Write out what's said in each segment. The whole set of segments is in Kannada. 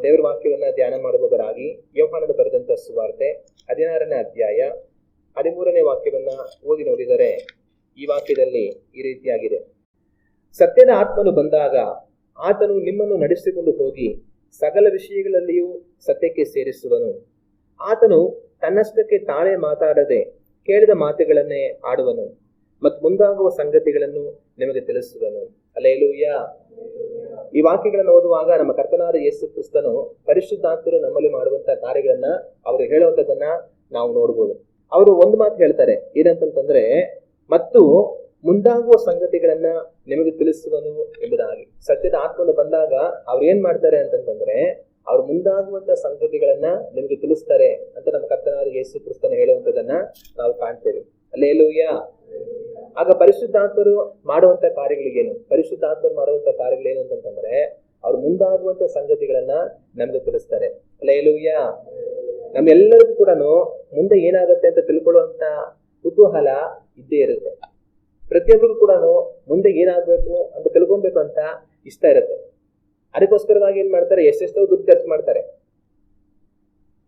ದೇವರ ವಾಕ್ಯವನ್ನ ಧ್ಯಾನ ಮಾಡುವವರಾಗಿ ಯೋಹಾನನ ಬರೆದಂತ ಸುವಾರ್ತೆ 16ನೇ ಅಧ್ಯಾಯ 13ನೇ ವಾಕ್ಯವನ್ನ ಓದಿ ನೋಡಿದರೆ ಈ ವಾಕ್ಯದಲ್ಲಿ ಈ ರೀತಿಯಾಗಿದೆ. ಸತ್ಯದ ಆತ್ಮನು ಬಂದಾಗ ಆತನು ನಿಮ್ಮನ್ನು ನಡೆಸಿಕೊಂಡು ಹೋಗಿ ಸಕಲ ವಿಷಯಗಳಲ್ಲಿಯೂ ಸತ್ಯಕ್ಕೆ ಸೇರಿಸುವನು. ಆತನು ತನ್ನಷ್ಟಕ್ಕೆ ತಾನೇ ಮಾತಾಡದೆ ಕೇಳಿದ ಮಾತುಗಳನ್ನೇ ಆಡುವನು ಮತ್ತು ಮುಂದಾಗುವ ಸಂಗತಿಗಳನ್ನು ನಿಮಗೆ ತಿಳಿಸುವನು. ಹಲ್ಲೆಲೂಯಾ. ಈ ವಾಕ್ಯಗಳನ್ನು ಓದುವಾಗ ನಮ್ಮ ಕರ್ತನಾದ ಯೇಸು ಕ್ರಿಸ್ತನು ಪರಿಶುದ್ಧಾತ್ಮರು ನಮ್ಮಲ್ಲಿ ಮಾಡುವಂತಹ ಕಾರ್ಯಗಳನ್ನ ಅವರು ಹೇಳುವಂಥದ್ದನ್ನ ನಾವು ನೋಡ್ಬೋದು. ಅವರು ಒಂದು ಮಾತು ಹೇಳ್ತಾರೆ, ಏನಂತಂದ್ರೆ ಮತ್ತು ಮುಂದಾಗುವ ಸಂಗತಿಗಳನ್ನ ನಿಮಗೆ ತಿಳಿಸುವನು ಎಂಬುದಾಗಿ. ಸತ್ಯದ ಆತ್ಮನು ಬಂದಾಗ ಅವ್ರು ಏನ್ ಮಾಡ್ತಾರೆ ಅಂತಂದ್ರೆ ಅವ್ರು ಮುಂದಾಗುವಂತ ಸಂಗತಿಗಳನ್ನ ನಿಮಗೆ ತಿಳಿಸ್ತಾರೆ ಅಂತ ನಮ್ಮ ಕರ್ತನಾದ ಯೇಸು ಕ್ರಿಸ್ತನ ಹೇಳುವಂಥದ್ದನ್ನ ನಾವು ಕಾಣ್ತೇವೆ. ಹಲ್ಲೆಲೂಯಾ. ಆಗ ಪರಿಶುದ್ಧಾತ್ಮರು ಮಾಡುವಂತ ಕಾರ್ಯಗಳಿಗೇನು? ಪರಿಶುದ್ಧಾತ್ಮರು ಮಾಡುವಂತ ಕಾರ್ಯಗಳೇನು ಅಂತಂದ್ರೆ ಅವ್ರು ಮುಂದಾಗುವಂತ ಸಂಗತಿಗಳನ್ನ ನಮ್ಗೆ ತಿಳಿಸ್ತಾರೆ. ಹಲ್ಲೆಲೂಯಾ. ನಮ್ಮೆಲ್ಲರಿಗೂ ಕೂಡ ಮುಂದೆ ಏನಾಗುತ್ತೆ ಅಂತ ತಿಳ್ಕೊಳ್ಳುವಂತ ಕುತೂಹಲ ಇದ್ದೇ ಇರುತ್ತೆ. ಪ್ರತಿಯೊಬ್ಬರಿಗೂ ಕೂಡ ಮುಂದೆ ಏನಾಗ್ಬೇಕು ಅಂತ ತಿಳ್ಕೊಬೇಕು ಅಂತ ಇಷ್ಟ ಇರುತ್ತೆ. ಅದಕ್ಕೋಸ್ಕರವಾಗಿ ಏನ್ ಮಾಡ್ತಾರೆ, ಎಷ್ಟೆಷ್ಟೋ ದುಡ್ಡು ಖರ್ಚು ಮಾಡ್ತಾರೆ.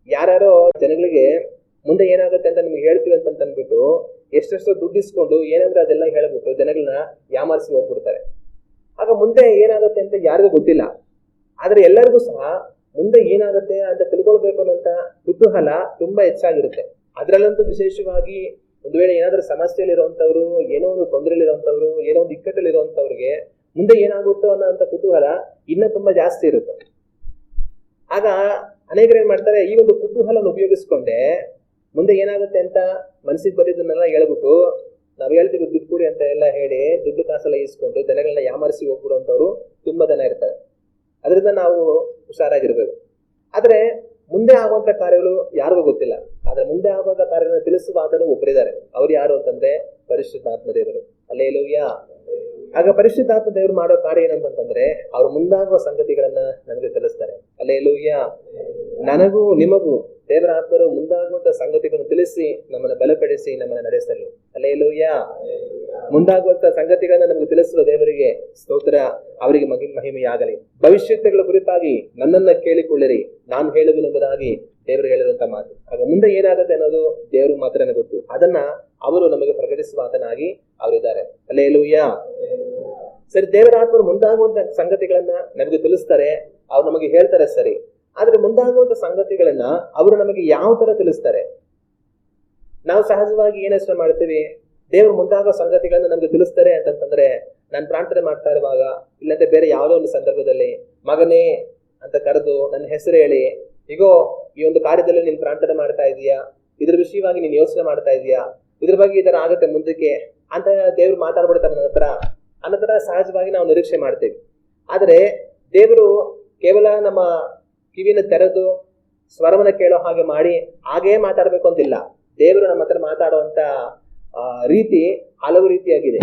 ಯಾರ್ಯಾರೋ ಜನಗಳಿಗೆ ಮುಂದೆ ಏನಾಗುತ್ತೆ ಅಂತ ನಿಮ್ಗೆ ಹೇಳ್ತೀವಿ ಅಂತ ಅಂದ್ಬಿಟ್ಟು ಎಷ್ಟೆಷ್ಟೋ ದುಡ್ಡು ಇಸ್ಕೊಂಡು ಏನಂದ್ರೆ ಅದೆಲ್ಲ ಹೇಳ್ಬಿಟ್ಟು ಜನಗಳನ್ನ ಯಾಮಾರಿಸಿ ಹೋಗ್ಬಿಡ್ತಾರೆ. ಆಗ ಮುಂದೆ ಏನಾಗುತ್ತೆ ಅಂತ ಯಾರಿಗೂ ಗೊತ್ತಿಲ್ಲ. ಆದ್ರೆ ಎಲ್ಲರಿಗೂ ಸಹ ಮುಂದೆ ಏನಾಗುತ್ತೆ ಅಂತ ತಿಳ್ಕೊಳ್ಬೇಕು ಅನ್ನೋಂತ ಕುತೂಹಲ ತುಂಬಾ ಹೆಚ್ಚಾಗಿರುತ್ತೆ. ಅದ್ರಲ್ಲಂತೂ ವಿಶೇಷವಾಗಿ ಒಂದು ವೇಳೆ ಏನಾದ್ರೂ ಸಮಸ್ಯೆಯಲ್ಲಿರುವಂತವ್ರು, ಏನೋ ಒಂದು ತೊಂದರೆಯಲ್ಲಿರುವಂತವ್ರು, ಏನೋ ಒಂದು ಇಕ್ಕಟ್ಟಲ್ಲಿರುವಂತವ್ರಿಗೆ ಮುಂದೆ ಏನಾಗುತ್ತೋ ಅನ್ನೋಂಥ ಕುತೂಹಲ ಇನ್ನೂ ತುಂಬಾ ಜಾಸ್ತಿ ಇರುತ್ತೆ. ಆಗ ಅನೇಕರು ಏನ್ ಮಾಡ್ತಾರೆ, ಈ ಒಂದು ಕುತೂಹಲನ ಉಪಯೋಗಿಸ್ಕೊಂಡೆ ಮುಂದೆ ಏನಾಗುತ್ತೆ ಅಂತ ಮನಸ್ಸಿಗೆ ಬರೋದನ್ನೆಲ್ಲ ಹೇಳ್ಬಿಟ್ಟು ನಾವ್ ಹೇಳ್ತೀವಿ ದುಡ್ಡು ಕೊಡಿ ಅಂತ ಎಲ್ಲ ಹೇಳಿ ದುಡ್ಡು ಕಾಸೆಲ್ಲ ಇಸ್ಕೊಂಡು ಜನಗಳನ್ನ ಯಾಮರಿಸಿ ಹೋಗ್ಬಿಡುವಂತವ್ರು ತುಂಬಾ ಜನ ಇರ್ತಾರೆ. ಅದರಿಂದ ನಾವು ಹುಷಾರಾಗಿರ್ಬೇಕು. ಆದ್ರೆ ಮುಂದೆ ಆಗುವಂತ ಕಾರ್ಯಗಳು ಯಾರಿಗೂ ಗೊತ್ತಿಲ್ಲ. ಆದ್ರೆ ಮುಂದೆ ಆಗುವಂತ ಕಾರ್ಯಗಳನ್ನ ತಿಳಿಸುವ ಆತನು ಒಬ್ಬರಿದ್ದಾರೆ. ಅವ್ರು ಯಾರು ಅಂತಂದ್ರೆ ಪರಿಶುದ್ಧಾತ್ಮ ದೇವರು. ಹಲ್ಲೆಲೂಯಾ. ಆಗ ಪರಿಶುದ್ಧಾತ್ಮ ದೇವರು ಮಾಡೋ ಕಾರ್ಯ ಏನಂತಂದ್ರೆ ಅವ್ರು ಮುಂದಾಗುವ ಸಂಗತಿಗಳನ್ನ ನಮಗೆ ತಿಳಿಸ್ತಾರೆ. ಹಲ್ಲೆಲೂಯಾ. ನನಗೂ ನಿಮಗೂ ದೇವರ ಆತ್ಮರು ಮುಂದಾಗುವಂತ ಸಂಗತಿಗಳನ್ನು ತಿಳಿಸಿ ನಮ್ಮನ್ನ ಬಲಪಡಿಸಿ ನಮ್ಮನ್ನ ನಡೆಸಲು. ಹಲ್ಲೆಲೂಯಾ. ಮುಂದಾಗುವಂತ ಸಂಗತಿಗಳನ್ನ ನಮಗೆ ತಿಳಿಸುವ ದೇವರಿಗೆ ಸ್ತೋತ್ರ, ಅವರಿಗೆ ಮಹಿಮೆಯಾಗಲಿ. ಭವಿಷ್ಯಗಳ ಕುರಿತಾಗಿ ನನ್ನನ್ನ ಕೇಳಿಕೊಳ್ಳಿರಿ, ನಾನು ಹೇಳುವುದೆಂಬುದಾಗಿ ದೇವರು ಹೇಳಿರುವಂತ ಮಾತು. ಆಗ ಮುಂದೆ ಏನಾಗುತ್ತೆ ಅನ್ನೋದು ದೇವರು ಮಾತ್ರನೇ ಗೊತ್ತು. ಅದನ್ನ ಅವರು ನಮಗೆ ಪ್ರಕಟಿಸುವ ಆತನಾಗಿ ಅವರಿದ್ದಾರೆ. ಹಲ್ಲೆಲೂಯಾ. ಸರಿ, ದೇವರ ಆತ್ಮರು ಮುಂದಾಗುವಂತ ಸಂಗತಿಗಳನ್ನ ನಮಗೆ ತಿಳಿಸ್ತಾರೆ, ಅವ್ರು ನಮಗೆ ಹೇಳ್ತಾರೆ ಸರಿ. ಆದ್ರೆ ಮುಂದಾಗುವಂತ ಸಂಗತಿಗಳನ್ನ ಅವರು ನಮಗೆ ಯಾವ ತರ ತಿಳಿಸ್ತಾರೆ? ನಾವು ಸಹಜವಾಗಿ ಏನಷ್ಟ ಮಾಡ್ತೀವಿ, ದೇವರು ಮುಂದಾಗೋ ಸಂಗತಿಗಳನ್ನ ನಮ್ಗೆ ತಿಳಿಸ್ತಾರೆ ಅಂತಂದ್ರೆ ನಾನು ಪ್ರಾರ್ಥನೆ ಮಾಡ್ತಾ ಇರುವಾಗ, ಇಲ್ಲಂದ್ರೆ ಬೇರೆ ಯಾವುದೋ ಒಂದು ಸಂದರ್ಭದಲ್ಲಿ ಮಗನೇ ಅಂತ ಕರೆದು ನನ್ನ ಹೆಸರು ಹೇಳಿ, ಈಗೋ ಈ ಒಂದು ಕಾರ್ಯದಲ್ಲಿ ನೀನ್ ಪ್ರಾರ್ಥನೆ ಮಾಡ್ತಾ ಇದೀಯಾ, ಇದ್ರ ವಿಷಯವಾಗಿ ನೀನ್ ಯೋಚನೆ ಮಾಡ್ತಾ ಇದೀಯಾ, ಇದ್ರ ಬಗ್ಗೆ ಈ ತರ ಆಗತ್ತೆ ಮುಂದಕ್ಕೆ ಅಂತ ದೇವ್ರು ಮಾತಾಡ್ಬಿಡ್ತಾರೆ ನನ್ನ ಹತ್ರ ಅನ್ನೋ ತರ ಸಹಜವಾಗಿ ನಾವು ನಿರೀಕ್ಷೆ ಮಾಡ್ತೀವಿ. ಆದ್ರೆ ದೇವರು ಕೇವಲ ನಮ್ಮ ಕಿವಿನ ತೆರೆದು ಸ್ವರವನ್ನ ಕೇಳೋ ಹಾಗೆ ಮಾಡಿ ಹಾಗೇ ಮಾತಾಡ್ಬೇಕು ಅಂತಿಲ್ಲ. ದೇವರು ನಮ್ಮ ಹತ್ರ ಮಾತಾಡುವಂತ ರೀತಿ ಹಲವು ರೀತಿಯಾಗಿದೆ.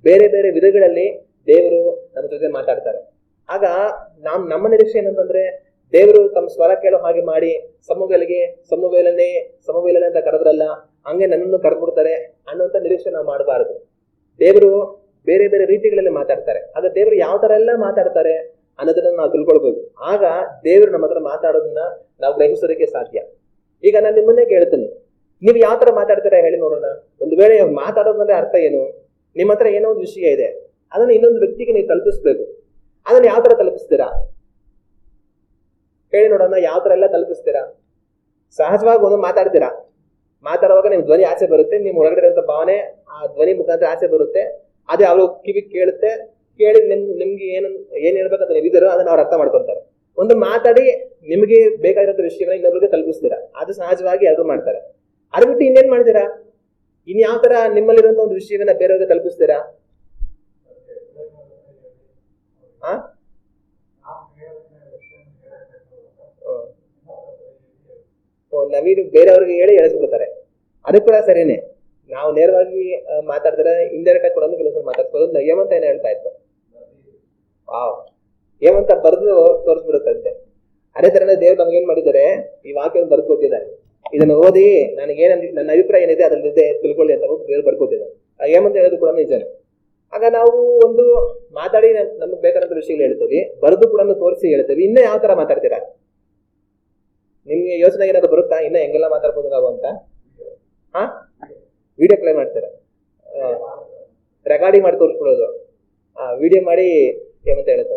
ಬೇರೆ ಬೇರೆ ವಿಧಗಳಲ್ಲಿ ದೇವರು ನಮ್ಮ ಜೊತೆ ಮಾತಾಡ್ತಾರೆ. ಆಗ ನಮ್ಮ ನಿರೀಕ್ಷೆ ಏನಂತಂದ್ರೆ ದೇವರು ತಮ್ಮ ಸ್ವರ ಕೇಳೋ ಹಾಗೆ ಮಾಡಿ ಸಮುವೇಲನೇ ಅಂತ ಕರೆದ್ರಲ್ಲ, ಹಂಗೆ ನನ್ನನ್ನು ಕರೆದ್ಬಿಡ್ತಾರೆ ಅನ್ನೋಂಥ ನಿರೀಕ್ಷೆ ನಾವು ಮಾಡಬಾರದು. ದೇವರು ಬೇರೆ ಬೇರೆ ರೀತಿಗಳಲ್ಲಿ ಮಾತಾಡ್ತಾರೆ. ಆಗ ದೇವರು ಯಾವ ತರ ಎಲ್ಲ ಮಾತಾಡ್ತಾರೆ ಅನ್ನೋದನ್ನ ನಾವು ತಿಳ್ಕೊಳ್ಬೇಕು. ಆಗ ದೇವರು ನಮ್ಮ ಹತ್ರ ಮಾತಾಡೋದನ್ನ ನಾವು ಗ್ರಹಿಸೋದಕ್ಕೆ ಸಾಧ್ಯ. ಈಗ ನಾನು ನಿಮ್ಮನ್ನೇ ಕೇಳ್ತೀನಿ, ನೀವು ಯಾವ ತರ ಮಾತಾಡ್ತೀರಾ ಹೇಳಿ ನೋಡೋಣ. ಒಂದು ವೇಳೆ ಮಾತಾಡೋದಂದ್ರೆ ಅರ್ಥ ಏನು? ನಿಮ್ಮ ಹತ್ರ ಏನೋ ಒಂದು ವಿಷಯ ಇದೆ, ಅದನ್ನ ಇನ್ನೊಂದು ವ್ಯಕ್ತಿಗೆ ನೀವು ತಲುಪಿಸ್ಬೇಕು. ಅದನ್ನ ಯಾವ ತರ ತಲುಪಿಸ್ತೀರಾ ಹೇಳಿ ನೋಡೋಣ. ಯಾವ ತರ ಎಲ್ಲ ತಲುಪಿಸ್ತೀರಾ? ಸಹಜವಾಗಿ ಒಂದು ಮಾತಾಡುವಾಗ ನಿಮ್ ಧ್ವನಿ ಆಚೆ ಬರುತ್ತೆ, ನಿಮ್ ಒಳಗಡೆ ಇರುವಂತ ಭಾವನೆ ಆ ಧ್ವನಿ ಮುಖಾಂತರ ಆಚೆ ಬರುತ್ತೆ. ಅದೇ ಅವರು ಕಿವಿ ಕೇಳುತ್ತೆ, ಕೇಳಿ ನಿಮ್ಗೆ ಏನ್ ಹೇಳ್ಬೇಕಂತ ನೀವು ಇದ್ದೀರೋ ಅದನ್ನ ಅವ್ರು ಅರ್ಥ ಮಾಡ್ಕೊಳ್ತಾರೆ. ಒಂದು ಮಾತಾಡಿ ನಿಮಗೆ ಬೇಕಾಗಿರೋ ವಿಷಯಗಳನ್ನ ಇನ್ನೊಬ್ರಿಗೆ ತಲುಪಿಸ್ತೀರಾ, ಅದು ಸಹಜವಾಗಿ ಅದು ಮಾಡ್ತಾರೆ. ಅದು ಬಿಟ್ಟು ಇನ್ನೇನ್ ಮಾಡ್ತೀರಾ? ಇನ್ ಯಾವ ತರ ನಿಮ್ಮಲ್ಲಿರುವಂತ ಒಂದು ವಿಷಯವನ್ನ ಬೇರೆಯವ್ರಿಗೆ ತಲುಪಿಸ್ತೀರಾ? ನವೀನ್ ಬೇರೆಯವ್ರಿಗೆ ಹೇಳಿ ಹೇಳಿಸ್ಬಿಡ್ತಾರೆ. ಅದು ಕೂಡ ಸರಿನೇ. ನಾವು ನೇರವಾಗಿ ಮಾತಾಡಿದ್ರೆ ಇಂಡೈರೆಕ್ಟ್ ಆಗಿ ಕೂಡ ಕೆಲಸ ಮಾತಾಡ್ಸ್ಬೋದು. ಹೇಮಂತ ಏನೋ ಹೇಳ್ತಾ ಇತ್ತು, ಹೇಮಂತ ಬರೆದು ತೋರಿಸ್ಬಿಡುತ್ತಂತೆ. ಅದೇ ತರನೇ ದೇವ್ರು ನಮ್ಗೆ ಏನ್ ಮಾಡಿದ್ದಾರೆ, ಈ ವಾಕ್ಯವನ್ನು ಬರ್ದು ಕೊಟ್ಟಿದ್ದಾರೆ. ಇದನ್ನ ಓದಿ ನನ್ನ ಅಭಿಪ್ರಾಯ ಏನಿದೆ ಅದ್ರಲ್ಲಿದೆ ತಿಳ್ಕೊಳ್ಳಿ ಅಂತ ದೇವ್ರು ಬರ್ಕೊಟ್ಟಿದ್ದಾರೆ. ಹೇಮಂತ ಹೇಳೋದು ಕೂಡ ನಿಜನೇ. ಆಗ ನಾವು ಒಂದು ಮಾತಾಡಿ ನಮ್ಗೆ ಬೇಕಾದಂತ ವಿಷಯಗಳು ಹೇಳ್ತೀವಿ, ಬರೆದು ಕೂಡ ತೋರಿಸಿ ಹೇಳ್ತೀವಿ. ಇನ್ನೂ ಯಾವ ತರ ಮಾತಾಡ್ತೀರಾ? ನಿಮ್ಗೆ ಯೋಚನೆ ಏನಾದ್ರು ಬರುತ್ತಾ ಇನ್ನ ಹೆಂಗೆಲ್ಲ ಮಾತಾಡ್ಬೋದು ನಾವು ಅಂತ? ಹಾ, ವಿಡಿಯೋ ಪ್ಲೇ ಮಾಡ್ತಾರೆ, ರೆಕಾರ್ಡಿಂಗ್ ಮಾಡಿ ತೋರಿಸ್ಬಿಡೋದು, ವಿಡಿಯೋ ಮಾಡಿ ಏನಂತ ಹೇಳುತ್ತೆ.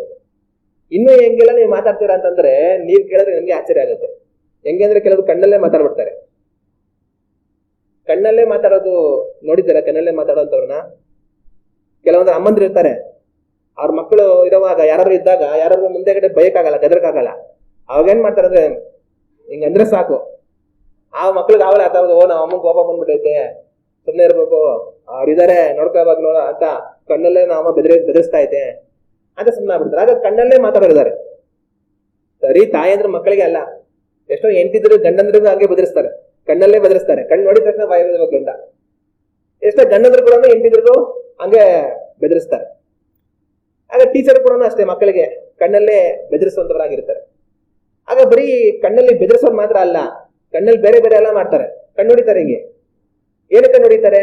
ಇನ್ನು ಹೆಂಗೆಲ್ಲ ನೀವು ಮಾತಾಡ್ತೀರಾ ಅಂತಂದ್ರೆ ನೀವ್ ಕೇಳಿದ್ರೆ ನಿಮ್ಗೆ ಆಶ್ಚರ್ಯ ಆಗುತ್ತೆ. ಹೆಂಗೆ ಅಂದ್ರೆ ಕೆಲವರು ಕಣ್ಣಲ್ಲೇ ಮಾತಾಡ್ಬಿಡ್ತಾರೆ. ಕಣ್ಣಲ್ಲೇ ಮಾತಾಡೋದು ನೋಡಿದ್ದೀರಾ? ಕಣ್ಣಲ್ಲೇ ಮಾತಾಡೋಂಥವ್ರನ್ನ ಕೆಲವೊಂದು ಅಮ್ಮಂದ್ರು ಇರ್ತಾರೆ, ಅವ್ರ ಮಕ್ಕಳು ಇರುವಾಗ ಯಾರಾದ್ರು ಇದ್ದಾಗ ಯಾರಾದ್ರೂ ಮುಂದೆಗಡೆ ಬಯಕಾಗಲ್ಲ, ಗದರ್ಕಾಗಲ್ಲ. ಅವಾಗ ಏನ್ ಮಾಡ್ತಾರೆ ಅಂದ್ರೆ ಹಿಂಗಂದ್ರೆ ಸಾಕು, ಆ ಮಕ್ಳಿಗೆ ಆವಲೆ ಆತಾவது, ಓ ನಾವ್ ಅಮ್ಮಂಗೆ ಕೋಪ ಬಂದ್ಬಿಟ್ಟೈತೆ, ಸುಮ್ಮನೆ ಇರ್ಬೇಕು, ಅವ್ರಿದ್ದಾರೆ ನೋಡ್ಕೋವಾಗ ನೋಡ ಅಂತ ಕಣ್ಣಲ್ಲೇ ನಾವ ಬೆದರಿಸ್ತಾ ಐತೆ ಅಂತ ಸುಮ್ಮನೆ ಆಗ್ಬಿಡ್ತಾರೆ. ಆಗ ಕಣ್ಣಲ್ಲೇ ಮಾತಾಡೋರಿದ್ದಾರೆ. ಸರಿ, ತಾಯಿ ಅಂದ್ರೆ ಮಕ್ಕಳಿಗೆ ಅಲ್ಲ, ಎಷ್ಟೋ ಹೆಂಡತಿದ್ರು ಗಂಡಂದ್ರಿಗೂ ಹಾಗೆ ಬೆದರಿಸ್ತಾರೆ, ಕಣ್ಣಲ್ಲೇ ಬೆದರಿಸ್ತಾರೆ. ಕಣ್ಣು ನೋಡಿದ ತಕ್ಷಣ ಬಾಯಿ ಬಿಡಬೇಕು ಗಂಡ. ಎಷ್ಟೋ ಗಂಡಂದ್ರು ಕೂಡ ಹೆಂಡತಿದ್ರು ಹಂಗೆ ಬೆದರಿಸ್ತಾರೆ. ಆಗ ಟೀಚರ್ ಕೂಡ ಅಷ್ಟೇ ಮಕ್ಕಳಿಗೆ ಕಣ್ಣಲ್ಲೇ ಬೆದರಿಸುವಂತವರಾಗಿರ್ತಾರೆ. ಆಗ ಬರೀ ಕಣ್ಣಲ್ಲಿ ಬೆದರಿಸೋದು ಮಾತ್ರ ಅಲ್ಲ, ಕಣ್ಣಲ್ಲಿ ಬೇರೆ ಬೇರೆ ಎಲ್ಲ ಮಾಡ್ತಾರೆ. ಕಣ್ಣು ಹೊಡಿತಾರೆ. ಹಿಂಗೆ ಏನಕ್ಕೆ ಹೊಡಿತಾರೆ?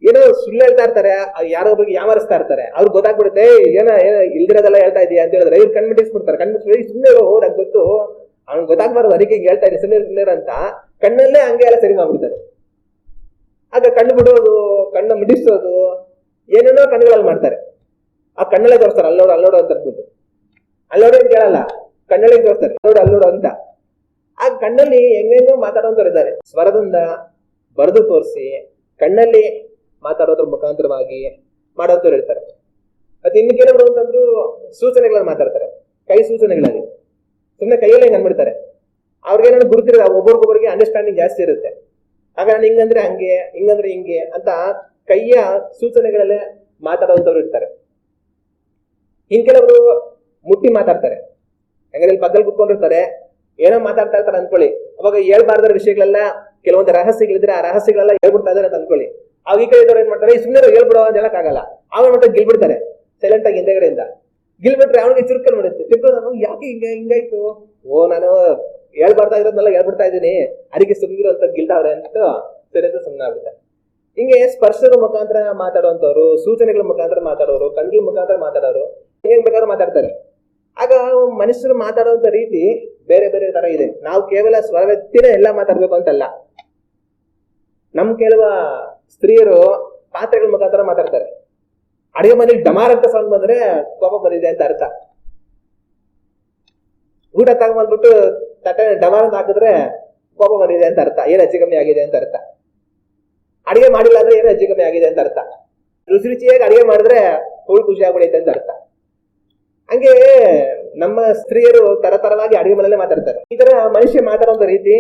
ಏನೋ ಸುಳ್ಳು ಹೇಳ್ತಾ ಇರ್ತಾರೆ, ಯಾರೋ ಒಬ್ಬರಿಗೆ ಯಾಮರಿಸ್ತಾ ಇರ್ತಾರೆ. ಅವ್ರಿಗೆ ಗೊತ್ತಾಗ್ಬಿಡುತ್ತೆ, ಏನೋ ಇಲ್ದಿರೋದೆಲ್ಲ ಹೇಳ್ತಾ ಇದೀಯ ಅಂತ ಹೇಳಿದ್ರೆ ಇವ್ರು ಕಣ್ಣು ಬಿಟ್ಟಿಸ್ಬಿಡ್ತಾರೆ. ಕಣ್ಣು ಸುಮ್ಮನೆ ನಂಗೆ ಗೊತ್ತು, ಅವ್ನಿಗೆ ಗೊತ್ತಾಗ್ಬಾರ್ದು, ಅದಕ್ಕೆ ಹೇಳ್ತಾ ಇದ್ದೀನಿ ಸುಮ್ಮನೆ ಅಂತ ಕಣ್ಣಲ್ಲೇ ಹಂಗೆ ಎಲ್ಲ ಸರಿ ಮಾಡ್ಬಿಡ್ತಾರೆ. ಆಗ ಕಣ್ಣು ಬಿಡೋದು, ಕಣ್ಣು ಮಿಡಿಸೋದು, ಏನೇನೋ ಕಣ್ಣುಗಳಲ್ಲಿ ಮಾಡ್ತಾರೆ. ಆ ಕಣ್ಣಲ್ಲೇ ತೋರಿಸ್ತಾರೆ, ಅಲ್ಲೋಡು ಅಲ್ಲೋಡು ಅಂತ ಅಂದ್ಬಿಟ್ಟು. ಅಲ್ಲೋಡು ಅಂತ ಕೇಳಲ್ಲ, ಕಣ್ಣಲ್ಲಿ ತೋರಿಸ್ತಾರೆ ಅಲ್ಲೋಡು ಅಲ್ಲೋಡು ಅಂತ. ಆ ಕಣ್ಣಲ್ಲಿ ಹೆಂಗೆಂಗೋ ಮಾತಾಡೋಂಥವ್ರು ಇದ್ದಾರೆ. ಸ್ವರದಿಂದ ಬರೆದು ತೋರಿಸಿ ಕಣ್ಣಲ್ಲಿ ಮಾತಾಡೋದ್ರ ಮುಖಾಂತರವಾಗಿ ಮಾಡೋಂಥವ್ರು ಇರ್ತಾರೆ. ಅದು ಇನ್ನು ಕೆಲವರು ಅಂತಂದ್ರು ಸೂಚನೆಗಳನ್ನ ಮಾತಾಡ್ತಾರೆ, ಕೈ ಸೂಚನೆಗಳಲ್ಲಿ. ಸುಮ್ಮನೆ ಕೈಯಲ್ಲಿ ಹಿಂಗೆ ಅಂದ್ಬಿಡ್ತಾರೆ. ಅವ್ರಿಗೇನೋ ಗುರುತಿರೋದು, ಒಬ್ಬರಿಗೊಬ್ಬರಿಗೆ ಅಂಡರ್ಸ್ಟ್ಯಾಂಡಿಂಗ್ ಜಾಸ್ತಿ ಇರುತ್ತೆ. ಆಗ ನಾನು ಹಿಂಗಂದ್ರೆ ಹಂಗೆ, ಹಿಂಗಂದ್ರೆ ಹಿಂಗೆ ಅಂತ ಕೈಯ ಸೂಚನೆಗಳಲ್ಲೇ ಮಾತಾಡುವಂಥವ್ರು ಇರ್ತಾರೆ. ಇನ್ ಕೆಲವರು ಮುಟ್ಟಿ ಮಾತಾಡ್ತಾರೆ. ಹೆಂಗಲ್ಲಿ ಪಕ್ಕದಲ್ಲಿ ಕುತ್ಕೊಂಡಿರ್ತಾರೆ, ಏನೋ ಮಾತಾಡ್ತಾ ಇರ್ತಾರೆ ಅನ್ಕೊಳ್ಳಿ. ಅವಾಗ ಹೇಳ್ಬಾರ್ದ ವಿಷಯಗಳೆಲ್ಲ, ಕೆಲವೊಂದು ರಹಸ್ಯಗಳಿದ್ರೆ ಆ ರಹಸ್ಯಗಳೆಲ್ಲ ಹೇಳ್ಬಿಡ್ತಾ ಇದಾರೆ ಅಂತ ಅನ್ಕೊಳ್ಳಿ. ಅವಾಗ ಈ ಕಡೆ ಇದ್ದವ್ರು ಏನ್ ಮಾಡ್ತಾರೆ, ಸುಮ್ಮನೆ ಹೇಳ್ಬಿಡೋ ಅಂತ ಹೇಳಕ್ಕಾಗಲ್ಲ. ಆವಾಗ ಮತ್ತೆ ಗಿಲ್ಬಿಡ್ತಾರೆ ಸೈಲೆಂಟ್ ಆಗಿ ಹಿಂದೆಗಡೆಯಿಂದ. ಗಿಲ್ಬಿಟ್ರೆ ಅವನಿಗೆ ಚಿರ್ಕಲ್ ಮಾಡುತ್ತೆ. ಚಿರ್ಕೊಂಡು ಯಾಕೆ ಹಿಂಗಾಯ್ತು, ಓ ನಾನು ಹೇಳ್ಬಾರ್ದಾ ಇರೋದ್ನೆಲ್ಲ ಹೇಳ್ಬಿಡ್ತಾ ಇದ್ದೀನಿ, ಅದಕ್ಕೆ ಸುಮ್ಮನಿರು ಅಂತ ಗಿಲ್ತಾವ್ರೆ ಅಂತ ಸರಿ ಅಂತ ಸುಮ್ಮನೆ ಆಗುತ್ತೆ. ಹಿಂಗೆ ಸ್ಪರ್ಶದ ಮುಖಾಂತರ ಮಾತಾಡುವಂತವ್ರು, ಸೂಚನೆಗಳ ಮುಖಾಂತರ ಮಾತಾಡೋರು, ಕಣ್ಗಳ ಮುಖಾಂತರ ಮಾತಾಡೋರು, ಏನ್ ಬೇಕಾದ್ರೂ ಮಾತಾಡ್ತಾರೆ. ಆಗ ಮನುಷ್ಯರು ಮಾತಾಡುವಂತ ರೀತಿ ಬೇರೆ ಬೇರೆ ತರ ಇದೆ. ನಾವು ಕೇವಲ ಸ್ವರವ್ಯಕ್ತಿನೇ ಎಲ್ಲ ಮಾತಾಡ್ಬೇಕು ಅಂತಲ್ಲ. ನಮ್ ಕೆಲವ ಸ್ತ್ರೀಯರು ಪಾತ್ರೆಗಳ ಮುಖಾಂತರ ಮಾತಾಡ್ತಾರೆ. ಅಡಿಗೆ ಮನೇಲಿ ಡಮಾರ್ ಅಂತ ಸೌಂಡ್ ಬಂದ್ರೆ ಕೋಪ ಬಂದಿದೆ ಅಂತ ಅರ್ಥ. ಊಟ ತಗೊಂಡ್ಬಂದ್ಬಿಟ್ಟು ತಟ್ಟೆ ಡಮಾರ್ ಅಂತ ಹಾಕಿದ್ರೆ ಕೋಪ ಬಂದಿದೆ ಅಂತ ಅರ್ಥ, ಏನ್ ಹೆಚ್ಚು ಕಮ್ಮಿ ಆಗಿದೆ ಅಂತ ಅರ್ಥ. ಅಡಿಗೆ ಮಾಡಿಲ್ಲ ಅಂದ್ರೆ ಏನು ಹೆಚ್ಚು ಕಮ್ಮಿ ಆಗಿದೆ ಅಂತ ಅರ್ಥ. ರುಚಿ ರುಚಿಯಾಗಿ ಅಡಿಗೆ ಮಾಡಿದ್ರೆ ಫುಲ್ ಖುಷಿ ಆಗ್ಬಿಡೈತೆ ಅಂತ ಅರ್ಥ. ಹಂಗೆ ನಮ್ಮ ಸ್ತ್ರೀಯರು ತರತರವಾಗಿ ಅಡಿಗೆ ಮನೆಯಲ್ಲೇ ಮಾತಾಡ್ತಾರೆ. ಈ ತರ ಮನುಷ್ಯ ಮಾತಾಡೋ ರೀತಿ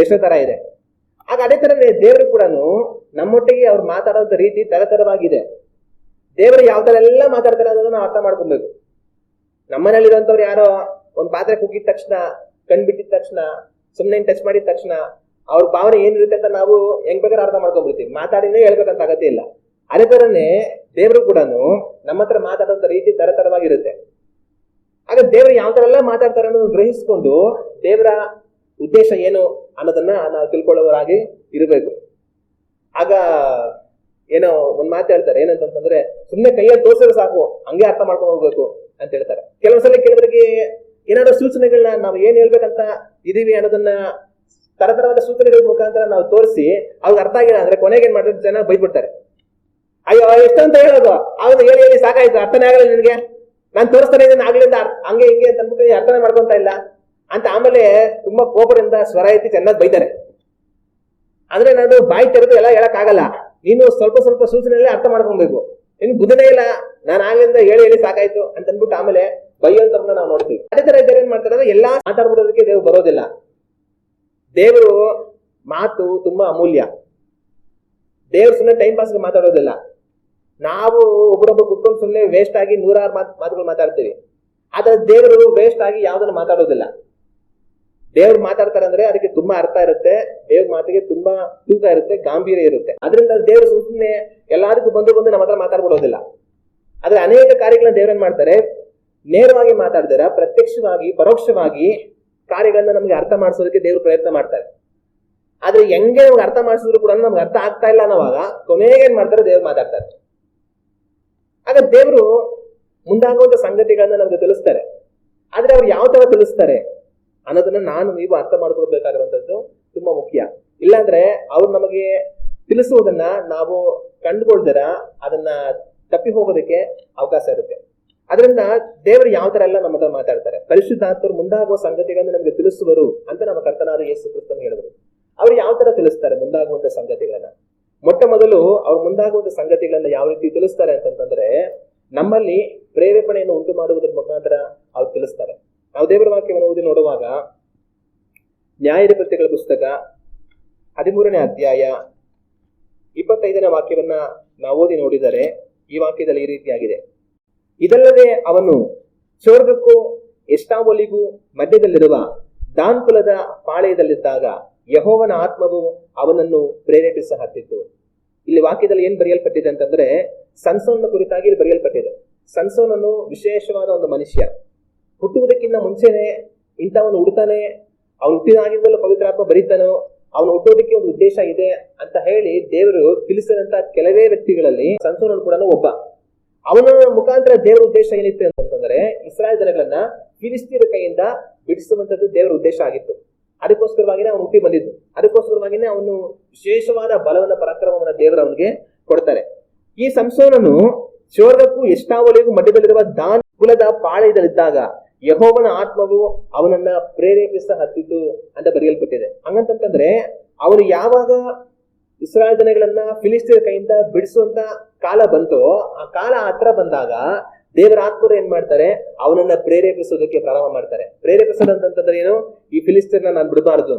ಎಷ್ಟೋ ತರ ಇದೆ. ಆಗ ಅದೇ ತರನೇ ದೇವರು ಕೂಡ ನಮ್ಮೊಟ್ಟಿಗೆ ಅವ್ರು ಮಾತಾಡೋ ರೀತಿ ತರತರವಾಗಿದೆ. ದೇವರು ಯಾವ ತರ ಎಲ್ಲ ಮಾತಾಡ್ತಾರೆ ಅನ್ನೋದನ್ನ ನಾವು ಅರ್ಥ ಮಾಡ್ಕೊಬೇಕು. ನಮ್ಮನೇಲಿರುವಂತವ್ರು ಯಾರೋ ಒಂದ್ ಪಾತ್ರೆ ಕುಗ್ಗಿದ ತಕ್ಷಣ, ಕಣ್ ಬಿಟ್ಟಿದ ತಕ್ಷಣ, ಸುಮ್ನೆ ಟಚ್ ಮಾಡಿದ ತಕ್ಷಣ ಅವ್ರ ಭಾವನೆ ಏನಿರುತ್ತೆ ಅಂತ ನಾವು ಹೆಂಗ್ ಬೇಕಾದ್ರೆ ಅರ್ಥ ಮಾಡ್ಕೊಂಡ್ಬಿಡ್ತೀವಿ. ಮಾತಾಡಿನೇ ಹೇಳ್ಬೇಕಂತ ಅಗತ್ಯ ಇಲ್ಲ. ಅದೇ ತರನೇ ದೇವರು ಕೂಡ ನಮ್ಮ ಹತ್ರ ಮಾತಾಡುವಂತ ರೀತಿ ತರತರವಾಗಿರುತ್ತೆ. ಆಗ ದೇವರು ಯಾವ ತರ ಎಲ್ಲ ಮಾತಾಡ್ತಾರೆ ಅನ್ನೋದನ್ನ ಗ್ರಹಿಸ್ಕೊಂಡು ದೇವರ ಉದ್ದೇಶ ಏನು ಅನ್ನೋದನ್ನ ನಾವು ತಿಳ್ಕೊಳ್ಳೋರಾಗಿ ಇರಬೇಕು. ಆಗ ಏನೋ ಒಂದ್ ಮಾತು ಹೇಳ್ತಾರೆ, ಏನಂತಂದ್ರೆ ಸುಮ್ಮನೆ ಕೈಯಲ್ಲಿ ತೋರಿಸಿದ್ರೆ ಸಾಕು, ಹಂಗೆ ಅರ್ಥ ಮಾಡ್ಕೊಂಡು ಹೋಗ್ಬೇಕು ಅಂತ ಹೇಳ್ತಾರೆ. ಕೆಲವೊಂದ್ಸಲ ಕೆಲವರಿಗೆ ಏನಾದ್ರು ಸೂಚನೆಗಳನ್ನ ನಾವು ಏನ್ ಹೇಳ್ಬೇಕಂತ ಇದೀವಿ ಅನ್ನೋದನ್ನ ತರತರವಾದ ಸೂಚನೆಗಳ ಮುಖಾಂತರ ನಾವು ತೋರಿಸಿ ಅವ್ರಿಗೆ ಅರ್ಥ ಆಗಿಲ್ಲ ಅಂದ್ರೆ ಕೊನೆಗೆ ಏನ್ ಮಾಡಿದ್ರೆ ಜನ ಬೈದ್ಬಿಡ್ತಾರೆ. ಅಯ್ಯೋ ಎಷ್ಟಂತ ಹೇಳೋದು, ಅವನು ಹೇಳಿ ಸಾಕಾಯ್ತು, ಅರ್ಥನೇ ಆಗಲ್ಲ ನಿನ್ಗೆ, ನಾನು ತೋರಿಸ್ತಾನೆ ಇದನ್ನ ಆಗ್ಲಿಂದ ಹಂಗೆ ಹಿಂಗೆ ಅಂತ ಅಂದ್ಬಿಟ್ಟು ಅರ್ಥನೇ ಮಾಡ್ಕೊಂತ ಇಲ್ಲ ಅಂತ ಆಮೇಲೆ ತುಂಬಾ ಕೋಪದಿಂದ ಸ್ವರ ಎತ್ತಿ ಚೆನ್ನಾಗಿ ಬೈತಾರೆ. ಅಂದ್ರೆ ನಾನು ಬಾಯಿ ತೆರೆದು ಎಲ್ಲ ಹೇಳಕ್ ಆಗಲ್ಲ, ನೀನು ಸ್ವಲ್ಪ ಸ್ವಲ್ಪ ಸೂಚನೆಯಲ್ಲೇ ಅರ್ಥ ಮಾಡ್ಕೊಬೇಕು, ಇನ್ನು ಬುದ್ಧನೇ ಇಲ್ಲ, ನಾನು ಆಗ್ಲಿಂದ ಹೇಳಿ ಸಾಕಾಯ್ತು ಅಂತ ಅಂದ್ಬಿಟ್ಟು ಆಮೇಲೆ ಬೈಯುವಂತವ್ರನ್ನ ನಾವು ನೋಡ್ತೀವಿ. ಅದೇ ತರ ಇದ್ದಾರೆ ಏನ್ ಮಾಡ್ತಾರೆ ಅಂದ್ರೆ ಎಲ್ಲಾ ಮಾತಾಡ್ಬಿಡೋದಕ್ಕೆ ದೇವ್ರು ಬರೋದಿಲ್ಲ. ದೇವರು ಮಾತು ತುಂಬಾ ಅಮೂಲ್ಯ. ದೇವ್ರು ಸುಮ್ಮನೆ ಟೈಮ್ ಪಾಸ್ಗೆ ಮಾತಾಡೋದಿಲ್ಲ. ನಾವು ಒಬ್ಬರೊಬ್ಬರು ಕುತ್ಕೊಂಡು ಸುಮ್ಮನೆ ವೇಸ್ಟ್ ಆಗಿ ನೂರಾರು ಮಾತುಗಳು ಮಾತಾಡ್ತೀವಿ. ಆದ್ರೆ ದೇವರು ವೇಸ್ಟ್ ಆಗಿ ಯಾವ್ದನ್ನು ಮಾತಾಡೋದಿಲ್ಲ. ದೇವ್ರು ಮಾತಾಡ್ತಾರೆ ಅಂದ್ರೆ ಅದಕ್ಕೆ ತುಂಬಾ ಅರ್ಥ ಇರುತ್ತೆ, ದೇವ್ರ ಮಾತಿಗೆ ತುಂಬಾ ತೂಕ ಇರುತ್ತೆ, ಗಾಂಭೀರ್ಯ ಇರುತ್ತೆ. ಅದರಿಂದ ದೇವ್ರು ಸುಮ್ಮನೆ ಎಲ್ಲರಿಗೂ ಬಂದು ನಮ್ಮ ಹತ್ರ ಮಾತಾಡ್ಬಿಡೋದಿಲ್ಲ. ಆದ್ರೆ ಅನೇಕ ಕಾರ್ಯಗಳನ್ನ ದೇವ್ರನ್ ಮಾಡ್ತಾರೆ, ನೇರವಾಗಿ ಮಾತಾಡ್ತಾರ, ಪ್ರತ್ಯಕ್ಷವಾಗಿ ಪರೋಕ್ಷವಾಗಿ ಕಾರ್ಯಗಳನ್ನ ನಮ್ಗೆ ಅರ್ಥ ಮಾಡಿಸೋದಕ್ಕೆ ದೇವ್ರು ಪ್ರಯತ್ನ ಮಾಡ್ತಾರೆ. ಆದ್ರೆ ಹೆಂಗೆ ನಮ್ಗೆ ಅರ್ಥ ಮಾಡಿಸಿದ್ರು ಕೂಡ ನಮ್ಗೆ ಅರ್ಥ ಆಗ್ತಾ ಇಲ್ಲ ಅನ್ನೋವಾಗ ಕೊನೆಗೆ ಏನ್ ಮಾಡ್ತಾರೆ, ದೇವ್ರು ಮಾತಾಡ್ತಾರೆ. ಆಗ ದೇವರು ಮುಂದಾಗುವಂತ ಸಂಗತಿಗಳನ್ನ ನಮ್ಗೆ ತಿಳಿಸ್ತಾರೆ. ಆದ್ರೆ ಅವ್ರು ಯಾವ ತರ ತಿಳಿಸ್ತಾರೆ, ಅನ್ನೋದನ್ನ ನೀವು ಅರ್ಥ ಮಾಡ್ಕೊಳ್ಬೇಕಾಗಿರುವಂತದ್ದು ತುಂಬಾ ಮುಖ್ಯ. ಇಲ್ಲಾಂದ್ರೆ ಅವ್ರು ನಮಗೆ ತಿಳಿಸುವುದನ್ನ ನಾವು ಕಂಡುಕೊಳ್ದರ ಅದನ್ನ ತಪ್ಪಿ ಹೋಗೋದಕ್ಕೆ ಅವಕಾಶ ಇರುತ್ತೆ. ಅದರಿಂದ ದೇವರು ಯಾವ ತರ ಎಲ್ಲ ನಮ್ಮ ಹತ್ರ ಮಾತಾಡ್ತಾರೆ. ಪರಿಶುದ್ಧಾತ್ಮರು ಮುಂದಾಗುವ ಸಂಗತಿಗಳನ್ನು ನಮಗೆ ತಿಳಿಸುವರು ಅಂತ ನಮ್ಮ ಕರ್ತನಾದ ಯೇಸು ಕ್ರಿಸ್ತನು ಹೇಳಿದ್ರು. ಅವ್ರು ಯಾವ ತರ ತಿಳಿಸ್ತಾರೆ ಮುಂದಾಗುವಂತ ಸಂಗತಿಗಳನ್ನ? ಮೊಟ್ಟ ಮೊದಲು ಅವ್ರು ಮುಂದಾಗುವಂತ ಸಂಗತಿಗಳನ್ನ ಯಾವ ರೀತಿ ತಿಳಿಸ್ತಾರೆ ಅಂತಂದ್ರೆ, ನಮ್ಮಲ್ಲಿ ಪ್ರೇರೇಪಣೆಯನ್ನು ಉಂಟು ಮಾಡುವುದರ ಮುಖಾಂತರ ಅವ್ರು ತಿಳಿಸ್ತಾರೆ. ನಾವು ದೇವರ ವಾಕ್ಯವನ್ನು ಓದಿ ನೋಡುವಾಗ ನ್ಯಾಯಾಧಿಪತಿಗಳ ಪುಸ್ತಕ 13ನೇ ಅಧ್ಯಾಯ 25ನೇ ವಾಕ್ಯವನ್ನ ನಾವು ಓದಿ ನೋಡಿದರೆ ಈ ವಾಕ್ಯದಲ್ಲಿ ಈ ರೀತಿಯಾಗಿದೆ: ಇದಲ್ಲದೆ ಅವನು ಸ್ವರ್ಗಕ್ಕೂ ಎಷ್ಟಾವೊಲಿಗೂ ಮಧ್ಯದಲ್ಲಿರುವ ದಾನ್ ಕುಲದ ಪಾಳೆಯದಲ್ಲಿದ್ದಾಗ ಯೆಹೋವನ ಆತ್ಮವು ಅವನನ್ನು ಪ್ರೇರೇಪಿಸ ಹತ್ತಿತ್ತು. ಇಲ್ಲಿ ವಾಕ್ಯದಲ್ಲಿ ಏನ್ ಬರೆಯಲ್ಪಟ್ಟಿದೆ ಅಂತಂದ್ರೆ, ಸಂಸೋನನ ಕುರಿತಾಗಿ ಇಲ್ಲಿ ಬರೆಯಲ್ಪಟ್ಟಿದೆ. ಸಂಸೋನನು ವಿಶೇಷವಾದ ಒಂದು ಮನುಷ್ಯ. ಹುಟ್ಟುವುದಕ್ಕಿಂತ ಮುಂಚೆನೆ ಇಂಥವನು ಹುಡ್ತಾನೆ, ಅವನು ಹುಟ್ಟಿದಾಗಿಂದಲೂ ಪವಿತ್ರಾತ್ಮ ಬರೀತಾನೋ, ಅವನು ಹುಟ್ಟೋದಕ್ಕೆ ಒಂದು ಉದ್ದೇಶ ಇದೆ ಅಂತ ಹೇಳಿ ದೇವರು ತಿಳಿಸಿದಂತ ಕೆಲವೇ ವ್ಯಕ್ತಿಗಳಲ್ಲಿ ಸಂಸೋನನು ಕೂಡ ಒಬ್ಬ. ಅವನ ಮುಖಾಂತರ ದೇವರ ಉದ್ದೇಶ ಏನಿತ್ತು ಅಂತಂದ್ರೆ, ಇಸ್ರಾಯೇಲ್ ಜನಗಳನ್ನ ಫಿಲಿಸ್ತೀಯರ ಕೈಯಿಂದ ಬಿಡಿಸುವಂತದ್ದು ದೇವರ ಉದ್ದೇಶ ಆಗಿತ್ತು. ಅದಕ್ಕೋಸ್ಕರವಾಗಿನೇ ಅವನು ಹುಟ್ಟಿ ಬಂದಿದ್ದು. ಅದಕ್ಕೋಸ್ಕರವಾಗಿನೇ ಅವನು ವಿಶೇಷವಾದ ಬಲವನ್ನ ಪರಾಕ್ರಮವನ್ನ ದೇವರು ಅವನಿಗೆ ಕೊಡ್ತಾರೆ. ಈ ಸಂಸೋನನು ಸ್ವರ್ಗಕ್ಕೂ ಎಷ್ಟಾವಲಿಗೂ ಮಧ್ಯದಲ್ಲಿರುವ ದಾನ್ ಕುಲದ ಪಾಳೆಯದಲ್ಲಿದ್ದಾಗ ಯೆಹೋವನ ಆತ್ಮವು ಅವನನ್ನ ಪ್ರೇರೇಪಿಸ ಹತ್ತಿತು ಅಂತ ಬರೆಯಲ್ಪಟ್ಟಿದೆ. ಹಂಗಂತಂದ್ರೆ ಅವನು ಯಾವಾಗ ಇಸ್ರಾಯೇಲ್ ಜನಗಳನ್ನ ಫಿಲಿಸ್ತೀಯರ ಕೈಯಿಂದ ಬಿಡಿಸುವಂತ ಕಾಲ ಬಂತೋ, ಆ ಕಾಲ ಹತ್ರ ಬಂದಾಗ ದೇವರ ಆತ್ಮರು ಏನ್ ಮಾಡ್ತಾರೆ, ಅವನನ್ನ ಪ್ರೇರೇಪಿಸೋದಕ್ಕೆ ಪ್ರಾರಂಭ ಮಾಡ್ತಾರೆ. ಪ್ರೇರೇಪಿಸೋದಂತಂದ್ರೆ ಏನು? ಈ ಫಿಲಿಸ್ತೀರ್ನ ನಾನು ಬಿಡಬಾರ್ದು,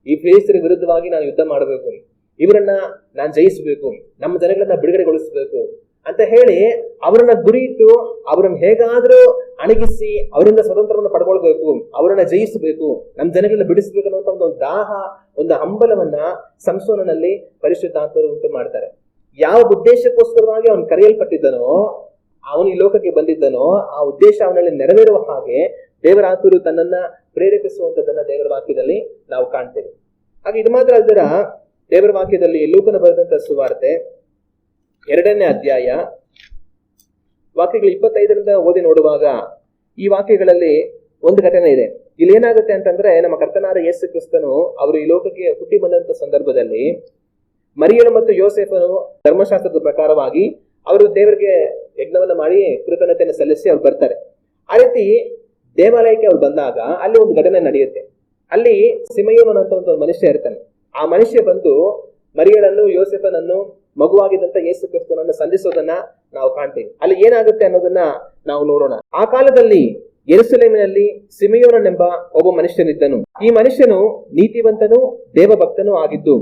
ಈ ಫಿಲಿಸ್ತೀರ್ ವಿರುದ್ಧವಾಗಿ ನಾನು ಯುದ್ಧ ಮಾಡಬೇಕು, ಇವರನ್ನ ನಾನು ಜಯಿಸಬೇಕು, ನಮ್ಮ ಜನಗಳನ್ನ ಬಿಡುಗಡೆಗೊಳಿಸಬೇಕು ಅಂತ ಹೇಳಿ ಅವರನ್ನ ಗುರಿ ಇಟ್ಟು ಅವರನ್ನ ಹೇಗಾದ್ರೂ ಅಣಗಿಸಿ ಅವರಿಂದ ಸ್ವತಂತ್ರವನ್ನು ಪಡ್ಕೊಳ್ಬೇಕು, ಅವರನ್ನ ಜಯಿಸಬೇಕು, ನಮ್ಮ ಜನಗಳನ್ನ ಬಿಡಿಸಬೇಕು ಅನ್ನುವಂತ ಒಂದು ದಾಹ, ಒಂದು ಹಂಬಲವನ್ನ ಸಂಸೋನನಲ್ಲಿ ಪರಿಶುದ್ಧಾತ್ಮರು ಉಂಟು ಮಾಡ್ತಾರೆ. ಯಾವ ಉದ್ದೇಶಕ್ಕೋಸ್ಕರವಾಗಿ ಅವನು ಕರೆಯಲ್ಪಟ್ಟಿದ್ದನೋ, ಅವನು ಈ ಲೋಕಕ್ಕೆ ಬಂದಿದ್ದನೋ, ಆ ಉದ್ದೇಶ ಅವನಲ್ಲಿ ನೆರವೇರುವ ಹಾಗೆ ದೇವರ ಆತ್ಮರು ತನ್ನನ್ನ ಪ್ರೇರೇಪಿಸುವಂತದನ್ನ ದೇವರ ವಾಕ್ಯದಲ್ಲಿ ನಾವು ಕಾಣ್ತೇವೆ. ಹಾಗೆ ಇದು ಮಾತ್ರ ಅಲ್ದರ ದೇವರ ವಾಕ್ಯದಲ್ಲಿ ಲೂಕನ ಬರೆದಂತ ಸುವಾರ್ತೆ 2ನೇ ಅಧ್ಯಾಯ ವಾಕ್ಯಗಳು 25ರಿಂದ ಓದಿ ನೋಡುವಾಗ ಈ ವಾಕ್ಯಗಳಲ್ಲಿ ಒಂದು ಘಟನೆ ಇದೆ. ಇಲ್ಲಿ ಏನಾಗುತ್ತೆ ಅಂತಂದ್ರೆ, ನಮ್ಮ ಕರ್ತನಾದ ಯೇಸು ಕ್ರಿಸ್ತನು ಅವರು ಈ ಲೋಕಕ್ಕೆ ಹುಟ್ಟಿ ಬಂದಂತ ಸಂದರ್ಭದಲ್ಲಿ ಮರಿಯಳು ಮತ್ತು ಯೋಸೇಫನು ಧರ್ಮಶಾಸ್ತ್ರದ ಪ್ರಕಾರವಾಗಿ ಅವರು ದೇವರಿಗೆ ಯಜ್ಞವನ್ನ ಮಾಡಿ ಕೃತಜ್ಞತೆಯನ್ನು ಸಲ್ಲಿಸಿ ಅವ್ರು ಬರ್ತಾರೆ. ಆ ರೀತಿ ದೇವಾಲಯಕ್ಕೆ ಅವ್ರು ಬಂದಾಗ ಅಲ್ಲಿ ಒಂದು ಘಟನೆ ನಡೆಯುತ್ತೆ. ಅಲ್ಲಿ ಸಿಮೆಯೋನ್ ಅಂತ ಒಂದು ಮನುಷ್ಯ ಇರ್ತಾನೆ. ಆ ಮನುಷ್ಯ ಬಂದು ಮರಿಯಳನ್ನು ಯೋಸೇಫನನ್ನು ಮಗುವಾಗಿದ್ದಂತ ಯೇಸು ಕ್ರಿಸ್ತನನ್ನು ಸಂಧಿಸೋದನ್ನ ನಾವು ಕಾಣ್ತೀವಿ. ಅಲ್ಲಿ ಏನಾಗುತ್ತೆ ಅನ್ನೋದನ್ನ ನಾವು ನೋಡೋಣ. ಆ ಕಾಲದಲ್ಲಿ ಯೆರೂಸಲೇಮಿನಲ್ಲಿ ಸಿಮೆಯೋನನೆಂಬ ಒಬ್ಬ ಮನುಷ್ಯನಿದ್ದನು. ಈ ಮನುಷ್ಯನು ನೀತಿವಂತನೂ ದೇವಭಕ್ತನೂ ಆಗಿದ್ದು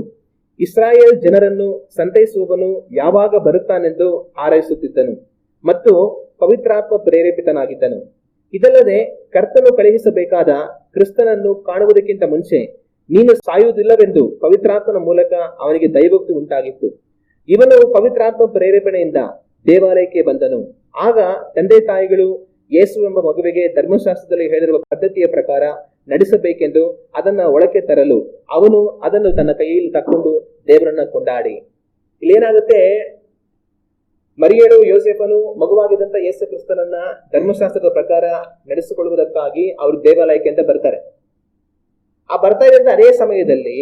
ಇಸ್ರಾಯೇಲ್ ಜನರನ್ನು ಸಂತೈಸುವವನು ಯಾವಾಗ ಬರುತ್ತಾನೆಂದು ಹಾರೈಸುತ್ತಿದ್ದನು ಮತ್ತು ಪವಿತ್ರಾತ್ಮ ಪ್ರೇರೇಪಿತನಾಗಿದ್ದನು. ಇದಲ್ಲದೆ ಕರ್ತನು ಕಳುಹಿಸಬೇಕಾದ ಕ್ರಿಸ್ತನನ್ನು ಕಾಣುವುದಕ್ಕಿಂತ ಮುಂಚೆ ನೀನು ಸಾಯುವುದಿಲ್ಲವೆಂದು ಪವಿತ್ರಾತ್ಮನ ಮೂಲಕ ಅವನಿಗೆ ದೈವೋಕ್ತಿ ಉಂಟಾಗಿತ್ತು. ಇವನು ಪವಿತ್ರಾತ್ಮ ಪ್ರೇರೇಪಣೆಯಿಂದ ದೇವಾಲಯಕ್ಕೆ ಬಂದನು. ಆಗ ತಂದೆ ತಾಯಿಗಳು ಯೇಸು ಎಂಬ ಮಗುವಿಗೆ ಧರ್ಮಶಾಸ್ತ್ರದಲ್ಲಿ ಹೇಳಿರುವ ಪದ್ಧತಿಯ ಪ್ರಕಾರ ನಡೆಸಬೇಕೆಂದು ಅದನ್ನ ಒಳಕ್ಕೆ ತರಲು ಅವನು ಅದನ್ನು ತನ್ನ ಕೈಯಲ್ಲಿ ತಕ್ಕೊಂಡು ದೇವರನ್ನ ಕೊಂಡಾಡಿ. ಇಲ್ಲೇನಾಗುತ್ತೆ, ಮರಿಯಳು ಯೋಸೇಫನು ಮಗುವಾಗಿದ್ದಂತ ಯೇಸು ಕ್ರಿಸ್ತನನ್ನ ಧರ್ಮಶಾಸ್ತ್ರದ ಪ್ರಕಾರ ನಡೆಸಿಕೊಳ್ಳುವುದಕ್ಕಾಗಿ ಅವರು ದೇವಾಲಯಕ್ಕೆ ಅಂತ ಬರ್ತಾರೆ. ಆ ಬರ್ತಾ ಇದ್ದಂತ ಅದೇ ಸಮಯದಲ್ಲಿ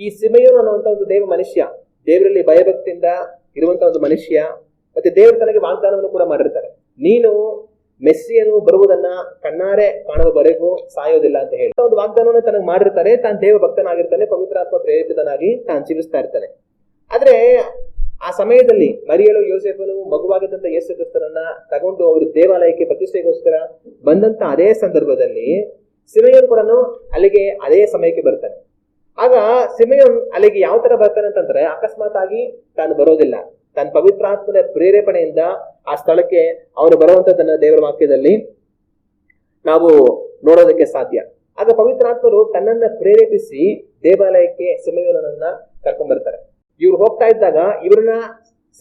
ಈ ಸಿಮೆಯೋನ್ ಅನ್ನುವಂತ ಒಂದು ದೇವ ಮನುಷ್ಯ, ದೇವರಲ್ಲಿ ಭಯಭಕ್ತಿಯಿಂದ ಇರುವಂತ ಒಂದು ಮನುಷ್ಯ, ಮತ್ತೆ ದೇವರು ತನಗೆ ವಾಗ್ದಾನವನ್ನು ಕೂಡ ಮಾಡಿರ್ತಾರೆ, ನೀನು ಮೆಸ್ಸಿಯನು ಬರುವುದನ್ನ ಕಣ್ಣಾರೆ ಕಾಣುವವರೆಗೂ ಸಾಯೋದಿಲ್ಲ ಅಂತ ಹೇಳಿ ಒಂದು ವಾಗ್ದಾನವನ್ನು ತನಗೆ ಮಾಡಿರ್ತಾರೆ. ತಾನು ದೇವ ಭಕ್ತನಾಗಿರ್ತಾನೆ, ಪವಿತ್ರಾತ್ಮ ಪ್ರೇರಿತನಾಗಿ ತಾನು ಜೀವಿಸ್ತಾ ಇರ್ತಾನೆ. ಆದ್ರೆ ಆ ಸಮಯದಲ್ಲಿ ಮರಿಯಳು ಯೋಸೇಫನು ಮಗುವಾಗಿದ್ದಂತ ಯೇಸು ಕ್ರಿಸ್ತನನ್ನ ತಗೊಂಡು ಅವರು ದೇವಾಲಯಕ್ಕೆ ಪ್ರತಿಷ್ಠೆಗೋಸ್ಕರ ಬಂದಂತ ಅದೇ ಸಂದರ್ಭದಲ್ಲಿ ಸಿಮೆಯೋನ್ ಕೂಡ ಅಲ್ಲಿಗೆ ಅದೇ ಸಮಯಕ್ಕೆ ಬರ್ತಾನೆ. ಆಗ ಸಿಮೆಯೋನ್ ಅಲ್ಲಿಗೆ ಯಾವ ತರ ಬರ್ತಾನೆ ಅಂತಂದ್ರೆ, ಅಕಸ್ಮಾತ್ ಆಗಿ ತಾನು ಬರೋದಿಲ್ಲ, ತನ್ನ ಪವಿತ್ರಾತ್ಮನ ಪ್ರೇರೇಪಣೆಯಿಂದ ಆ ಸ್ಥಳಕ್ಕೆ ಅವನು ಬರುವಂತದನ್ನ ದೇವರ ವಾಕ್ಯದಲ್ಲಿ ನಾವು ನೋಡೋದಕ್ಕೆ ಸಾಧ್ಯ. ಆಗ ಪವಿತ್ರಾತ್ಮರು ತನ್ನನ್ನ ಪ್ರೇರೇಪಿಸಿ ದೇವಾಲಯಕ್ಕೆ ಸಿಮೆಯೋನನ್ನ ಕರ್ಕೊಂಡ್ ಬರ್ತಾರೆ. ಇವ್ರು ಹೋಗ್ತಾ ಇದ್ದಾಗ ಇವ್ರನ್ನ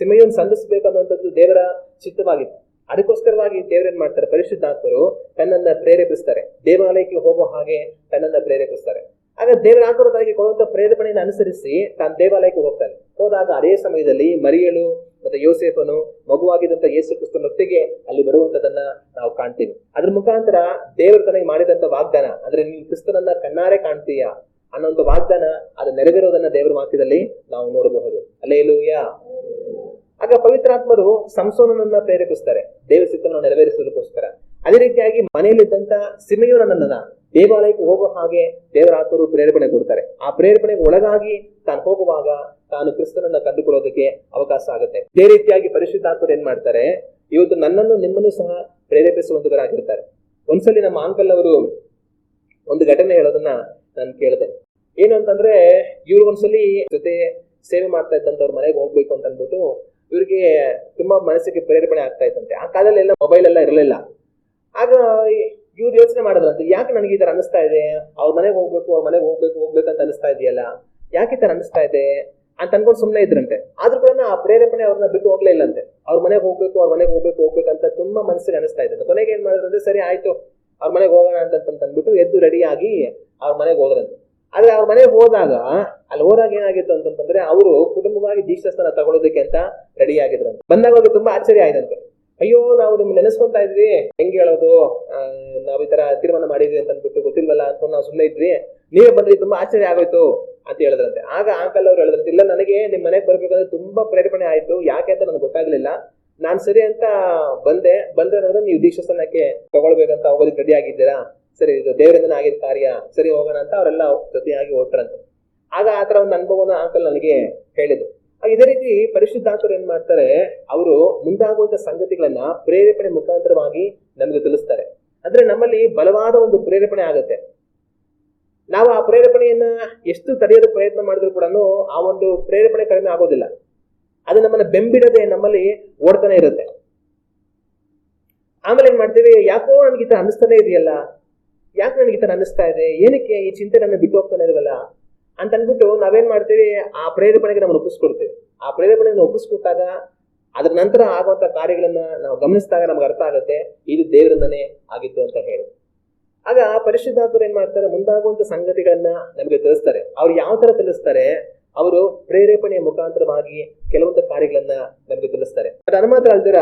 ಸಿಮೆಯೋನ್ ಸಂಧಿಸಬೇಕನ್ನುವಂಥದ್ದು ದೇವರ ಚಿತ್ತವಾಗಿತ್ತು. ಅದಕ್ಕೋಸ್ಕರವಾಗಿ ದೇವರೇನ್ ಮಾಡ್ತಾರೆ, ಪರಿಶುದ್ಧಾತ್ಮರು ತನ್ನನ್ನ ಪ್ರೇರೇಪಿಸ್ತಾರೆ, ದೇವಾಲಯಕ್ಕೆ ಹೋಗೋ ಹಾಗೆ ತನ್ನನ್ನ ಪ್ರೇರೇಪಿಸ್ತಾರೆ. ಆಗ ದೇವರ ಆತ್ಮರು ತನಗೆ ಕೊಡುವಂತ ಪ್ರೇರೇಪಣೆಯನ್ನು ಅನುಸರಿಸಿ ತಾನು ದೇವಾಲಯಕ್ಕೆ ಹೋಗ್ತಾನೆ. ಹೋದಾಗ ಅದೇ ಸಮಯದಲ್ಲಿ ಮರಿಯಳು ಮತ್ತೆ ಯೋಸೇಫನು ಮಗುವಾಗಿದ್ದಂತ ಯೇಸು ಕ್ರಿಸ್ತನೊಟ್ಟಿಗೆ ಅಲ್ಲಿ ಬರುವಂತದನ್ನ ನಾವು ಕಾಣ್ತೀವಿ. ಅದ್ರ ಮುಖಾಂತರ ದೇವರು ತನಗೆ ಮಾಡಿದಂತ ವಾಗ್ದಾನ, ಅಂದ್ರೆ ನೀನು ಕ್ರಿಸ್ತನನ್ನ ಕಣ್ಣಾರೆ ಕಾಣ್ತೀಯ ಅನ್ನೋಂಥ ವಾಗ್ದಾನ ಅದು ನೆರವೇರೋದನ್ನ ದೇವರ ವಾಕ್ಯದಲ್ಲಿ ನಾವು ನೋಡಬಹುದು. ಹಲ್ಲೆಲೂಯಾ. ಆಗ ಪವಿತ್ರಾತ್ಮರು ಸಂಸೋನನನ್ನ ಪ್ರೇರೇಪಿಸ್ತಾರೆ ದೇವ ಚಿತ್ತವನ್ನು ನೆರವೇರಿಸೋದಕ್ಕೋಸ್ಕರ. ಅದೇ ರೀತಿಯಾಗಿ ಮನೆಯಲ್ಲಿದ್ದಂತ ಸಿಮೆಯೋನನನ್ನ ದೇವಾಲಯಕ್ಕೆ ಹೋಗೋ ಹಾಗೆ ದೇವರ ಆತ್ಮರು ಪ್ರೇರೇಪಣೆ ಕೊಡ್ತಾರೆ. ಆ ಪ್ರೇರೇಪಣೆಗೆ ಒಳಗಾಗಿ ತಾನು ಹೋಗುವಾಗ ತಾನು ಕ್ರಿಸ್ತನನ್ನ ಕಂಡುಕೊಳ್ಳೋದಕ್ಕೆ ಅವಕಾಶ ಆಗುತ್ತೆ. ಇದೇ ರೀತಿಯಾಗಿ ಪರಿಶುದ್ಧಾತ್ಮರು ಏನ್ ಮಾಡ್ತಾರೆ, ಇವತ್ತು ನನ್ನನ್ನು ನಿಮ್ಮನ್ನು ಸಹ ಪ್ರೇರೇಪಿಸುವಂತವರಾಗಿರ್ತಾರೆ. ಒಂದ್ಸಲಿ ನಮ್ಮ ಅಂಕಲ್ ಅವರು ಒಂದು ಘಟನೆ ಹೇಳೋದನ್ನ ನಾನು ಕೇಳಿದೆ. ಏನು ಅಂತಂದ್ರೆ, ಇವ್ರು ಒಂದ್ಸಲಿ ಜೊತೆ ಸೇವೆ ಮಾಡ್ತಾ ಇದ್ದಂತವ್ರ ಮನೆಗೆ ಹೋಗ್ಬೇಕು ಅಂತ ಅಂದ್ಬಿಟ್ಟು ಇವ್ರಿಗೆ ತುಂಬಾ ಮನಸ್ಸಿಗೆ ಪ್ರೇರೇಪಣೆ ಆಗ್ತಾ ಇತ್ತಂತೆ. ಆ ಕಾಲದಲ್ಲಿ ಎಲ್ಲ ಮೊಬೈಲ್ ಎಲ್ಲ ಇರಲಿಲ್ಲ. ಆಗ ಇವ್ರು ಯೋಚನೆ ಮಾಡಿದ್ರಂತೆ, ಯಾಕೆ ನನಗೆ ಈ ತರ ಅನಿಸ್ತಾ ಇದೆ, ಅವ್ರ ಮನೆಗೆ ಹೋಗ್ಬೇಕಂತ ಅನಿಸ್ತಾ ಇದೆಯಲ್ಲ, ಯಾಕೆ ಈ ತರ ಅನಿಸ್ತಾ ಇದೆ ಅಂತ ಅನ್ಕೊಂಡು ಸುಮ್ಮನೆ ಇದ್ರಂತೆ. ಆದ್ರೂ ಕೂಡ ಆ ಪ್ರೇರೇಪಣೆ ಅವ್ರನ್ನ ಬಿಟ್ಟು ಹೋಗ್ಲೇ ಇಲ್ಲಂತೆ. ಅವ್ರ ಮನೆಗೆ ಹೋಗ್ಬೇಕಂತ ತುಂಬಾ ಮನಸ್ಸಿಗೆ ಅನಿಸ್ತಾ ಇದೆ. ಕೊನೆಗೆ ಏನ್ ಮಾಡಿದ್ರಂತೆ, ಸರಿ ಆಯ್ತು ಅವ್ರ ಮನೆಗೆ ಹೋಗೋಣ ಅಂತ ಅಂದ್ಬಿಟ್ಟು ಎದ್ದು ರೆಡಿಯಾಗಿ ಅವ್ರ ಮನೆಗೆ ಹೋದ್ರಂತೆ. ಆದ್ರೆ ಅವ್ರ ಮನೆಗೆ ಹೋದಾಗ ಏನಾಗಿತ್ತು ಅಂತಂದ್ರೆ, ಅವರು ಕುಟುಂಬವಾಗಿ ದೀಕ್ಷಾಸ್ಥಾನ ತಗೊಳ್ಳೋದಕ್ಕೆ ಅಂತ ರೆಡಿ ಆಗಿದ್ರಂತೆ. ಬಂದಾಗ ಅವ್ರಿಗೆ ತುಂಬಾ ಆಶ್ಚರ್ಯ ಆಯ್ತಂತೆ. ಅಯ್ಯೋ, ನಾವು ನಿಮ್ಗೆ ನೆನೆಸ್ಕೊಂತಾ ಇದ್ವಿ, ಹೆಂಗ್ ಹೇಳೋದು, ನಾವ್ ಈ ತರ ತೀರ್ಮಾನ ಮಾಡಿದ್ವಿ ಅಂತ ಅಂದ್ಬಿಟ್ಟು ಗೊತ್ತಿಲ್ವಲ್ಲ ಅನ್ಕೊಂಡು ನಾವು ಸುಮ್ಮನೆ ಇದ್ವಿ, ನೀವೇ ಬಂದ್ರಿ, ತುಂಬಾ ಆಶ್ಚರ್ಯ ಆಗೋಯ್ತು ಅಂತ ಹೇಳಿದ್ರಂತೆ. ಆಗ ಅಂಕಲ್ ಅವ್ರು ಹೇಳಿದ್ರಂತೆ, ಇಲ್ಲ, ನನಗೆ ನಿಮ್ ಮನೆಗೆ ಬರ್ಬೇಕಂದ್ರೆ ತುಂಬಾ ಪ್ರೇರೇಪಣೆ ಆಯ್ತು, ಯಾಕೆ ಅಂತ ನನಗೆ ಗೊತ್ತಾಗ್ಲಿಲ್ಲ, ನಾನ್ ಸರಿ ಅಂತ ಬಂದ್ರೆ ನೀವು ದೀಕ್ಷಾಸ್ಥಾನಕ್ಕೆ ತಗೊಳ್ಬೇಕಂತ ಹೋಗೋದಕ್ಕೆ ರೆಡಿ ಆಗಿದ್ದೀರಾ, ಸರಿ ಇದು ದೇವರಿಂದನೇ ಆಗಿದ್ದ ಕಾರ್ಯ, ಸರಿ ಹೋಗೋಣ ಅಂತ ಅವರೆಲ್ಲ ಜೊತೆಯಾಗಿ ಹೊರಟ್ರಂತೆ. ಆಗ ಆತರ ಒಂದು ಅನುಭವನ ಅಂಕಲ್ ನನಗೆ ಹೇಳಿದ್ರು. ಇದೇ ರೀತಿ ಪರಿಶುದ್ಧಾತ್ಮರು ಏನ್ ಮಾಡ್ತಾರೆ, ಅವರು ಮುಂದಾಗುವಂತ ಸಂಗತಿಗಳನ್ನ ಪ್ರೇರೇಪಣೆ ಮುಖಾಂತರವಾಗಿ ನಮ್ಗೆ ತಿಳಿಸ್ತಾರೆ. ಅಂದ್ರೆ ನಮ್ಮಲ್ಲಿ ಬಲವಾದ ಒಂದು ಪ್ರೇರೇಪಣೆ ಆಗುತ್ತೆ. ನಾವು ಆ ಪ್ರೇರೇಪಣೆಯನ್ನ ಎಷ್ಟು ತಡೆಯೋದು ಪ್ರಯತ್ನ ಮಾಡಿದ್ರು ಕೂಡ ಆ ಒಂದು ಪ್ರೇರೇಪಣೆ ಕಡಿಮೆ ಆಗೋದಿಲ್ಲ. ಅದು ನಮ್ಮನ್ನ ಬೆಂಬಿಡದೆ ನಮ್ಮಲ್ಲಿ ಓಡ್ತಾನೆ ಇರುತ್ತೆ. ಆಮೇಲೆ ಏನ್ ಮಾಡ್ತೀವಿ, ಯಾಕೋ ನನ್ಗೆ ಈ ತರ ಅನಿಸ್ತಾನೆ ಇದೆಯಲ್ಲ, ಯಾಕೆ ನನಗೆ ಈ ತರ ಅನ್ನಿಸ್ತಾ ಇದೆ, ಏನಕ್ಕೆ ಈ ಚಿಂತೆ ನನ್ನ ಬಿಟ್ಟು ಹೋಗ್ತಾನೆ ಇರಲ್ಲ ಅಂತ ಅಂದ್ಬಿಟ್ಟು ನಾವೇನ್ ಮಾಡ್ತೀವಿ, ಆ ಪ್ರೇರೇಪಣೆಗೆ ನಮ್ಮನ್ನು ಒಪ್ಪಿಸ್ಕೊಡ್ತೇವೆ. ಆ ಪ್ರೇರೇಪಣೆಯನ್ನು ಒಪ್ಪಿಸ್ಕೊಟ್ಟಾಗ ಅದ್ರ ನಂತರ ಆಗುವಂತ ಕಾರ್ಯಗಳನ್ನ ನಾವು ಗಮನಿಸಿದಾಗ ನಮ್ಗೆ ಅರ್ಥ ಆಗುತ್ತೆ, ಇದು ದೇವರಿಂದನೇ ಆಗಿತ್ತು ಅಂತ ಹೇಳಿ. ಆಗ ಪರಿಶುದ್ಧಾತ್ಮರು ಏನ್ ಮಾಡ್ತಾರೆ, ಮುಂದಾಗುವಂತ ಸಂಗತಿಗಳನ್ನ ನಮಗೆ ತಿಳಿಸ್ತಾರೆ. ಅವ್ರು ಯಾವ ತರ ತಿಳಿಸ್ತಾರೆ, ಅವರು ಪ್ರೇರೇಪಣೆಯ ಮುಖಾಂತರವಾಗಿ ಕೆಲವೊಂದು ಕಾರ್ಯಗಳನ್ನ ನಮಗೆ ತಿಳಿಸ್ತಾರೆ. ಅದು ಮಾತ್ರ ಅಲ್ದಿರ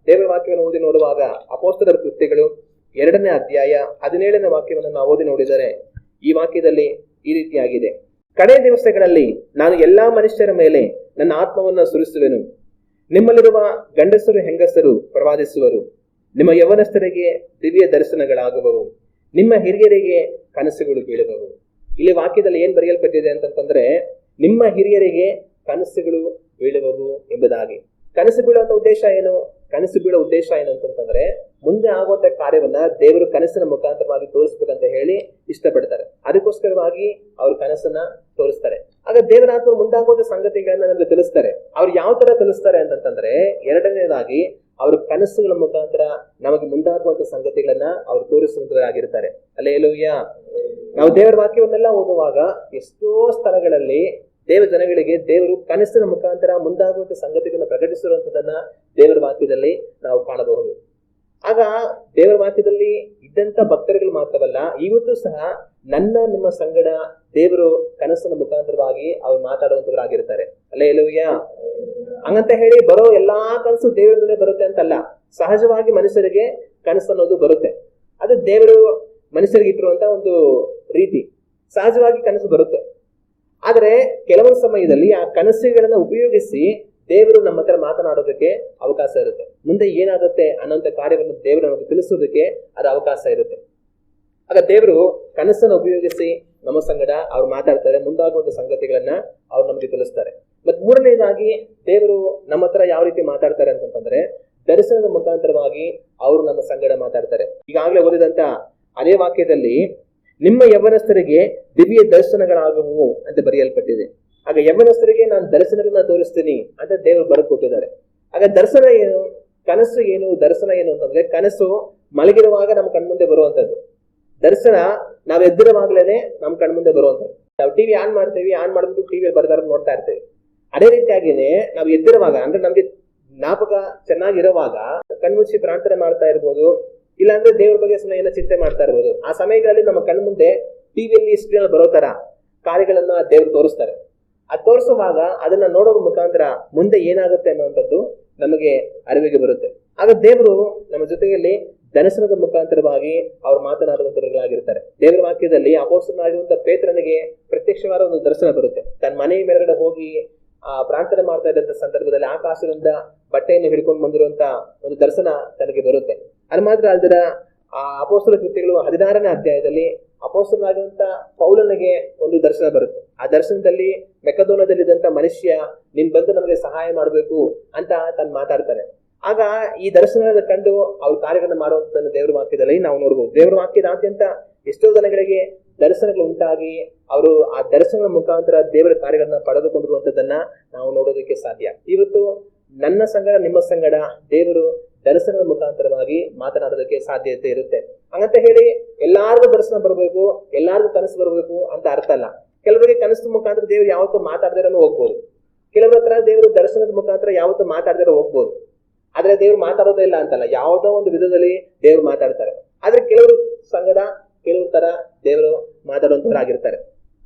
ದೇವರ ವಾಕ್ಯವನ್ನು ಓದಿ ನೋಡುವಾಗ ಅಪೊಸ್ತಲರ ಕೃತ್ಯಗಳು 2ನೇ ಅಧ್ಯಾಯ 17ನೇ ವಾಕ್ಯವನ್ನು ನಾವು ಓದಿ ನೋಡಿದರೆ ಈ ವಾಕ್ಯದಲ್ಲಿ ಈ ರೀತಿಯಾಗಿದೆ, ಕಡೆ ದಿವಸಗಳಲ್ಲಿ ನಾನು ಎಲ್ಲಾ ಮನುಷ್ಯರ ಮೇಲೆ ನನ್ನ ಆತ್ಮವನ್ನು ಸುರಿಸುವೆನು, ನಿಮ್ಮಲ್ಲಿರುವ ಗಂಡಸರು ಹೆಂಗಸರು ಪ್ರವಾದಿಸುವರು, ನಿಮ್ಮ ಯೌವನಸ್ಥರಿಗೆ ದಿವ್ಯ ದರ್ಶನಗಳಾಗುವವು, ನಿಮ್ಮ ಹಿರಿಯರಿಗೆ ಕನಸುಗಳು ಬೀಳುವವು. ಇಲ್ಲಿ ವಾಕ್ಯದಲ್ಲಿ ಏನ್ ಬರೆಯಲ್ಪಟ್ಟಿದೆ ಅಂತಂದ್ರೆ, ನಿಮ್ಮ ಹಿರಿಯರಿಗೆ ಕನಸುಗಳು ಬೀಳುವವು ಎಂಬುದಾಗಿ. ಕನಸು ಬೀಳುವಂತ ಉದ್ದೇಶ ಏನು, ಕನಸು ಬೀಳೋ ಉದ್ದೇಶ ಏನು ಅಂತಂದ್ರೆ, ಮುಂದೆ ಆಗುವಂತ ಕಾರ್ಯವನ್ನ ದೇವರು ಕನಸಿನ ಮುಖಾಂತರವಾಗಿ ತೋರಿಸ್ಬೇಕಂತ ಹೇಳಿ ಇಷ್ಟಪಡ್ತಾರೆ. ಅದಕ್ಕೋಸ್ಕರವಾಗಿ ಅವ್ರ ಕನಸನ್ನ ತೋರಿಸ್ತಾರೆ. ಆಗ ದೇವರಾತ್ಮ ಮುಂದಾಗುವಂತ ಸಂಗತಿಗಳನ್ನ ನಮ್ಗೆ ತಿಳಿಸ್ತಾರೆ. ಅವ್ರು ಯಾವ ತರ ತಿಳಿಸ್ತಾರೆ ಅಂತಂದ್ರೆ, 2ನೇದಾಗಿ ಅವ್ರ ಕನಸುಗಳ ಮುಖಾಂತರ ನಮಗೆ ಮುಂದಾಗುವಂತ ಸಂಗತಿಗಳನ್ನ ಅವ್ರು ತೋರಿಸುವಂತರಾಗಿರ್ತಾರೆ. ಹಲ್ಲೆಲೂಯಾ. ನಾವು ದೇವರ ವಾಕ್ಯವನ್ನೆಲ್ಲ ಓದುವಾಗ ಎಷ್ಟೋ ಸ್ಥಳಗಳಲ್ಲಿ ದೇವ ಜನಗಳಿಗೆ ದೇವರು ಕನಸಿನ ಮುಖಾಂತರ ಮುಂದಾಗುವಂತ ಸಂಗತಿಗಳನ್ನ ಪ್ರಕಟಿಸಿರುವಂತದನ್ನ ದೇವರ ವಾಕ್ಯದಲ್ಲಿ ನಾವು ಕಾಣಬಹುದು. ಆಗ ದೇವರ ವಾಕ್ಯದಲ್ಲಿ ಇದ್ದಂತ ಭಕ್ತರುಗಳು ಮಾತ್ರವಲ್ಲ, ಇವತ್ತು ಸಹ ನಿಮ್ಮ ಸಂಗಡ ದೇವರು ಕನಸಿನ ಮುಖಾಂತರವಾಗಿ ಅವ್ರು ಮಾತಾಡುವಂತವರಾಗಿರ್ತಾರೆ. ಹಲ್ಲೆಲೂಯಾ. ಹಂಗಂತ ಹೇಳಿ ಬರೋ ಎಲ್ಲಾ ಕನಸು ದೇವರಿಂದಲೇ ಬರುತ್ತೆ ಅಂತಲ್ಲ. ಸಹಜವಾಗಿ ಮನುಷ್ಯರಿಗೆ ಕನಸು ಅನ್ನೋದು ಬರುತ್ತೆ. ಅದು ದೇವರು ಮನುಷ್ಯರಿಗೆ ಇಟ್ಟಿರುವಂತ ಒಂದು ರೀತಿ. ಸಹಜವಾಗಿ ಕನಸು ಬರುತ್ತೆ. ಆದ್ರೆ ಕೆಲವೊಂದು ಸಮಯದಲ್ಲಿ ಆ ಕನಸುಗಳನ್ನ ಉಪಯೋಗಿಸಿ ದೇವರು ನಮ್ಮ ಹತ್ರ ಮಾತನಾಡೋದಕ್ಕೆ ಅವಕಾಶ ಇರುತ್ತೆ. ಮುಂದೆ ಏನಾಗುತ್ತೆ ಅನ್ನೋಂಥ ಕಾರ್ಯವನ್ನು ದೇವರು ನಮಗೆ ತಿಳಿಸೋದಕ್ಕೆ ಅದು ಅವಕಾಶ ಇರುತ್ತೆ. ಆಗ ದೇವರು ಕನಸನ್ನು ಉಪಯೋಗಿಸಿ ನಮ್ಮ ಸಂಗಡ ಅವ್ರು ಮಾತಾಡ್ತಾರೆ, ಮುಂದಾಗುವಂತ ಸಂಗತಿಗಳನ್ನ ಅವ್ರು ನಮಗೆ ತಿಳಿಸ್ತಾರೆ. ಮತ್ 3ನೇದಾಗಿ ದೇವರು ನಮ್ಮ ಹತ್ರ ಯಾವ ರೀತಿ ಮಾತಾಡ್ತಾರೆ ಅಂತಂದ್ರೆ, ದರ್ಶನದ ಮುಖಾಂತರವಾಗಿ ಅವರು ನಮ್ಮ ಸಂಗಡ ಮಾತಾಡ್ತಾರೆ. ಈಗಾಗಲೇ ಓದಿದಂತ ಅದೇ ವಾಕ್ಯದಲ್ಲಿ ನಿಮ್ಮ ಯೌವನಸ್ಥರಿಗೆ ದಿವ್ಯ ದರ್ಶನಗಳಾಗುವು ಅಂತ ಬರೆಯಲ್ಪಟ್ಟಿದೆ. ಆಗ ಯೌವನಸ್ಥರಿಗೆ ನಾನು ದರ್ಶನಗಳನ್ನ ತೋರಿಸ್ತೀನಿ ಅಂತ ದೇವರು ಬರೆದು ಕೊಟ್ಟಿದ್ದಾರೆ. ಆಗ ದರ್ಶನ ಏನು, ಕನಸು ಏನು, ದರ್ಶನ ಏನು ಅಂತಂದ್ರೆ, ಕನಸು ಮಲಗಿರುವಾಗ ನಮ್ಮ ಕಣ್ಮುಂದೆ ಬರುವಂತದ್ದು. ದರ್ಶನ ನಾವ್ ಎದ್ದಿರುವಾಗ್ಲೇನೆ ನಮ್ ಕಣ್ಮುಂದೆ ಬರುವಂತದ್ದು. ನಾವು ಟಿವಿ ಆನ್ ಮಾಡ್ತೀವಿ, ಆನ್ ಮಾಡ್ಬಿಟ್ಟು ಟಿವಿ ಬರ್ದಾರ ನೋಡ್ತಾ ಇರ್ತೀವಿ. ಅದೇ ರೀತಿಯಾಗಿನೇ ನಾವು ಎದ್ದಿರುವಾಗ, ಅಂದ್ರೆ ನಮ್ಗೆ ಜ್ಞಾಪಕ ಚೆನ್ನಾಗಿರುವಾಗ ಕಣ್ಮುಚ್ಚಿ ಪ್ರಾರ್ಥನೆ ಮಾಡ್ತಾ ಇರ್ಬೋದು, ಇಲ್ಲಾಂದ್ರೆ ದೇವ್ರ ಬಗ್ಗೆ ಏನೋ ಚಿಂತೆ ಮಾಡ್ತಾ ಇರ್ಬೋದು. ಆ ಸಮಯಗಳಲ್ಲಿ ನಮ್ಮ ಕಣ್ಮುಂದೆ ಟಿವಿಯಲ್ಲಿ ಸ್ಕ್ರೀನ್ ಬರೋ ತರ ಕಾರ್ಯಗಳನ್ನ ದೇವ್ರು ತೋರಿಸ್ತಾರೆ. ಅದು ತೋರಿಸುವಾಗ ಅದನ್ನ ನೋಡೋ ಮುಖಾಂತರ ಮುಂದೆ ಏನಾಗುತ್ತೆ ಅನ್ನುವಂಥದ್ದು ನಮಗೆ ಅರಿವಿಗೆ ಬರುತ್ತೆ. ಆಗ ದೇವರು ನಮ್ಮ ಜೊತೆಯಲ್ಲಿ ದರ್ಶನದ ಮುಖಾಂತರವಾಗಿ ಅವ್ರು ಮಾತನಾಡುವಂತರಾಗಿರ್ತಾರೆ. ದೇವರ ವಾಕ್ಯದಲ್ಲಿ ಅಪೊಸ್ತಲನಾಗಿರುವಂತ ಪೇತ್ರನಿಗೆ ಪ್ರತ್ಯಕ್ಷವಾದ ಒಂದು ದರ್ಶನ ಬರುತ್ತೆ. ತನ್ನ ಮನೆಯ ಮೇಲ್ಗಡೆ ಹೋಗಿ ಪ್ರಾರ್ಥನೆ ಮಾಡ್ತಾ ಇದ್ದಂತ ಸಂದರ್ಭದಲ್ಲಿ ಆಕಾಶದಿಂದ ಬಟ್ಟೆಯನ್ನು ಹಿಡ್ಕೊಂಡು ಬಂದಿರುವಂತ ಒಂದು ದರ್ಶನ ತನಗೆ ಬರುತ್ತೆ. ಅದು ಮಾತ್ರ ಅಲ್ದಿರ ಅಪೊಸ್ತಲ ಕೃತ್ಯಗಳು 16ನೇ ಅಧ್ಯಾಯದಲ್ಲಿ ಅಪೊಸ್ತಲನಾಗಿರುವಂತ ಪೌಲನಿಗೆ ಒಂದು ದರ್ಶನ ಬರುತ್ತೆ. ಆ ದರ್ಶನದಲ್ಲಿ ಮೆಕದೋನದಲ್ಲಿದ್ದಂತ ಮನುಷ್ಯ ನೀನ್ ಬಂದು ನಮಗೆ ಸಹಾಯ ಮಾಡ್ಬೇಕು ಅಂತ ತಾನು ಮಾತಾಡ್ತಾನೆ. ಆಗ ಈ ದರ್ಶನದ ಕಂಡು ಅವ್ರ ಕಾರ್ಯಗಳನ್ನ ಮಾಡುವಂತ ದೇವರ ವಾಕ್ಯದಲ್ಲಿ ನಾವು ನೋಡ್ಬೋದು. ದೇವರ ವಾಕ್ಯದಾದ್ಯಂತ ಎಷ್ಟೋ ಜನಗಳಿಗೆ ದರ್ಶನಗಳು ಉಂಟಾಗಿ ಅವರು ಆ ದರ್ಶನದ ಮುಖಾಂತರ ದೇವರ ಕಾರ್ಯಗಳನ್ನ ಪಡೆದುಕೊಂಡಿರುವಂತದನ್ನ ನಾವು ನೋಡೋದಕ್ಕೆ ಸಾಧ್ಯ. ಇವತ್ತು ನನ್ನ ಸಂಗಡ ನಿಮ್ಮ ಸಂಗಡ ದೇವರು ದರ್ಶನದ ಮುಖಾಂತರವಾಗಿ ಮಾತನಾಡೋದಕ್ಕೆ ಸಾಧ್ಯತೆ ಇರುತ್ತೆ. ಹಂಗಂತ ಹೇಳಿ ಎಲ್ಲಾರ್ಗೂ ದರ್ಶನ ಬರಬೇಕು, ಎಲ್ಲಾರ್ಗೂ ಕನಸು ಬರಬೇಕು ಅಂತ ಅರ್ಥ ಅಲ್ಲ. ಕೆಲವರಿಗೆ ಕನಸು ಮುಖಾಂತರ ದೇವರು ಯಾವತ್ತೂ ಮಾತಾಡದಿರನು ಹೋಗ್ಬೋದು. ಕೆಲವರ ಹತ್ರ ದೇವರು ದರ್ಶನದ ಮುಖಾಂತರ ಯಾವತ್ತೂ ಮಾತಾಡದಿರೋ ಹೋಗ್ಬೋದು. ಆದ್ರೆ ದೇವ್ರು ಮಾತಾಡೋದೇ ಇಲ್ಲ ಅಂತಲ್ಲ, ಯಾವುದೋ ಒಂದು ವಿಧದಲ್ಲಿ ದೇವ್ರು ಮಾತಾಡ್ತಾರೆ. ಆದ್ರೆ ಕೆಲವರು ಸಂಗಡ ಕೆಲವ್ರ ತರ ದೇವರು ಮಾತಾಡುವಂತವರಾಗಿರ್ತಾರೆ.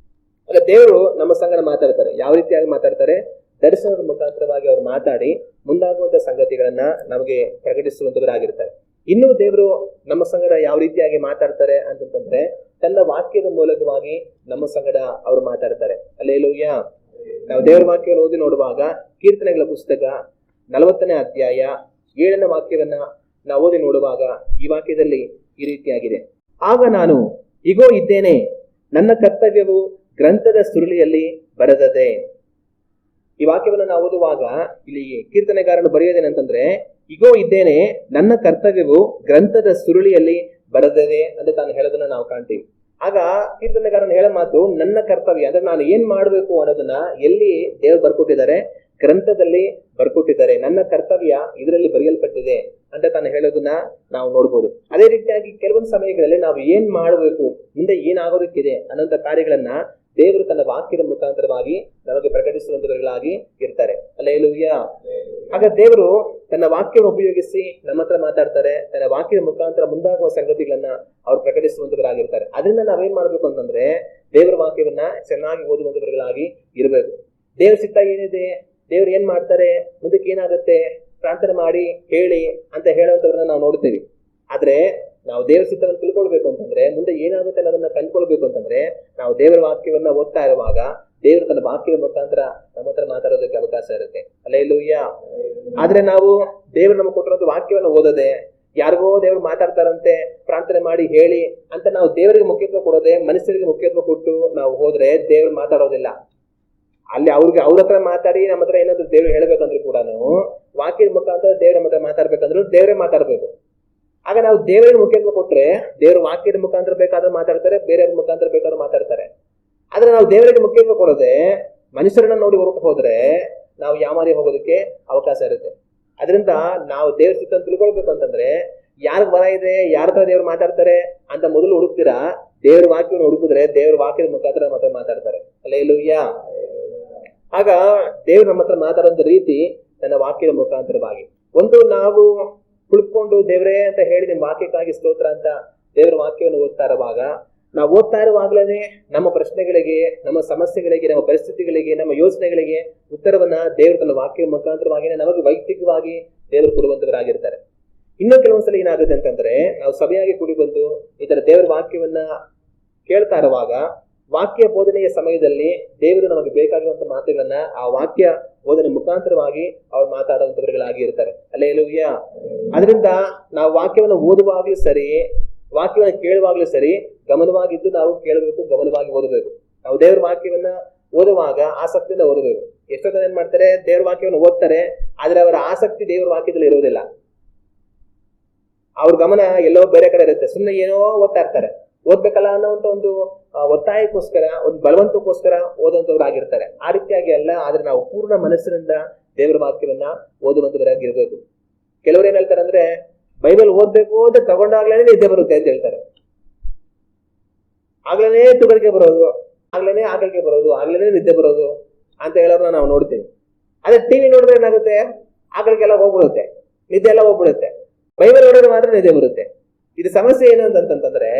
ಆಗ ದೇವರು ನಮ್ಮ ಸಂಗಡ ಮಾತಾಡ್ತಾರೆ. ಯಾವ ರೀತಿಯಾಗಿ ಮಾತಾಡ್ತಾರೆ? ದರ್ಶನದ ಮುಖಾಂತರವಾಗಿ ಅವ್ರು ಮಾತಾಡಿ ಮುಂದಾಗುವಂತ ಸಂಗತಿಗಳನ್ನ ನಮಗೆ ಪ್ರಕಟಿಸುವಂತವರಾಗಿರ್ತಾರೆ. ಇನ್ನು ದೇವರು ನಮ್ಮ ಸಂಗಡ ಯಾವ ರೀತಿಯಾಗಿ ಮಾತಾಡ್ತಾರೆ ಅಂತಂದ್ರೆ ತನ್ನ ವಾಕ್ಯದ ಮೂಲಕವಾಗಿ ನಮ್ಮ ಸಂಗಡ ಅವ್ರು ಮಾತಾಡ್ತಾರೆ. ಹಲ್ಲೆಲೂಯ. ನಾವು ದೇವರ ವಾಕ್ಯವನ್ನು ಓದಿ ನೋಡುವಾಗ ಕೀರ್ತನೆಗಳ ಪುಸ್ತಕ 40ನೇ ಅಧ್ಯಾಯ 7ನೇ ವಾಕ್ಯವನ್ನ ನಾವು ಓದಿ ನೋಡುವಾಗ ಈ ವಾಕ್ಯದಲ್ಲಿ ಈ ರೀತಿಯಾಗಿದೆ. ಆಗ ನಾನು ಇಗೋ ಇದ್ದೇನೆ, ನನ್ನ ಕರ್ತವ್ಯವು ಗ್ರಂಥದ ಸುರುಳಿಯಲ್ಲಿ ಬರೆದದೆ. ಈ ವಾಕ್ಯವನ್ನು ನಾವು ಓದುವಾಗ ಇಲ್ಲಿ ಕೀರ್ತನೆಗಾರನು ಬರೆಯೋದೇನಂತಂದ್ರೆ ಇಗೋ ಇದ್ದೇನೆ, ನನ್ನ ಕರ್ತವ್ಯವು ಗ್ರಂಥದ ಸುರುಳಿಯಲ್ಲಿ ಬರೆದದೆ ಅಂತ ತಾನು ಹೇಳೋದನ್ನ ನಾವು ಕಾಣ್ತೀವಿ. ಆಗ ಕೀರ್ತನೆಗಾರನು ಹೇಳೋ ಮಾತು ನನ್ನ ಕರ್ತವ್ಯ ಅಂದ್ರೆ ನಾನು ಏನ್ ಮಾಡ್ಬೇಕು ಅನ್ನೋದನ್ನ ಎಲ್ಲಿ ದೇವರು ಬರ್ಕೊಟ್ಟಿದ್ದಾರೆ? ಗ್ರಂಥದಲ್ಲಿ ಬರ್ಕೊಟ್ಟಿದ್ದಾರೆ. ನನ್ನ ಕರ್ತವ್ಯ ಇದರಲ್ಲಿ ಬರೆಯಲ್ಪಟ್ಟಿದೆ ಅಂತ ತಾನು ಹೇಳೋದನ್ನ ನಾವು ನೋಡ್ಬೋದು. ಅದೇ ರೀತಿಯಾಗಿ ಕೆಲವೊಂದು ಸಮಯಗಳಲ್ಲಿ ನಾವು ಏನ್ ಮಾಡಬೇಕು, ಮುಂದೆ ಏನಾಗೋದಕ್ಕಿದೆ ಅನ್ನೋಂಥ ಕಾರ್ಯಗಳನ್ನ ದೇವರು ತನ್ನ ವಾಕ್ಯದ ಮುಖಾಂತರವಾಗಿ ನಮಗೆ ಪ್ರಕಟಿಸುವಂತವர்களಾಗಿ ಇರ್ತಾರೆ. ಹಲ್ಲೆಲೂಯ. ಆಗ ದೇವರು ತನ್ನ ವಾಕ್ಯವನ್ನು ಉಪಯೋಗಿಸಿ ನಮ್ಮ ಹತ್ರ ಮಾತಾಡ್ತಾರೆ. ತನ್ನ ವಾಕ್ಯದ ಮುಖಾಂತರ ಮುಂದಾಗುವ ಸಂಗತಿಗಳನ್ನ ಅವ್ರು ಪ್ರಕಟಿಸುವಂತವರಾಗಿರ್ತಾರೆ. ಅದರಿಂದ ನಾವೇನ್ ಮಾಡ್ಬೇಕು ಅಂತಂದ್ರೆ ದೇವರ ವಾಕ್ಯವನ್ನ ಚೆನ್ನಾಗಿ ಓದುವಂತವர்களಾಗಿ ಇರಬೇಕು. ದೇವ್ರ ಚಿತ್ತ ಏನಿದೆ, ದೇವ್ರು ಏನ್ ಮಾಡ್ತಾರೆ, ಮುಂದಕ್ಕೆ ಏನಾಗುತ್ತೆ, ಪ್ರಾರ್ಥನೆ ಮಾಡಿ ಹೇಳಿ ಅಂತ ಹೇಳುವಂತವ್ರನ್ನ ನಾವು ನೋಡ್ತೀವಿ. ಆದ್ರೆ ನಾವು ದೇವರ ಚಿತ್ತವನ್ನು ತಿಳ್ಕೊಳ್ಬೇಕು ಅಂತಂದ್ರೆ, ಮುಂದೆ ಏನಾಗುತ್ತೆ ಅನ್ನೋದನ್ನ ಕಂಡುಕೊಳ್ಬೇಕು ಅಂತಂದ್ರೆ ನಾವು ದೇವರ ವಾಕ್ಯವನ್ನ ಓದ್ತಾ ಇರುವಾಗ ದೇವರು ತನ್ನ ವಾಕ್ಯದ ಮುಖಾಂತರ ನಮ್ಮ ಹತ್ರ ಮಾತಾಡೋದಕ್ಕೆ ಅವಕಾಶ ಇರುತ್ತೆ. ಹಲ್ಲೆಲೂಯ. ಆದ್ರೆ ನಾವು ದೇವರು ನಮಗೆ ಕೊಟ್ಟಿರೋದು ವಾಕ್ಯವನ್ನ ಓದದೆ ಯಾರಿಗೋ ದೇವ್ರು ಮಾತಾಡ್ತಾರಂತೆ ಪ್ರಾರ್ಥನೆ ಮಾಡಿ ಹೇಳಿ ಅಂತ ನಾವು ದೇವರಿಗೆ ಮುಖ್ಯತ್ವ ಕೊಡೋದೆ ಮನುಷ್ಯರಿಗೆ ಮುಖ್ಯತ್ವ ಕೊಟ್ಟು ನಾವು ಹೋದ್ರೆ ದೇವ್ರು ಮಾತಾಡೋದಿಲ್ಲ. ಅಲ್ಲಿ ಅವ್ರ ಹತ್ರ ಮಾತಾಡಿ ನಮ್ಮ ಹತ್ರ ಏನಾದ್ರು ದೇವ್ರು ಹೇಳ್ಬೇಕಂದ್ರೂ ಕೂಡ ವಾಕ್ಯದ ಮುಖಾಂತರ ದೇವ್ರ ನಮ್ಮ ಹತ್ರ ಮಾತಾಡ್ಬೇಕಂದ್ರೂ ದೇವರೇ ಮಾತಾಡ್ಬೇಕು. ಆಗ ನಾವು ದೇವರಿಗೆ ಮುಖ್ಯತ್ವ ಕೊಟ್ರೆ ದೇವ್ರ ವಾಕ್ಯದ ಮುಖಾಂತರ ಬೇಕಾದ್ರೂ ಮಾತಾಡ್ತಾರೆ, ಬೇರೆಯವ್ರ ಮುಖಾಂತರ ಬೇಕಾದ್ರೂ ಮಾತಾಡ್ತಾರೆ. ಆದ್ರೆ ನಾವು ದೇವರಿಗೆ ಮುಖ್ಯತ್ವ ಕೊಡೋದೆ ಮನುಷ್ಯರನ್ನ ನೋಡಿ ಹೊರಟು ಹೋದ್ರೆ ನಾವು ಯಾಮಾರಿ ಹೋಗೋದಕ್ಕೆ ಅವಕಾಶ ಇರುತ್ತೆ. ಅದರಿಂದ ನಾವು ದೇವ್ರ ಚಿತ್ತ ತಿಳ್ಕೊಳ್ಬೇಕು ಅಂತಂದ್ರೆ ಯಾರಿಗ್ ಬರ ಇದೆ, ಯಾರ ಹತ್ರ ದೇವ್ರು ಮಾತಾಡ್ತಾರೆ ಅಂತ ಮೊದಲು ಹುಡುಕ್ತೀರಾ, ದೇವ್ರ ವಾಕ್ಯವನ್ನು ಹುಡುಕಿದ್ರೆ ದೇವ್ರ ವಾಕ್ಯದ ಮುಖಾಂತರ ನಮ್ಮ ಹತ್ರ ಮಾತಾಡ್ತಾರೆ. ಹಲ್ಲೆಲೂಯ. ಆಗ ದೇವ್ರು ನಮ್ಮ ಹತ್ರ ಮಾತಾಡೋಂಥ ರೀತಿ ತನ್ನ ವಾಕ್ಯದ ಮುಖಾಂತರವಾಗಿ ಒಂದು ನಾವು ಕುಳಿತುಕೊಂಡು ದೇವ್ರೇ ಅಂತ ಹೇಳಿ ನಿಮ್ ವಾಕ್ಯಕ್ಕಾಗಿ ಸ್ತೋತ್ರ ಅಂತ ದೇವರ ವಾಕ್ಯವನ್ನು ಓದ್ತಾ ಇರುವಾಗ ನಾವು ಓದ್ತಾ ಇರುವಾಗ್ಲೇನೆ ನಮ್ಮ ಪ್ರಶ್ನೆಗಳಿಗೆ, ನಮ್ಮ ಸಮಸ್ಯೆಗಳಿಗೆ, ನಮ್ಮ ಪರಿಸ್ಥಿತಿಗಳಿಗೆ, ನಮ್ಮ ಯೋಚನೆಗಳಿಗೆ ಉತ್ತರವನ್ನ ದೇವರು ತನ್ನ ವಾಕ್ಯ ಮುಖಾಂತರವಾಗಿನೇ ನಮಗೆ ವೈಯಕ್ತಿಕವಾಗಿ ದೇವರು ಕೊಡುವಂತವರಾಗಿರ್ತಾರೆ. ಇನ್ನೂ ಕೆಲವೊಂದ್ಸಲ ಏನಾಗುತ್ತೆ ಅಂತಂದ್ರೆ ನಾವು ಸಭೆಯಾಗಿ ಕೂಡಿ ಬಂದು ಈ ತರ ದೇವರ ವಾಕ್ಯವನ್ನ ಕೇಳ್ತಾ ಇರುವಾಗ ವಾಕ್ಯ ಬೋಧನೆಯ ಸಮಯದಲ್ಲಿ ದೇವರು ನಮಗೆ ಬೇಕಾಗಿರುವಂತ ಮಾತುಗಳನ್ನ ಆ ವಾಕ್ಯ ಬೋಧನೆ ಮುಖಾಂತರವಾಗಿ ಅವ್ರು ಮಾತಾಡುವಂತವர்களಾಗಿ ಇರ್ತಾರೆ. ಹಲ್ಲೆಲೂಯ. ಅದರಿಂದ ನಾವು ವಾಕ್ಯವನ್ನು ಓದುವಾಗ್ಲೂ ಸರಿ, ವಾಕ್ಯವನ್ನು ಕೇಳುವಾಗ್ಲೂ ಸರಿ, ಗಮನವಾಗಿದ್ದು ನಾವು ಕೇಳಬೇಕು, ಗಮನವಾಗಿ ಓದಬೇಕು. ನಾವು ದೇವ್ರ ವಾಕ್ಯವನ್ನ ಓದುವಾಗ ಆಸಕ್ತಿಯಿಂದ ಓದಬೇಕು. ಎಷ್ಟೋ ಜನ ಏನ್ ಮಾಡ್ತಾರೆ, ದೇವ್ರ ವಾಕ್ಯವನ್ನು ಓದ್ತಾರೆ, ಆದ್ರೆ ಅವರ ಆಸಕ್ತಿ ದೇವ್ರ ವಾಕ್ಯದಲ್ಲಿ ಇರೋದಿಲ್ಲ. ಅವ್ರ ಗಮನ ಎಲ್ಲೋ ಬೇರೆ ಕಡೆ ಇರುತ್ತೆ. ಸುಮ್ಮನೆ ಏನೋ ಓದ್ತಾ ಇರ್ತಾರೆ. ಓದ್ಬೇಕಲ್ಲ ಅನ್ನೋಂತ ಒಂದು ಒತ್ತಾಯಕ್ಕೋಸ್ಕರ, ಒಂದು ಬಲವಂತಕ್ಕೋಸ್ಕರ ಓದುವಂತವ್ರಾಗಿರ್ತಾರೆ. ಆ ರೀತಿಯಾಗಿ ಅಲ್ಲ, ಆದ್ರೆ ನಾವು ಪೂರ್ಣ ಮನಸ್ಸಿನಿಂದ ದೇವರ ವಾಕ್ಯವನ್ನ ಓದುವಂತವರಾಗಿರ್ಬೇಕು. ಕೆಲವರು ಏನ್ ಹೇಳ್ತಾರೆ ಅಂದ್ರೆ ಬೈಬಲ್ ಓದ್ಬೇಕು ಅಂತ ತಗೊಂಡಾಗ್ಲೇನೆ ನಿದ್ದೆ ಬರುತ್ತೆ ಅಂತ ಹೇಳ್ತಾರೆ. ಆಗ್ಲೇನೆ ತುಗರಿಗೆ ಬರೋದು, ಆಗ್ಲೇನೆ ಆಕಳಿಗೆ ಬರೋದು, ಆಗ್ಲೇನೆ ನಿದ್ದೆ ಬರೋದು ಅಂತ ಹೇಳೋದನ್ನ ನಾವು ನೋಡ್ತೀವಿ. ಅದೇ ಟಿವಿ ನೋಡಿದ್ರೆ ಏನಾಗುತ್ತೆ, ಆಕಳಿಗೆಲ್ಲ ಹೋಗ್ಬಿಡುತ್ತೆ, ನಿದ್ದೆ ಎಲ್ಲ ಹೋಗ್ಬಿಡುತ್ತೆ. ಬೈಬಲ್ ನೋಡಿದ್ರೆ ಮಾತ್ರ ನಿದ್ದೆ ಬರುತ್ತೆ. ಇದು ಸಮಸ್ಯೆ ಏನು ಅಂತಂತಂದ್ರೆ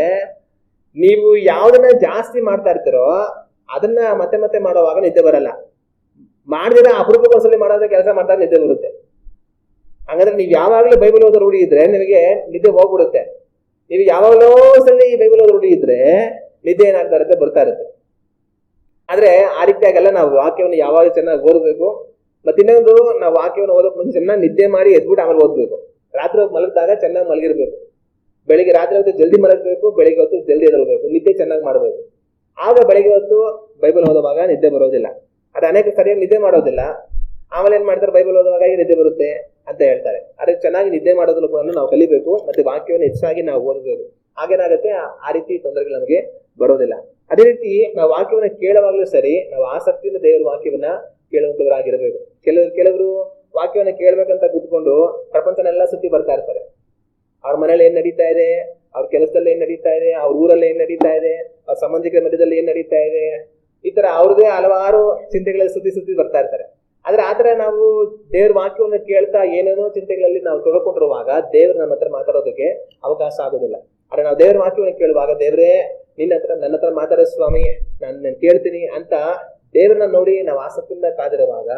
ನೀವು ಯಾವ್ದನ್ನ ಜಾಸ್ತಿ ಮಾಡ್ತಾ ಇರ್ತೀರೋ ಅದನ್ನ ಮತ್ತೆ ಮತ್ತೆ ಮಾಡುವಾಗ ನಿದ್ದೆ ಬರಲ್ಲ. ಮಾಡಿದ್ರೆ ಅಪರೂಪಕ್ಕೊಂದ್ಸಲಿ ಮಾಡೋದ ಕೆಲಸ ಮಾಡಿದಾಗ ನಿದ್ದೆ ಬರುತ್ತೆ. ಹಂಗಂದ್ರೆ ನೀವು ಯಾವಾಗಲೂ ಬೈಬಲ್ ಓದೋ ರೂಢಿ ಇದ್ರೆ ನಿಮಗೆ ನಿದ್ದೆ ಹೋಗ್ಬಿಡುತ್ತೆ. ನೀವು ಯಾವಾಗಲೋ ಒಂದ್ಸಲಿ ಬೈಬಲ್ ಓದೋ ರೂಢಿ ಇದ್ರೆ ನಿದ್ದೆ ಏನಾಗ್ತಾ ಇರುತ್ತೆ, ಬರ್ತಾ ಇರುತ್ತೆ. ಆದ್ರೆ ಆ ರೀತಿಯಾಗೆಲ್ಲ ನಾವು ವಾಕ್ಯವನ್ನು ಯಾವಾಗ ಚೆನ್ನಾಗಿ ಓದಬೇಕು. ಮತ್ತೆ ಇನ್ನೊಂದು, ನಾವು ವಾಕ್ಯವನ್ನು ಓದೋಕ್ ಮುಂಚೆ ಚೆನ್ನಾಗಿ ನಿದ್ದೆ ಮಾಡಿ ಎದ್ಬಿಟ್ಟು ಆಮೇಲೆ ಓದ್ಬೇಕು. ರಾತ್ರಿ ಹೊತ್ತು ಮಲಗಿದಾಗ ಚೆನ್ನಾಗಿ ಮಲಗಿರ್ಬೇಕು. ಬೆಳಿಗ್ಗೆ ರಾತ್ರಿ ಹೊತ್ತು ಜಲ್ದಿ ಮಲಗಬೇಕು, ಬೆಳಿಗ್ಗೆ ಹೊತ್ತು ಜಲ್ದಿ ಎದಲ್ಬೇಕು, ನಿದ್ದೆ ಚೆನ್ನಾಗಿ ಮಾಡಬೇಕು. ಆಗ ಬೆಳಿಗ್ಗೆ ಹೊತ್ತು ಬೈಬಲ್ ಓದುವಾಗ ನಿದ್ದೆ ಬರೋದಿಲ್ಲ. ಅದು ಅನೇಕ ಸರಿಯಾಗಿ ನಿದ್ದೆ ಮಾಡೋದಿಲ್ಲ. ಆಮೇಲೆ ಏನ್ ಮಾಡ್ತಾರೆ, ಬೈಬಲ್ ಓದುವಾಗ ನಿದ್ದೆ ಬರುತ್ತೆ ಅಂತ ಹೇಳ್ತಾರೆ. ಅದಕ್ಕೆ ಚೆನ್ನಾಗಿ ನಿದ್ದೆ ಮಾಡೋದನ್ನು ಕೂಡ ನಾವು ಕಲಿಬೇಕು. ಮತ್ತೆ ವಾಕ್ಯವನ್ನು ಹೆಚ್ಚಾಗಿ ನಾವು ಓದಬೇಕು. ಆಗೇನಾಗುತ್ತೆ, ಆ ರೀತಿ ತೊಂದರೆಗಳು ನಮಗೆ ಬರೋದಿಲ್ಲ. ಅದೇ ರೀತಿ ನಾವು ವಾಕ್ಯವನ್ನು ಕೇಳುವಾಗಲೂ ಸರಿ, ನಾವು ಆಸಕ್ತಿಯಿಂದ ದೇವರ ವಾಕ್ಯವನ್ನ ಕೇಳುವಂತವರಾಗಿರಬೇಕು. ಕೆಲವರು ವಾಕ್ಯವನ್ನ ಕೇಳ್ಬೇಕಂತ ಕೂತ್ಕೊಂಡು ಪ್ರಪಂಚನೆಲ್ಲ ಸುತ್ತಿ ಬರ್ತಾ ಇರ್ತಾರೆ. ಅವ್ರ ಮನೇಲಿ ಏನ್ ನಡೀತಾ ಇದೆ, ಅವ್ರ ಕೆಲಸದಲ್ಲಿ ಏನ್ ನಡೀತಾ ಇದೆ, ಅವ್ರ ಊರಲ್ಲಿ ಏನ್ ನಡೀತಾ ಇದೆ, ಅವ್ರ ಸಂಬಂಧಿಕರ ಮಧ್ಯದಲ್ಲಿ ಏನ್ ನಡೀತಾ ಇದೆ, ಈ ತರ ಅವ್ರದೇ ಹಲವಾರು ಚಿಂತೆಗಳಲ್ಲಿ ಸುತ್ತಿ ಬರ್ತಾ ಇರ್ತಾರೆ. ಆದ್ರೆ ಆತರ ನಾವು ದೇವ್ರ ವಾಕ್ಯವನ್ನು ಕೇಳ್ತಾ ಏನೇನೋ ಚಿಂತೆಗಳಲ್ಲಿ ನಾವು ತೊಳ್ಕೊಂಡಿರುವಾಗ ದೇವ್ರ ನಮ್ಮ ಹತ್ರ ಮಾತಾಡೋದಕ್ಕೆ ಅವಕಾಶ ಆಗೋದಿಲ್ಲ. ಆದ್ರೆ ನಾವು ದೇವ್ರ ವಾಕ್ಯವನ್ನು ಕೇಳುವಾಗ, ದೇವ್ರೇ ನನ್ನ ಹತ್ರ ಮಾತಾಡೋ ಸ್ವಾಮಿ, ನಾನು ಕೇಳ್ತೀನಿ ಅಂತ ದೇವ್ರನ್ನ ನೋಡಿ ನಾವು ಆಸಕ್ತಿಯಿಂದ ಕಾದಿರುವಾಗ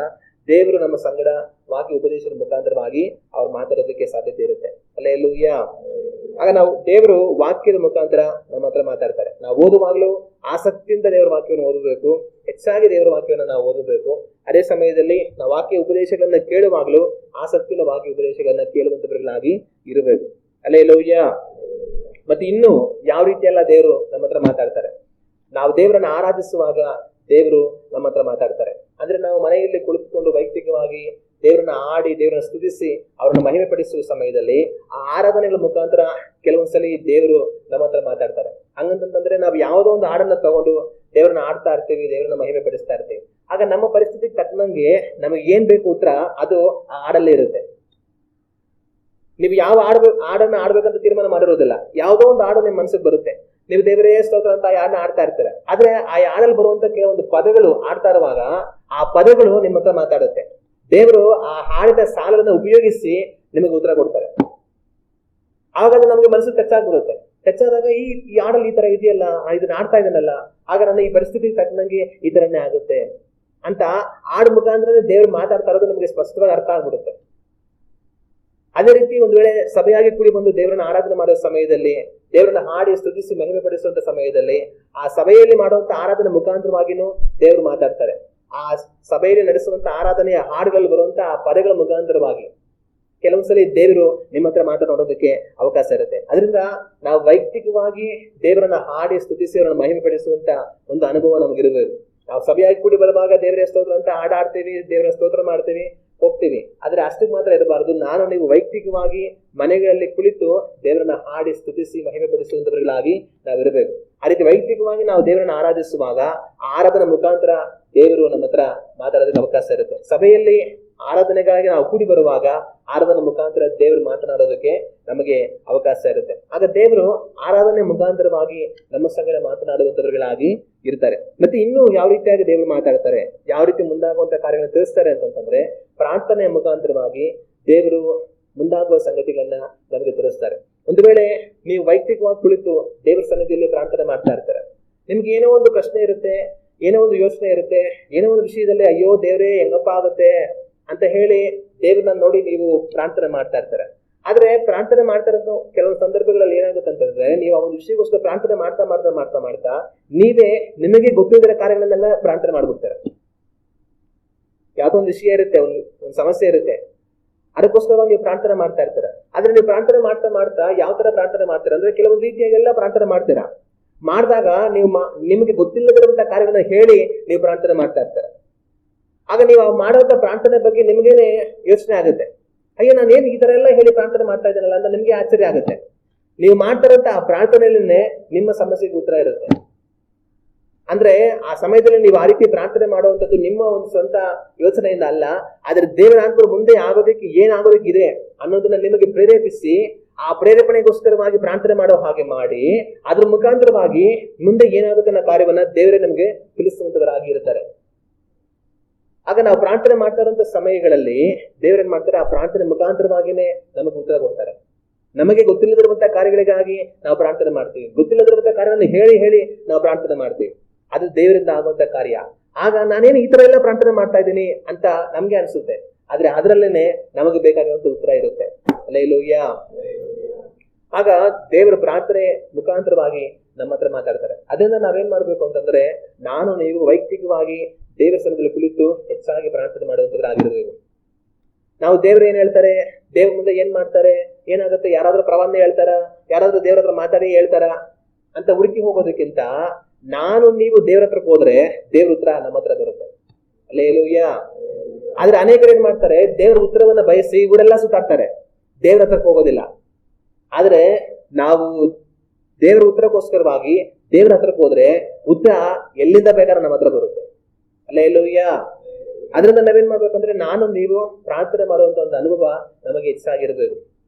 ದೇವರು ನಮ್ಮ ಸಂಗಡ ವಾಕ್ಯ ಉಪದೇಶದ ಮುಖಾಂತರವಾಗಿ ಅವ್ರು ಮಾತಾಡೋದಕ್ಕೆ ಸಾಧ್ಯತೆ ಇರುತ್ತೆ. ಹಲ್ಲೆಲೂಯಾ. ಆಗ ನಾವು ದೇವರು ವಾಕ್ಯದ ಮುಖಾಂತರ ನಮ್ಮ ಹತ್ರ ಮಾತಾಡ್ತಾರೆ. ನಾವು ಓದುವಾಗ್ಲೂ ಆಸಕ್ತಿಯಿಂದ ದೇವರ ವಾಕ್ಯವನ್ನು ಓದಬೇಕು. ಹೆಚ್ಚಾಗಿ ದೇವರ ವಾಕ್ಯವನ್ನು ನಾವು ಓದಬೇಕು. ಅದೇ ಸಮಯದಲ್ಲಿ ನಾವು ವಾಕ್ಯ ಉಪದೇಶಗಳನ್ನ ಕೇಳುವಾಗ್ಲೂ ಆಸಕ್ತಿಯಿಂದ ವಾಕ್ಯ ಉಪದೇಶಗಳನ್ನ ಕೇಳುವಂತವர்களಾಗಿ ಇರಬೇಕು. ಹಲ್ಲೆಲೂಯಾ. ಮತ್ತೆ ಇನ್ನು ಯಾವ ರೀತಿ ಎಲ್ಲ ದೇವರು ನಮ್ಮ ಹತ್ರ ಮಾತಾಡ್ತಾರೆ. ನಾವು ದೇವರನ್ನ ಆರಾಧಿಸುವಾಗ ದೇವರು ನಮ್ಮ ಹತ್ರ ಮಾತಾಡ್ತಾರೆ. ಅಂದ್ರೆ ನಾವು ಮನೆಯಲ್ಲಿ ಕುಳಿತುಕೊಂಡು ವೈಯಕ್ತಿಕವಾಗಿ ದೇವರನ್ನ ಆಡಿ ದೇವರನ್ನ ಸ್ತುತಿಸಿ ಅವರನ್ನ ಮಹಿಮೆ ಪಡಿಸುವ ಸಮಯದಲ್ಲಿ ಆ ಆರಾಧನೆಗಳ ಮುಖಾಂತರ ಕೆಲವೊಂದ್ಸಲಿ ದೇವರು ನಮ್ಮ ಹತ್ರ ಮಾತಾಡ್ತಾರೆ. ಹಂಗಂತಂದ್ರೆ ನಾವು ಯಾವುದೋ ಒಂದು ಹಾಡನ್ನ ತಗೊಂಡು ದೇವರನ್ನ ಆಡ್ತಾ ಇರ್ತೀವಿ, ದೇವರನ್ನ ಮಹಿಮೆ ಪಡಿಸ್ತಾ ಇರ್ತೀವಿ. ಆಗ ನಮ್ಮ ಪರಿಸ್ಥಿತಿಗೆ ತಕ್ಕನಂಗೆ ನಮಗೆ ಏನ್ ಬೇಕು ಉತ್ತರ ಅದು ಆ ಹಾಡಲ್ಲೇ ಇರುತ್ತೆ. ನೀವು ಯಾವ ಹಾಡನ್ನ ಆಡ್ಬೇಕಂತ ತೀರ್ಮಾನ ಮಾಡಿರೋದಿಲ್ಲ. ಯಾವುದೋ ಒಂದು ಹಾಡು ನಿಮ್ಮ ಮನಸ್ಸಿಗೆ ಬರುತ್ತೆ. ನೀವು ದೇವರೇ ಸ್ತೋತ್ರ ಅಂತ ಯಾರನ್ನ ಆಡ್ತಾ ಇರ್ತಾರೆ. ಆದ್ರೆ ಆ ಹಾಡಲ್ಲಿ ಬರುವಂತ ಕೆಲವೊಂದು ಪದಗಳು ಆಡ್ತಾ ಇರುವಾಗ ಆ ಪದಗಳು ನಿಮ್ಮ ಹತ್ರ ಮಾತಾಡುತ್ತೆ. ದೇವರು ಆ ಹಾಡಿನ ಸಾಲವನ್ನು ಉಪಯೋಗಿಸಿ ನಿಮಗೆ ಉತ್ತರ ಕೊಡ್ತಾರೆ. ಆಗ ನಮಗೆ ಮನಸ್ಸು ಟಚ್ ಆಗ್ಬಿಡುತ್ತೆ. ಟಚ್ ಆದಾಗ ಈ ಹಾಡಲ್ಲಿ ಈ ತರ ಇದೆಯಲ್ಲ, ಇದನ್ನ ಆಡ್ತಾ ಇದನ್ನಲ್ಲ, ಆಗ ನನ್ನ ಈ ಪರಿಸ್ಥಿತಿಗೆ ತಕ್ಕನಂಗೆ ಈ ತರನೇ ಆಗುತ್ತೆ ಅಂತ ಹಾಡು ಮುಖಾಂತರ ದೇವ್ರು ಮಾತಾಡ್ತಾ ಇರೋದು ನಮಗೆ ಸ್ಪಷ್ಟವಾಗಿ ಅರ್ಥ ಆಗ್ಬಿಡುತ್ತೆ. ಅದೇ ರೀತಿ ಒಂದು ವೇಳೆ ಸಭೆಯಾಗಿ ಕೂಡಿ ಬಂದು ದೇವರನ್ನ ಆರಾಧನೆ ಮಾಡೋ ಸಮಯದಲ್ಲಿ, ದೇವರನ್ನ ಹಾಡಿ ಸ್ತುತಿಸಿ ಮಹಿಮೆ ಪಡಿಸುವಂತ ಸಮಯದಲ್ಲಿ ಆ ಸಭೆಯಲ್ಲಿ ಮಾಡುವಂತ ಆರಾಧನೆ ಮುಖಾಂತರವಾಗಿನೂ ದೇವರು ಮಾತಾಡ್ತಾರೆ. ಆ ಸಭೆಯಲ್ಲಿ ನಡೆಸುವಂತ ಆರಾಧನೆಯ ಹಾಡುಗಳು ಬರುವಂತ ಆ ಪದಗಳ ಮುಖಾಂತರವಾಗಿ ಕೆಲವೊಂದ್ಸಲಿ ದೇವರು ನಿಮ್ಮ ಹತ್ರ ಮಾತನಾಡೋದಕ್ಕೆ ಅವಕಾಶ ಇರುತ್ತೆ. ಅದರಿಂದ ನಾವು ವೈಯಕ್ತಿಕವಾಗಿ ದೇವರನ್ನ ಹಾಡಿ ಸ್ತುತಿಸಿ ಅವರನ್ನ ಮಹಿಮೆ ಪಡಿಸುವಂತ ಒಂದು ಅನುಭವ ನಮಗಿರಬೇಕು. ನಾವು ಸಭೆಯಾಗಿ ಕೂಡಿ ಬರುವಾಗ ದೇವರ ಸ್ತೋತ್ರ ಅಂತ ಹಾಡಾಡ್ತೀವಿ, ದೇವರ ಸ್ತೋತ್ರ ಮಾಡ್ತೀವಿ, ಹೋಗ್ತೀವಿ. ಆದ್ರೆ ಅಷ್ಟಕ್ಕೆ ಮಾತ್ರ ಇರಬಾರದು. ನೀವು ವೈಯಕ್ತಿಕವಾಗಿ ಮನೆಗಳಲ್ಲಿ ಕುಳಿತು ದೇವರನ್ನ ಹಾಡಿ ಸ್ತುತಿಸಿ ಮಹಿಮೆ ಪಡಿಸುವಂತವர்களಾಗಿ ನಾವಿರಬೇಕು. ಆ ರೀತಿ ವೈಯಕ್ತಿಕವಾಗಿ ನಾವು ದೇವರನ್ನ ಆರಾಧಿಸುವಾಗ ಆರಾಧನೆ ಮುಖಾಂತರ ದೇವರು ನಮ್ಮ ಹತ್ರ ಮಾತಾಡೋದಕ್ಕೆ ಅವಕಾಶ ಇರುತ್ತೆ. ಸಭೆಯಲ್ಲಿ ಆರಾಧನೆಗಾಗಿ ನಾವು ಕೂಡಿ ಬರುವಾಗ ಆರಾಧನೆ ಮುಖಾಂತರ ದೇವರು ಮಾತನಾಡೋದಕ್ಕೆ ನಮಗೆ ಅವಕಾಶ ಇರುತ್ತೆ. ಆಗ ದೇವರು ಆರಾಧನೆ ಮುಖಾಂತರವಾಗಿ ನಮ್ಮ ಸಂಗಡ ಮಾತನಾಡುವಂತವர்களಾಗಿ ಇರ್ತಾರೆ. ಮತ್ತೆ ಇನ್ನು ಯಾವ ರೀತಿಯಾಗಿ ದೇವರು ಮಾತಾಡ್ತಾರೆ, ಯಾವ ರೀತಿ ಮುಂದಾಗುವಂತ ಕಾರ್ಯಗಳನ್ನು ತಿಳಿಸ್ತಾರೆ ಅಂತಂದ್ರೆ ಪ್ರಾರ್ಥನೆಯ ಮುಖಾಂತರವಾಗಿ ದೇವರು ಮುಂದಾಗುವ ಸಂಗತಿಗಳನ್ನ ನಮಗೆ ತಿಳಿಸ್ತಾರೆ. ಒಂದು ವೇಳೆ ನೀವು ವೈಯಕ್ತಿಕವಾಗಿ ಕುಳಿತು ದೇವರ ಸನ್ನಿಧಿಯಲ್ಲಿ ಪ್ರಾರ್ಥನೆ ಮಾಡ್ತಾ ಇರ್ತಾರೆ, ನಿಮ್ಗೆ ಏನೋ ಒಂದು ಪ್ರಶ್ನೆ ಇರುತ್ತೆ, ಏನೋ ಒಂದು ಯೋಚನೆ ಇರುತ್ತೆ, ಏನೋ ಒಂದು ವಿಷಯದಲ್ಲಿ ಅಯ್ಯೋ ದೇವರೇ ಹೆಂಗಪ್ಪ ಆಗುತ್ತೆ ಅಂತ ಹೇಳಿ ದೇವ್ರನ್ನ ನೋಡಿ ನೀವು ಪ್ರಾರ್ಥನೆ ಮಾಡ್ತಾ ಇರ್ತಾರೆ. ಆದ್ರೆ ಪ್ರಾರ್ಥನೆ ಮಾಡ್ತಾ ಇರೋದು ಕೆಲವೊಂದು ಸಂದರ್ಭಗಳಲ್ಲಿ ಏನಾಗುತ್ತೆ ಅಂತಂದ್ರೆ, ನೀವು ಆ ಒಂದು ವಿಷಯಕ್ಕೋಸ್ಕರ ಪ್ರಾರ್ಥನೆ ಮಾಡ್ತಾ ನೀವೇ ನಿಮಗೆ ಗೊತ್ತಿಲ್ಲದ ಕಾರ್ಯಗಳನ್ನೆಲ್ಲ ಪ್ರಾರ್ಥನೆ ಮಾಡ್ಬಿಡ್ತಾರೆ. ಯಾವ್ದೋ ಒಂದು ವಿಷಯ ಇರುತ್ತೆ, ಒಂದು ಸಮಸ್ಯೆ ಇರುತ್ತೆ, ಅದಕ್ಕೋಸ್ಕರ ನೀವು ಪ್ರಾರ್ಥನೆ ಮಾಡ್ತಾ ಇರ್ತಾರೆ. ಆದ್ರೆ ನೀವು ಪ್ರಾರ್ಥನೆ ಮಾಡ್ತಾ ಯಾವ ತರ ಪ್ರಾರ್ಥನೆ ಮಾಡ್ತೀರಾ ಅಂದ್ರೆ ಕೆಲವೊಂದು ರೀತಿಯಾಗೆಲ್ಲ ಪ್ರಾರ್ಥನೆ ಮಾಡ್ತೀರಾ. ಮಾಡಿದಾಗ ನೀವು ನಿಮಗೆ ಗೊತ್ತಿಲ್ಲದಿರುವಂತ ಕಾರ್ಯಗಳನ್ನ ಹೇಳಿ ನೀವು ಪ್ರಾರ್ಥನೆ ಮಾಡ್ತಾ ಇರ್ತಾರೆ. ಆಗ ನೀವು ಮಾಡುವಂತ ಪ್ರಾರ್ಥನೆ ಬಗ್ಗೆ ನಿಮ್ಗೇನೆ ಯೋಚನೆ ಆಗುತ್ತೆ, ಅಯ್ಯೋ ನಾನು ಏನ್ ಈ ತರ ಎಲ್ಲ ಹೇಳಿ ಪ್ರಾರ್ಥನೆ ಮಾಡ್ತಾ ಇದ್ದೀನಲ್ಲ ಅಂತ ನಿಮ್ಗೆ ಆಶ್ಚರ್ಯ ಆಗುತ್ತೆ. ನೀವು ಮಾಡ್ತಾರಂತ ಆ ಪ್ರಾರ್ಥನೆಯಲ್ಲೇ ನಿಮ್ಮ ಸಮಸ್ಯೆಗೆ ಉತ್ತರ ಇರುತ್ತೆ. ಅಂದ್ರೆ ಆ ಸಮಯದಲ್ಲಿ ನೀವು ಆ ರೀತಿ ಪ್ರಾರ್ಥನೆ ಮಾಡುವಂಥದ್ದು ನಿಮ್ಮ ಒಂದು ಸ್ವಂತ ಯೋಚನೆಯಿಂದ ಅಲ್ಲ, ಆದ್ರೆ ದೇವರಾತ್ಮರು ಮುಂದೆ ಆಗೋದಕ್ಕೆ ಏನಾಗೋದಕ್ಕಿದೆ ಅನ್ನೋದನ್ನ ನಿಮಗೆ ಪ್ರೇರೇಪಿಸಿ ಆ ಪ್ರೇರೇಪಣೆಗೋಸ್ಕರವಾಗಿ ಪ್ರಾರ್ಥನೆ ಮಾಡೋ ಹಾಗೆ ಮಾಡಿ ಅದ್ರ ಮುಖಾಂತರವಾಗಿ ಮುಂದೆ ಏನಾಗುತ್ತೆ ಅನ್ನೋ ಕಾರ್ಯವನ್ನ ದೇವರೇ ನಮಗೆ ತಿಳಿಸುವಂತವರಾಗಿ ಇರ್ತಾರೆ. ಆಗ ನಾವು ಪ್ರಾರ್ಥನೆ ಮಾಡ್ತಾ ಇರುವಂತ ಸಮಯಗಳಲ್ಲಿ ದೇವರೇನ್ ಮಾಡ್ತಾರೆ, ಆ ಪ್ರಾರ್ಥನೆ ಮುಖಾಂತರವಾಗಿನೇ ನಮಗೆ ಉತ್ತರ ಕೊಡ್ತಾರೆ. ನಮಗೆ ಗೊತ್ತಿಲ್ಲದಿರುವಂತಹ ಕಾರ್ಯಗಳಿಗಾಗಿ ನಾವು ಪ್ರಾರ್ಥನೆ ಮಾಡ್ತೀವಿ, ಗೊತ್ತಿಲ್ಲದಿರುವಂತಹ ಕಾರ್ಯವನ್ನು ಹೇಳಿ ನಾವು ಪ್ರಾರ್ಥನೆ ಮಾಡ್ತೀವಿ. ಅದು ದೇವರಿಂದ ಆಗುವಂತ ಕಾರ್ಯ. ಆಗ ನಾನೇನು ಈ ತರ ಎಲ್ಲ ಪ್ರಾರ್ಥನೆ ಮಾಡ್ತಾ ಇದ್ದೀನಿ ಅಂತ ನಮ್ಗೆ ಅನ್ಸುತ್ತೆ. ಆದ್ರೆ ಅದರಲ್ಲೇನೆ ನಮಗೆ ಬೇಕಾಗಿರುವಂತ ಉತ್ತರ ಇರುತ್ತೆ. ಹಲ್ಲೆಲೂಯಾ. ಆಗ ದೇವರ ಪ್ರಾರ್ಥನೆ ಮುಖಾಂತರವಾಗಿ ನಮ್ಮ ಹತ್ರ ಮಾತಾಡ್ತಾರೆ. ಅದನ್ನ ನಾವೇನ್ ಮಾಡ್ಬೇಕು ಅಂತಂದ್ರೆ, ನಾನು ನೀವು ವೈಯಕ್ತಿಕವಾಗಿ ದೇವರ ಸ್ಥಳದಲ್ಲಿ ಕುಳಿತು ಹೆಚ್ಚಾಗಿ ಪ್ರಾರ್ಥನೆ ಮಾಡುವಂತದ್ದಾಗಿರ್ಬೇಕು. ನಾವು ದೇವ್ರು ಏನ್ ಹೇಳ್ತಾರೆ, ದೇವ್ರ ಮುಂದೆ ಏನ್ ಮಾಡ್ತಾರೆ, ಏನಾಗುತ್ತೆ, ಯಾರಾದ್ರೂ ಪ್ರವಾದನೆ ಹೇಳ್ತಾರ, ಯಾರಾದ್ರೂ ದೇವ್ರ ಹತ್ರ ಮಾತಾಡಿ ಹೇಳ್ತಾರ ಅಂತ ಹುಡುಕಿ ಹೋಗೋದಕ್ಕಿಂತ ನಾನು ನೀವು ದೇವ್ರ ಹತ್ರಕ್ಕೆ ಹೋದ್ರೆ ದೇವ್ರ ಉತ್ತರ ನಮ್ಮ ಹತ್ರ ಬರುತ್ತೆ. ಹಲ್ಲೆಲೂಯಾ. ಆದ್ರೆ ಅನೇಕರು ಏನ್ ಮಾಡ್ತಾರೆ, ದೇವ್ರ ಉತ್ತರವನ್ನ ಬಯಸಿ ಇವರೆಲ್ಲ ಸುತ್ತಾಡ್ತಾರೆ, ದೇವ್ರ ಹತ್ರಕ್ಕೆ ಹೋಗೋದಿಲ್ಲ. ಆದ್ರೆ ನಾವು ದೇವರ ಉತ್ತರಕ್ಕೋಸ್ಕರವಾಗಿ ದೇವ್ರ ಹತ್ರಕ್ಕೆ ಹೋದ್ರೆ ಉತ್ತರ ಎಲ್ಲಿಂದ ಬೇಕಾದ್ರೆ ನಮ್ಮ ಹತ್ರ ಬರುತ್ತೆ. ಹಲ್ಲೆಲೂಯಾ. ಅದರಿಂದ ನಾವೇನ್ ಮಾಡ್ಬೇಕಂದ್ರೆ, ನಾನು ನೀವು ಪ್ರಾರ್ಥನೆ ಮಾಡುವಂತ ಒಂದು ಅನುಭವ ನಮಗೆ ಹೆಚ್ಚಾಗಿರ್ಬೇಕು.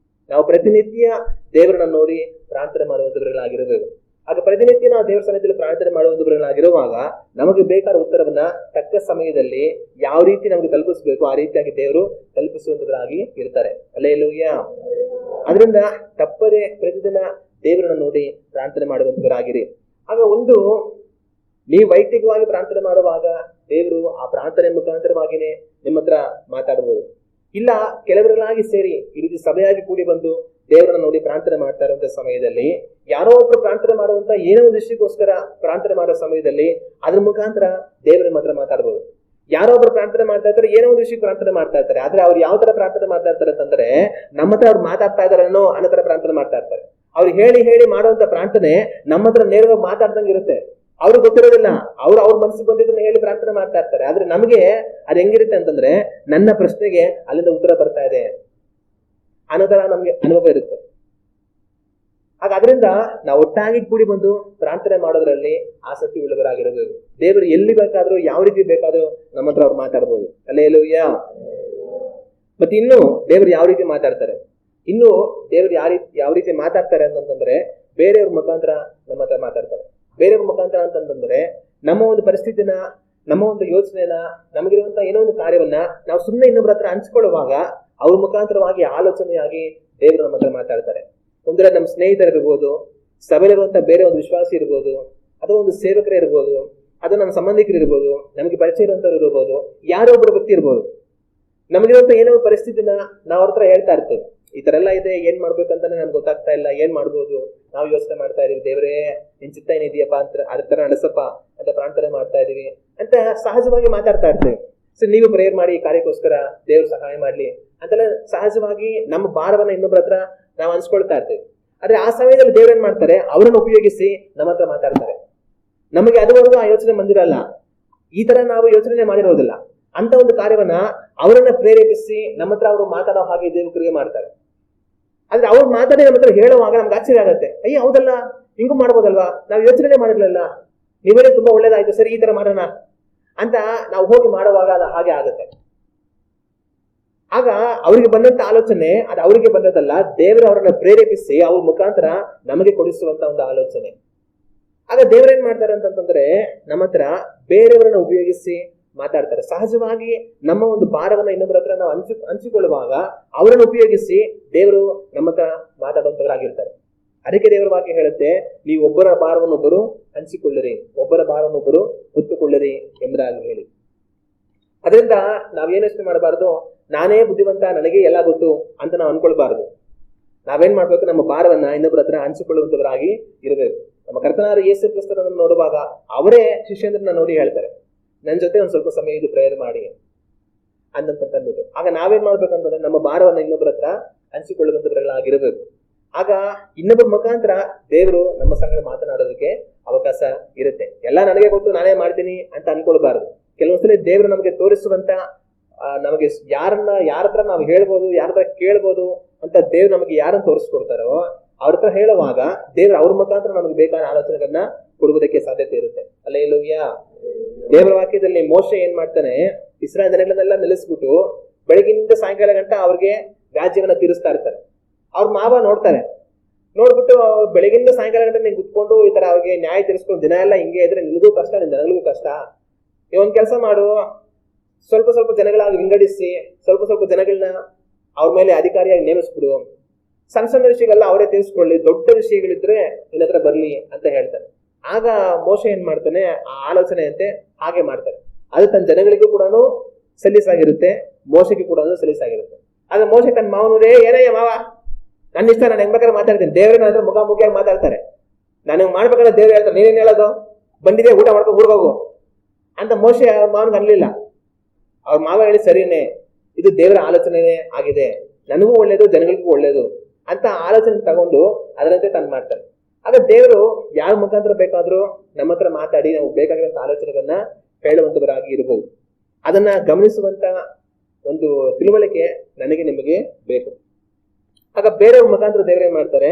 ನಾವು ಪ್ರತಿನಿತ್ಯ ದೇವರನ್ನ ನೋಡಿ ಪ್ರಾರ್ಥನೆ ಮಾಡುವಂತವர்களಾಗಿರಬೇಕು. ಆಗ ಪ್ರತಿನಿತ್ಯ ನಾವು ದೇವರ ಸನ್ನಿಧಿಯಲ್ಲಿ ಪ್ರಾರ್ಥನೆ ಮಾಡುವಂತವர்களಾಗಿರುವಾಗ ನಮಗೆ ಬೇಕಾದ ಉತ್ತರವನ್ನ ತಕ್ಕ ಸಮಯದಲ್ಲಿ ಯಾವ ರೀತಿ ನಮಗೆ ತಲುಪಿಸ್ಬೇಕು ಆ ರೀತಿಯಾಗಿ ದೇವರು ತಲುಪಿಸುವಂತವರಾಗಿ ಇರ್ತಾರೆ. ಹಲ್ಲೆಲೂಯಾ. ಅದರಿಂದ ತಪ್ಪದೆ ಪ್ರತಿದಿನ ದೇವರನ್ನ ನೋಡಿ ಪ್ರಾರ್ಥನೆ ಮಾಡುವಂತವರಾಗಿರಿ. ಆಗ ನೀವು ವೈಯಕ್ತಿಕವಾಗಿ ಪ್ರಾರ್ಥನೆ ಮಾಡುವಾಗ ದೇವರು ಆ ಪ್ರಾರ್ಥನೆ ಮುಖಾಂತರವಾಗಿನೇ ನಿಮ್ಮ ಹತ್ರ ಮಾತಾಡಬಹುದು. ಇಲ್ಲ ಕೆಲವರೆಲ್ಲಾಗಿ ಸೇರಿ ಈ ರೀತಿ ಸಭೆಯಾಗಿ ಕೂಡಿ ಬಂದು ದೇವರನ್ನ ನೋಡಿ ಪ್ರಾರ್ಥನೆ ಮಾಡ್ತಾ ಇರುವಂತ ಸಮಯದಲ್ಲಿ ಯಾರೋ ಒಬ್ರು ಪ್ರಾರ್ಥನೆ ಮಾಡುವಂತ ಏನೋ ಒಂದು ವಿಷಯಕ್ಕೋಸ್ಕರ ಪ್ರಾರ್ಥನೆ ಮಾಡೋ ಸಮಯದಲ್ಲಿ ಅದ್ರ ಮುಖಾಂತರ ದೇವರ ಮಾತ್ರ ಮಾತಾಡ್ಬೋದು. ಯಾರೋ ಒಬ್ರು ಪ್ರಾರ್ಥನೆ ಮಾಡ್ತಾ ಇರ್ತಾರೆ, ಏನೋ ಒಂದು ವಿಷಯಕ್ಕೆ ಪ್ರಾರ್ಥನೆ ಮಾಡ್ತಾ ಇರ್ತಾರೆ. ಆದ್ರೆ ಅವ್ರು ಯಾವ ತರ ಪ್ರಾರ್ಥನೆ ಮಾಡ್ತಾ ಇರ್ತಾರೆ ಅಂತಂದ್ರೆ, ನಮ್ಮ ಹತ್ರ ಅವ್ರು ಮಾತಾಡ್ತಾ ಇದಾರೆ ಅನ್ನೋ ತರ ಪ್ರಾರ್ಥನೆ ಮಾಡ್ತಾ ಇರ್ತಾರೆ. ಅವ್ರು ಹೇಳಿ ಹೇಳಿ ಮಾಡುವಂತ ಪ್ರಾರ್ಥನೆ ನಮ್ಮ ಹತ್ರ ನೇರವಾಗಿ ಮಾತಾಡ್ದಂಗೆ ಇರುತ್ತೆ. ಅವ್ರಿಗೆ ಗೊತ್ತಿರೋದಿಲ್ಲ, ಅವ್ರ ಮನಸ್ಸಿಗೆ ಬಂದಿದ್ದನ್ನ ಹೇಳಿ ಪ್ರಾರ್ಥನೆ ಮಾಡ್ತಾ ಇರ್ತಾರೆ. ಆದ್ರೆ ನಮಗೆ ಅದು ಹೆಂಗಿರುತ್ತೆ ಅಂತಂದ್ರೆ, ನನ್ನ ಪ್ರಶ್ನೆಗೆ ಅಲ್ಲಿಂದ ಉತ್ತರ ಬರ್ತಾ ಇದೆ ಅನ್ನೋ ತರ ನಮ್ಗೆ ಅನುಭವ ಇರುತ್ತೆ. ಆಗ ಅದರಿಂದ ನಾವು ಒಟ್ಟಾಗಿ ಕೂಡಿ ಬಂದು ಪ್ರಾರ್ಥನೆ ಮಾಡೋದ್ರಲ್ಲಿ ಆಸಕ್ತಿ ಉಳ್ಳವರಾಗಿರಬೇಕು. ದೇವರು ಎಲ್ಲಿ ಬೇಕಾದ್ರೂ ಯಾವ ರೀತಿ ಬೇಕಾದ್ರೂ ನಮ್ಮ ಹತ್ರ ಅವ್ರು ಮಾತಾಡ್ಬೋದು. ಹಲ್ಲೆಲೂಯಾ. ಮತ್ತೆ ಇನ್ನು ದೇವರು ಯಾವ ರೀತಿ ಮಾತಾಡ್ತಾರೆ, ಇನ್ನು ದೇವರು ಯಾವ ರೀತಿ ಮಾತಾಡ್ತಾರೆ ಅಂತಂದ್ರೆ, ಬೇರೆಯವ್ರ ಮುಖಾಂತರ ನಮ್ಮ ಹತ್ರ ಮಾತಾಡ್ತಾರೆ. ಬೇರೆಯವ್ರ ಮುಖಾಂತರ ಅಂತಂದ್ರೆ ನಮ್ಮ ಒಂದು ಪರಿಸ್ಥಿತಿನ, ನಮ್ಮ ಒಂದು ಯೋಚನೆನ, ನಮಗಿರುವಂತ ಏನೋ ಒಂದು ಕಾರ್ಯವನ್ನ ನಾವು ಸುಮ್ಮನೆ ಇನ್ನೊಬ್ಬರ ಹತ್ರ ಹಂಚ್ಕೊಳ್ಳುವಾಗ ಅವ್ರ ಮುಖಾಂತರವಾಗಿ ಆಲೋಚನೆಯಾಗಿ ದೇವರು ನಮ್ಮ ಹತ್ರ ಮಾತಾಡ್ತಾರೆ. ಒಂದ್ರೆ ನಮ್ಮ ಸ್ನೇಹಿತರಿರ್ಬೋದು, ಸಭೆಯಲ್ಲಿರುವಂತ ಬೇರೆ ಒಂದು ವಿಶ್ವಾಸಿ ಇರ್ಬೋದು, ಅಥವಾ ಒಂದು ಸೇವಕರೇ ಇರ್ಬೋದು, ಅಥವಾ ನಮ್ಮ ಸಂಬಂಧಿಕರು ಇರ್ಬೋದು, ನಮಗೆ ಪರಿಚಯ ಇರುವಂತವ್ರು ಇರ್ಬೋದು, ಯಾರೋ ಒಬ್ಬರು ವ್ಯಕ್ತಿ ಇರ್ಬೋದು. ನಮಗಿರುವಂತ ಏನೋ ಒಂದು ಪರಿಸ್ಥಿತಿನ ನಾವು ಅವ್ರ ಹತ್ರ ಹೇಳ್ತಾ ಇರ್ತೇವೆ, ಈ ತರ ಎಲ್ಲ ಇದೆ, ಏನ್ ಮಾಡ್ಬೇಕಂತಾನೆ ನಮ್ಗೆ ಗೊತ್ತಾಗ್ತಾ ಇಲ್ಲ, ಏನ್ ಮಾಡ್ಬೋದು, ನಾವು ಯೋಚನೆ ಮಾಡ್ತಾ ಇದೀವಿ, ದೇವರೇ ನಿನ್ ಚಿತ್ತ ಏನಿದೆಯಪ್ಪ ಅಂತ ಅದ್ರ ತರ ನಡೆಸಪ್ಪ ಅಂತ ಪ್ರಾರ್ಥನೆ ಮಾಡ್ತಾ ಇದೀವಿ ಅಂತ ಸಹಜವಾಗಿ ಮಾತಾಡ್ತಾ ಇರ್ತೇವೆ. ಸೊ ನೀವು ಪ್ರೇಯರ್ ಮಾಡಿ ಈ ಕಾರ್ಯಕ್ಕೋಸ್ಕರ ದೇವ್ರು ಸಹಾಯ ಮಾಡ್ಲಿ ಅಂತೆಲ್ಲ ಸಹಜವಾಗಿ ನಮ್ಮ ಭಾರವನ್ನ ಇನ್ನೊಬ್ಬರ ಹತ್ರ ನಾವು ಅನ್ಸ್ಕೊಳ್ತಾ ಇರ್ತೇವೆ. ಆದ್ರೆ ಆ ಸಮಯದಲ್ಲಿ ದೇವ್ರು ಏನ್ ಮಾಡ್ತಾರೆ, ಅವರನ್ನು ಉಪಯೋಗಿಸಿ ನಮ್ಮ ಹತ್ರ ಮಾತಾಡ್ತಾರೆ. ನಮಗೆ ಅದುವರೆಗೂ ಆ ಯೋಚನೆ ಬಂದಿರಲ್ಲ, ಈ ತರ ನಾವು ಯೋಚನೆ ಮಾಡಿರೋದಿಲ್ಲ. ಅಂತ ಒಂದು ಕಾರ್ಯವನ್ನ ಅವರನ್ನ ಪ್ರೇರೇಪಿಸಿ ನಮ್ಮ ಹತ್ರ ಅವರು ಮಾತಾಡೋ ಹಾಗೆ ದೇವರು ಕ್ರಿಯೆ ಮಾಡ್ತಾರೆ. ಆದ್ರೆ ಅವ್ರು ಮಾತಾಡಿ ನಮ್ಮ ಹತ್ರ ಹೇಳುವಾಗ ನಮ್ಗೆ ಆಶ್ಚರ್ಯ ಆಗತ್ತೆ, ಅಯ್ಯ ಹೌದಲ್ಲ, ಹಿಂಗೂ ಮಾಡ್ಬೋದಲ್ವಾ, ನಾವು ಯೋಚನೆ ಮಾಡಿರ್ಲಿಲ್ಲ, ನೀವೇನೇ ತುಂಬಾ ಒಳ್ಳೇದಾಯ್ತು, ಸರಿ ಈ ತರ ಮಾಡೋಣ ಅಂತ ನಾವು ಹೋಗಿ ಮಾಡುವಾಗ ಅದು ಹಾಗೆ ಆಗುತ್ತೆ. ಆಗ ಅವರಿಗೆ ಬಂದಂತ ಆಲೋಚನೆ ಅದು ಅವರಿಗೆ ಬಂದದಲ್ಲ, ದೇವರು ಅವರನ್ನ ಪ್ರೇರೇಪಿಸಿ ಅವ್ರ ಮುಖಾಂತರ ನಮಗೆ ಕೊಡಿಸುವಂತ ಒಂದು ಆಲೋಚನೆ. ಆಗ ದೇವರೇನ್ ಮಾಡ್ತಾರೆ ಅಂತಂದ್ರೆ, ನಮ್ಮ ಹತ್ರ ಬೇರೆಯವರನ್ನ ಉಪಯೋಗಿಸಿ ಮಾತಾಡ್ತಾರೆ. ಸಹಜವಾಗಿ ನಮ್ಮ ಒಂದು ಭಾರವನ್ನ ಇನ್ನೊಬ್ಬರ ಹತ್ರ ನಾವು ಹಂಚಿಕೊಳ್ಳುವಾಗ ಅವರನ್ನು ಉಪಯೋಗಿಸಿ ದೇವರು ನಮ್ಮ ಹತ್ರ ಮಾತಾಡುವಂತವರಾಗಿರ್ತಾರೆ. ಅದಕ್ಕೆ ದೇವರ ವಾಕ್ಯ ಹೇಳುತ್ತೆ, ನೀವು ಒಬ್ಬರ ಭಾರವನ್ನೊಬ್ಬರು ಹಂಚಿಕೊಳ್ಳಿರಿ, ಒಬ್ಬರ ಭಾರವನ್ನೊಬ್ಬರು ಹೊತ್ತುಕೊಳ್ಳಿರಿ ಎಂಬುದಾಗಿ ಹೇಳಿ. ಅದರಿಂದ ನಾವೇನಷ್ಟು ಮಾಡಬಾರದು, ನಾನೇ ಬುದ್ಧಿವಂತ, ನನಗೆ ಎಲ್ಲ ಗೊತ್ತು ಅಂತ ನಾವು ಅನ್ಕೊಳ್ಬಾರದು. ನಾವೇನ್ ಮಾಡ್ಬೇಕು, ನಮ್ಮ ಭಾರವನ್ನ ಇನ್ನೊಬ್ಬರ ಹತ್ರ ಹಂಚಿಕೊಳ್ಳುವಂತವರಾಗಿ ಇರಬೇಕು. ನಮ್ಮ ಕರ್ತನಾದ ಯೇಸು ಕ್ರಿಸ್ತನನ್ನು ನೋಡುವಾಗ ಅವರೇ ಶಿಷ್ಯಂದ್ರನ್ನ ನೋಡಿ ಹೇಳ್ತಾರೆ, ನನ್ನ ಜೊತೆ ಒಂದ್ ಸ್ವಲ್ಪ ಸಮಯ ಇದು ಪ್ರೇಯರ್ ಮಾಡಿ ಅಂತಂದ್ಬಿಟ್ಟು. ಆಗ ನಾವೇನ್ ಮಾಡ್ಬೇಕಂತಂದ್ರೆ, ನಮ್ಮ ಭಾರವನ್ನ ಇನ್ನೊಬ್ಬರ ಹತ್ರ ಹಂಚಿಕೊಳ್ಳುವಂತವರಾಗಿರಬೇಕು. ಆಗ ಇನ್ನೊಬ್ಬರ ಮುಖಾಂತರ ದೇವರು ನಮ್ಮ ಸಂಗಡ ಮಾತನಾಡೋದಕ್ಕೆ ಅವಕಾಶ ಇರುತ್ತೆ. ಎಲ್ಲ ನನಗೆ ಗೊತ್ತು, ನಾನೇ ಮಾಡ್ತೀನಿ ಅಂತ ಅನ್ಕೊಳ್ಬಾರದು. ಕೆಲವೊಂದ್ಸಲ ದೇವರು ನಮಗೆ ತೋರಿಸುವಂತ, ನಮಗೆ ಯಾರ ಹತ್ರ ನಾವು ಹೇಳ್ಬೋದು, ಯಾರ ಹತ್ರ ಕೇಳ್ಬೋದು ಅಂತ ದೇವ್ರು ನಮಗೆ ಯಾರನ್ನ ತೋರಿಸ್ಕೊಡ್ತಾರೋ ಅವ್ರ ಹತ್ರ ಹೇಳುವಾಗ ದೇವ್ರು ಅವ್ರ ಮುಖಾಂತರ ನಮಗೆ ಬೇಕಾದ ಆಲೋಚನೆಗಳನ್ನ ಕೊಡುವುದಕ್ಕೆ ಸಾಧ್ಯತೆ ಇರುತ್ತೆ. ಹಲ್ಲೆಲೂಯಾ. ದೇವರ ವಾಕ್ಯದಲ್ಲಿ ಮೋಶೆ ಏನ್ ಮಾಡ್ತಾನೆ, ಇಸ್ರಾಯೇಲ್ ಜನಗಳನ್ನೆಲ್ಲ ನಿಲ್ಲಿಸ್ಬಿಟ್ಟು ಬೆಳಗಿನಿಂದ ಸಾಯಂಕಾಲ ಗಂಟ ಅವ್ರಿಗೆ ರಾಜ್ಯವನ್ನ ತೀರಿಸ್ತಾ ಇರ್ತಾರೆ. ಅವ್ರ ಮಾವ ನೋಡ್ತಾರೆ, ನೋಡ್ಬಿಟ್ಟು ಬೆಳಗಿನಿಂದ ಸಾಯಂಕಾಲ ಗಂಟೆ ನೀನ್ ಕುತ್ಕೊಂಡು ಈ ತರ ಅವ್ರಿಗೆ ನ್ಯಾಯ ತೀರಿಸ್ಕೊಂಡು ದಿನ ಎಲ್ಲ ಹಿಂಗೆ ಇದ್ರೆ ನಿನಗೂ ಕಷ್ಟ, ನಿನ್ ಜನಗಳಿಗೂ ಕಷ್ಟ. ಒಂದ್ ಕೆಲಸ ಮಾಡು, ಸ್ವಲ್ಪ ಸ್ವಲ್ಪ ಜನಗಳಾಗಿ ವಿಂಗಡಿಸಿ ಸ್ವಲ್ಪ ಸ್ವಲ್ಪ ಜನಗಳನ್ನ ಅವ್ರ ಮೇಲೆ ಅಧಿಕಾರಿಯಾಗಿ ನೇಮಿಸ್ಬಿಡು, ಸಣ್ಣ ಸಣ್ಣ ವಿಷಯಗಳೆಲ್ಲ ಅವರೇ ತಿಳಿಸ್ಕೊಳ್ಳಿ, ದೊಡ್ಡ ವಿಷಯಗಳಿದ್ರೆ ನಿನ್ನ ಹತ್ರ ಬರ್ಲಿ ಅಂತ ಹೇಳ್ತಾರೆ. ಆಗ ಮೋಶೆ ಏನ್ ಮಾಡ್ತಾನೆ, ಆ ಆಲೋಚನೆಯಂತೆ ಹಾಗೆ ಮಾಡ್ತಾರೆ. ಅದು ತನ್ನ ಜನಗಳಿಗೂ ಕೂಡ ಸಲೀಸಾಗಿರುತ್ತೆ, ಮೋಸೆಗೆ ಕೂಡ ಸಲೀಸಾಗಿರುತ್ತೆ. ಆದ್ರೆ ಮೋಸೆ ತನ್ನ ಮಾವನೂರೇ, ಏನಯ್ಯ ಮಾವ, ನನ್ನ ಇಷ್ಟ, ನಾನು ಹೆಂಗ್ ಬೇಕಾದ್ರೆ ಮಾತಾಡ್ತೀನಿ, ದೇವ್ರನ್ನ ಅಂದ್ರೆ ಮುಖಾಮುಖಿಯಾಗಿ ಮಾತಾಡ್ತಾರೆ, ನನಗೆ ಮಾಡ್ಬೇಕಾದ್ರೆ ದೇವ್ರು ಹೇಳ್ತಾರೆ, ನೀನೇನ್ ಹೇಳೋದು, ಬಂದಿದೆ ಊಟ ಮಾಡ್ಕೊಂಡು ಊರ್ಗೋಗು ಅಂತ ಮೋಸೆ ಅವ್ರ ಮಾವನ್ಗೆ ಅನ್ಲಿಲ್ಲ. ಅವ್ರ ಮಾವ ಹೇಳಿ ಸರಿನೇ, ಇದು ದೇವರ ಆಲೋಚನೆನೇ ಆಗಿದೆ, ನನಗೂ ಒಳ್ಳೇದು ಜನಗಳಿಗೂ ಒಳ್ಳೇದು ಅಂತ ಆಲೋಚನೆ ತಗೊಂಡು ಅದರಂತೆ ತಾನು ಮಾಡ್ತಾನೆ. ಆಗ ದೇವರು ಯಾರ ಮುಖಾಂತರ ಬೇಕಾದ್ರೂ ನಮ್ಮ ಹತ್ರ ಮಾತಾಡಿ ನಾವು ಬೇಕಾಗಿರುವಂತ ಆಲೋಚನೆಗಳನ್ನ ಹೇಳುವಂತವರಾಗಿ ಇರಬಹುದು. ಅದನ್ನ ಗಮನಿಸುವಂತ ಒಂದು ತಿಳುವಳಿಕೆ ನನಗೆ ನಿಮಗೆ ಬೇಕು. ಆಗ ಬೇರೆಯವ್ರ ಮುಖಾಂತರ ದೇವರೇನ್ ಮಾಡ್ತಾರೆ,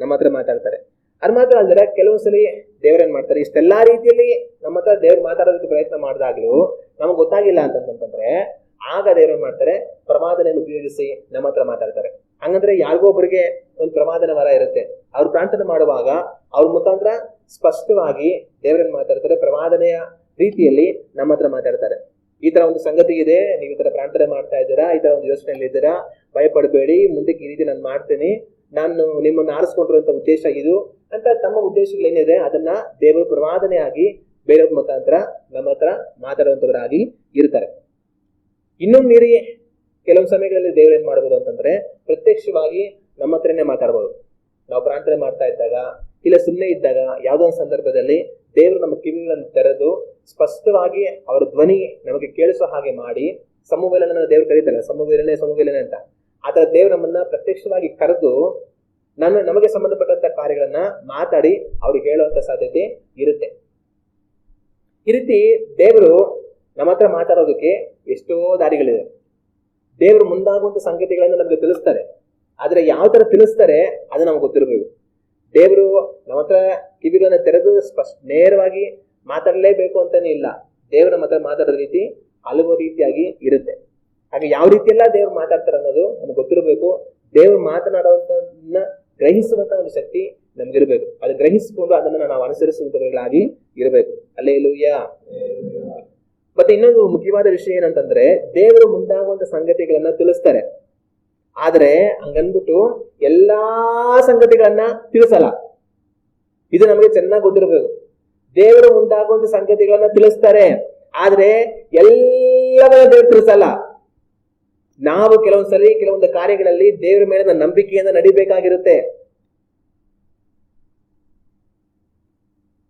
ನಮ್ಮ ಹತ್ರ ಮಾತಾಡ್ತಾರೆ. ಅದು ಮಾತ್ರ ಅಲ್ಲದೆ ಕೆಲವೊಂದ್ಸಲಿ ದೇವರೇನ್ ಮಾಡ್ತಾರೆ, ಇಷ್ಟೆಲ್ಲಾ ರೀತಿಯಲ್ಲಿ ನಮ್ಮ ಹತ್ರ ದೇವ್ರು ಮಾತಾಡೋದಕ್ಕೆ ಪ್ರಯತ್ನ ಮಾಡಿದಾಗ್ಲೂ ನಮ್ಗೆ ಗೊತ್ತಾಗಿಲ್ಲ ಅಂತಂದ್ರೆ ಆಗ ದೇವ್ರೇನ್ ಮಾಡ್ತಾರೆ, ಪ್ರವಾದನೆಯನ್ನು ಉಪಯೋಗಿಸಿ ನಮ್ಮ ಹತ್ರ ಮಾತಾಡ್ತಾರೆ. ಹಂಗಂದ್ರೆ ಯಾರಿಗೋ ಒಬ್ಬರಿಗೆ ಒಂದು ಪ್ರವಾದನ ವರ ಇರುತ್ತೆ, ಅವ್ರು ಪ್ರಾರ್ಥನೆ ಮಾಡುವಾಗ ಅವ್ರ ಮುಖಾಂತರ ಸ್ಪಷ್ಟವಾಗಿ ದೇವರನ್ನ ಮಾತಾಡ್ತಾರೆ, ಪ್ರವಾದನೆಯ ರೀತಿಯಲ್ಲಿ ನಮ್ಮ ಹತ್ರ ಮಾತಾಡ್ತಾರೆ. ಈ ತರ ಒಂದು ಸಂಗತಿ ಇದೆ, ನೀವು ಈ ತರ ಪ್ರಾರ್ಥನೆ ಮಾಡ್ತಾ ಇದ್ದೀರಾ, ಈ ತರ ಒಂದು ಯೋಚನೆಯಲ್ಲಿ ಇದ್ದೀರಾ, ಭಯಪಡಬೇಡಿ, ಮುಂದಕ್ಕೆ ಈ ರೀತಿ ನಾನು ಮಾಡ್ತೇನೆ, ನಾನು ನಿಮ್ಮನ್ನು ಆರಿಸ್ಕೊಂಡಿರುವಂತ ಉದ್ದೇಶ ಇದು ಅಂತ ತಮ್ಮ ಉದ್ದೇಶಗಳೇನಿದೆ ಅದನ್ನ ದೇವರು ಪ್ರವಾದನೆಯಾಗಿ ಬೇರೆಯವ್ರ ಮುಖಾಂತರ ನಮ್ಮ ಹತ್ರ ಮಾತಾಡುವಂತವರಾಗಿ ಇರ್ತಾರೆ. ಇನ್ನೂ ಮೀರಿ ಕೆಲವು ಸಮಯಗಳಲ್ಲಿ ದೇವ್ರು ಏನ್ ಮಾಡ್ಬೋದು ಅಂತಂದ್ರೆ ಪ್ರತ್ಯಕ್ಷವಾಗಿ ನಮ್ಮ ಹತ್ರನೇ ಮಾತಾಡ್ಬೋದು. ನಾವು ಪ್ರಾರ್ಥನೆ ಮಾಡ್ತಾ ಇದ್ದಾಗ, ಇಲ್ಲ ಸುಮ್ಮನೆ ಇದ್ದಾಗ, ಯಾವುದೋ ಒಂದು ಸಂದರ್ಭದಲ್ಲಿ ದೇವರು ನಮ್ಮ ಕಿವಿಗಳನ್ನು ತೆರೆದು ಸ್ಪಷ್ಟವಾಗಿ ಅವರ ಧ್ವನಿ ನಮಗೆ ಕೇಳಿಸೋ ಹಾಗೆ ಮಾಡಿ, ಸಮುವೇಲನ ದೇವ್ರು ಕರೀತಾರೆ, ಸಮುವೇಲನೆ ಅಂತ. ಆತರ ದೇವ್ರು ನಮ್ಮನ್ನ ಪ್ರತ್ಯಕ್ಷವಾಗಿ ಕರೆದು ನಮಗೆ ಸಂಬಂಧಪಟ್ಟಂತ ಕಾರ್ಯಗಳನ್ನ ಮಾತಾಡಿ ಅವ್ರಿಗೆ ಹೇಳುವಂತ ಸಾಧ್ಯತೆ ಇರುತ್ತೆ. ಈ ರೀತಿ ದೇವರು ನಮ್ಮ ಹತ್ರ ಮಾತಾಡೋದಕ್ಕೆ ಎಷ್ಟೋ ದಾರಿಗಳಿದೆ. ದೇವರು ಮುಂದಾಗುವಂತ ಸಂಗತಿಗಳನ್ನ ನಮ್ಗೆ ತಿಳಿಸ್ತಾರೆ. ಆದ್ರೆ ಯಾವ ತರ ತಿಳಿಸ್ತಾರೆ ಅದು ನಮ್ಗೆ ಗೊತ್ತಿರಬೇಕು. ದೇವರು ನಮ್ಮ ಹತ್ರ ಕಿವಿಗಳನ್ನ ತೆರೆದು ನೇರವಾಗಿ ಮಾತಾಡಲೇಬೇಕು ಅಂತಾನೆ ಇಲ್ಲ. ದೇವರು ನಮ್ಮ ಹತ್ರ ಮಾತಾಡೋ ರೀತಿ ಹಲವು ರೀತಿಯಾಗಿ ಇರುತ್ತೆ. ಹಾಗೆ ಯಾವ ರೀತಿಯೆಲ್ಲ ದೇವ್ರು ಮಾತಾಡ್ತಾರೆ ಅನ್ನೋದು ನಮ್ಗೆ ಗೊತ್ತಿರಬೇಕು. ದೇವ್ರು ಮಾತನಾಡುವಂತನ್ನ ಗ್ರಹಿಸುವಂತ ಒಂದು ಶಕ್ತಿ ನಮ್ಗಿರ್ಬೇಕು. ಅದು ಗ್ರಹಿಸಿಕೊಂಡು ಅದನ್ನ ನಾವು ಅನುಸರಿಸುವಂತಗಳಾಗಿ ಇರಬೇಕು. ಹಲ್ಲೆಲೂಯಾ. ಮತ್ತೆ ಇನ್ನೊಂದು ಮುಖ್ಯವಾದ ವಿಷಯ ಏನಂತಂದ್ರೆ, ದೇವರು ಮುಂದಾಗುವಂತ ಸಂಗತಿಗಳನ್ನ ತಿಳಿಸ್ತಾರೆ, ಆದ್ರೆ ಹಂಗನ್ಬಿಟ್ಟು ಎಲ್ಲಾ ಸಂಗತಿಗಳನ್ನ ತಿಳಿಸಲ್ಲ. ಇದು ನಮಗೆ ಚೆನ್ನಾಗಿ ಗೊತ್ತಿರಬೇಕು. ದೇವರು ಮುಂದಾಗುವಂತ ಸಂಗತಿಗಳನ್ನ ತಿಳಿಸ್ತಾರೆ, ಆದ್ರೆ ಎಲ್ಲವನ್ನ ದೇವರು ತಿಳಿಸಲ್ಲ. ನಾವು ಕೆಲವೊಂದ್ಸಲಿ ಕೆಲವೊಂದು ಕಾರ್ಯಗಳಲ್ಲಿ ದೇವರ ಮೇಲೆ ನಂಬಿಕೆಯಿಂದ ನಡಿಬೇಕಾಗಿರುತ್ತೆ.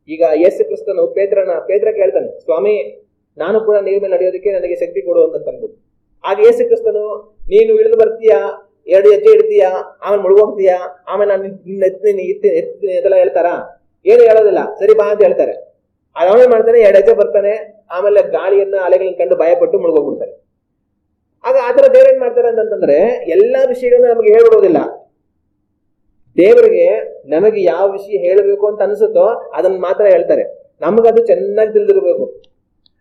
ಈಗ ಯೇಸು ಕ್ರಿಸ್ತನು ಪೇತ್ರ ಕೇಳ್ತಾನೆ, ಸ್ವಾಮಿ ನಾನು ಕೂಡ ನೀರ್ ಮೇಲೆ ನಡೆಯೋದಕ್ಕೆ ನನಗೆ ಶಕ್ತಿ ಕೊಡು ಅಂತ ಅಂದ್ಬಿಟ್ಟು. ಆಗ ಯೇಸು ಕ್ರಿಸ್ತನು, ನೀನು ಇಳಿದು ಬರ್ತೀಯಾ, 2 ಹೆಜ್ಜೆ ಇಡ್ತೀಯಾ, ಆಮೇಲೆ ಮುಳುಗೋಗ್ತೀಯಾ, ಆಮೇಲೆ ನಾನು ಎತ್ತೀನಿ ಇದೆಲ್ಲ ಹೇಳ್ತಾರ? ಏನು ಹೇಳೋದಿಲ್ಲ, ಸರಿ ಬಾ ಅಂತ ಹೇಳ್ತಾರೆ. ಅವನೇ ಮಾಡ್ತಾನೆ, 2 ಹೆಜ್ಜೆ ಬರ್ತಾನೆ, ಆಮೇಲೆ ಗಾಳಿಯನ್ನ ಅಲೆಗಳನ್ನ ಕಂಡು ಭಯಪಟ್ಟು ಮುಳುಗೋಗ್ಬಿಡ್ತಾನೆ. ಆಗ ಆತರ ದೇವ್ರ ಏನ್ ಮಾಡ್ತಾರೆ ಅಂತಂದ್ರೆ ಎಲ್ಲಾ ವಿಷಯಗಳನ್ನ ನಮಗೆ ಹೇಳ್ಬಿಡೋದಿಲ್ಲ. ದೇವರಿಗೆ ನಮಗೆ ಯಾವ ವಿಷಯ ಹೇಳಬೇಕು ಅಂತ ಅನ್ಸುತ್ತೋ ಅದನ್ನ ಮಾತ್ರ ಹೇಳ್ತಾರೆ. ನಮಗದು ಚೆನ್ನಾಗಿ ತಿಳಿದಿರ್ಬೇಕು.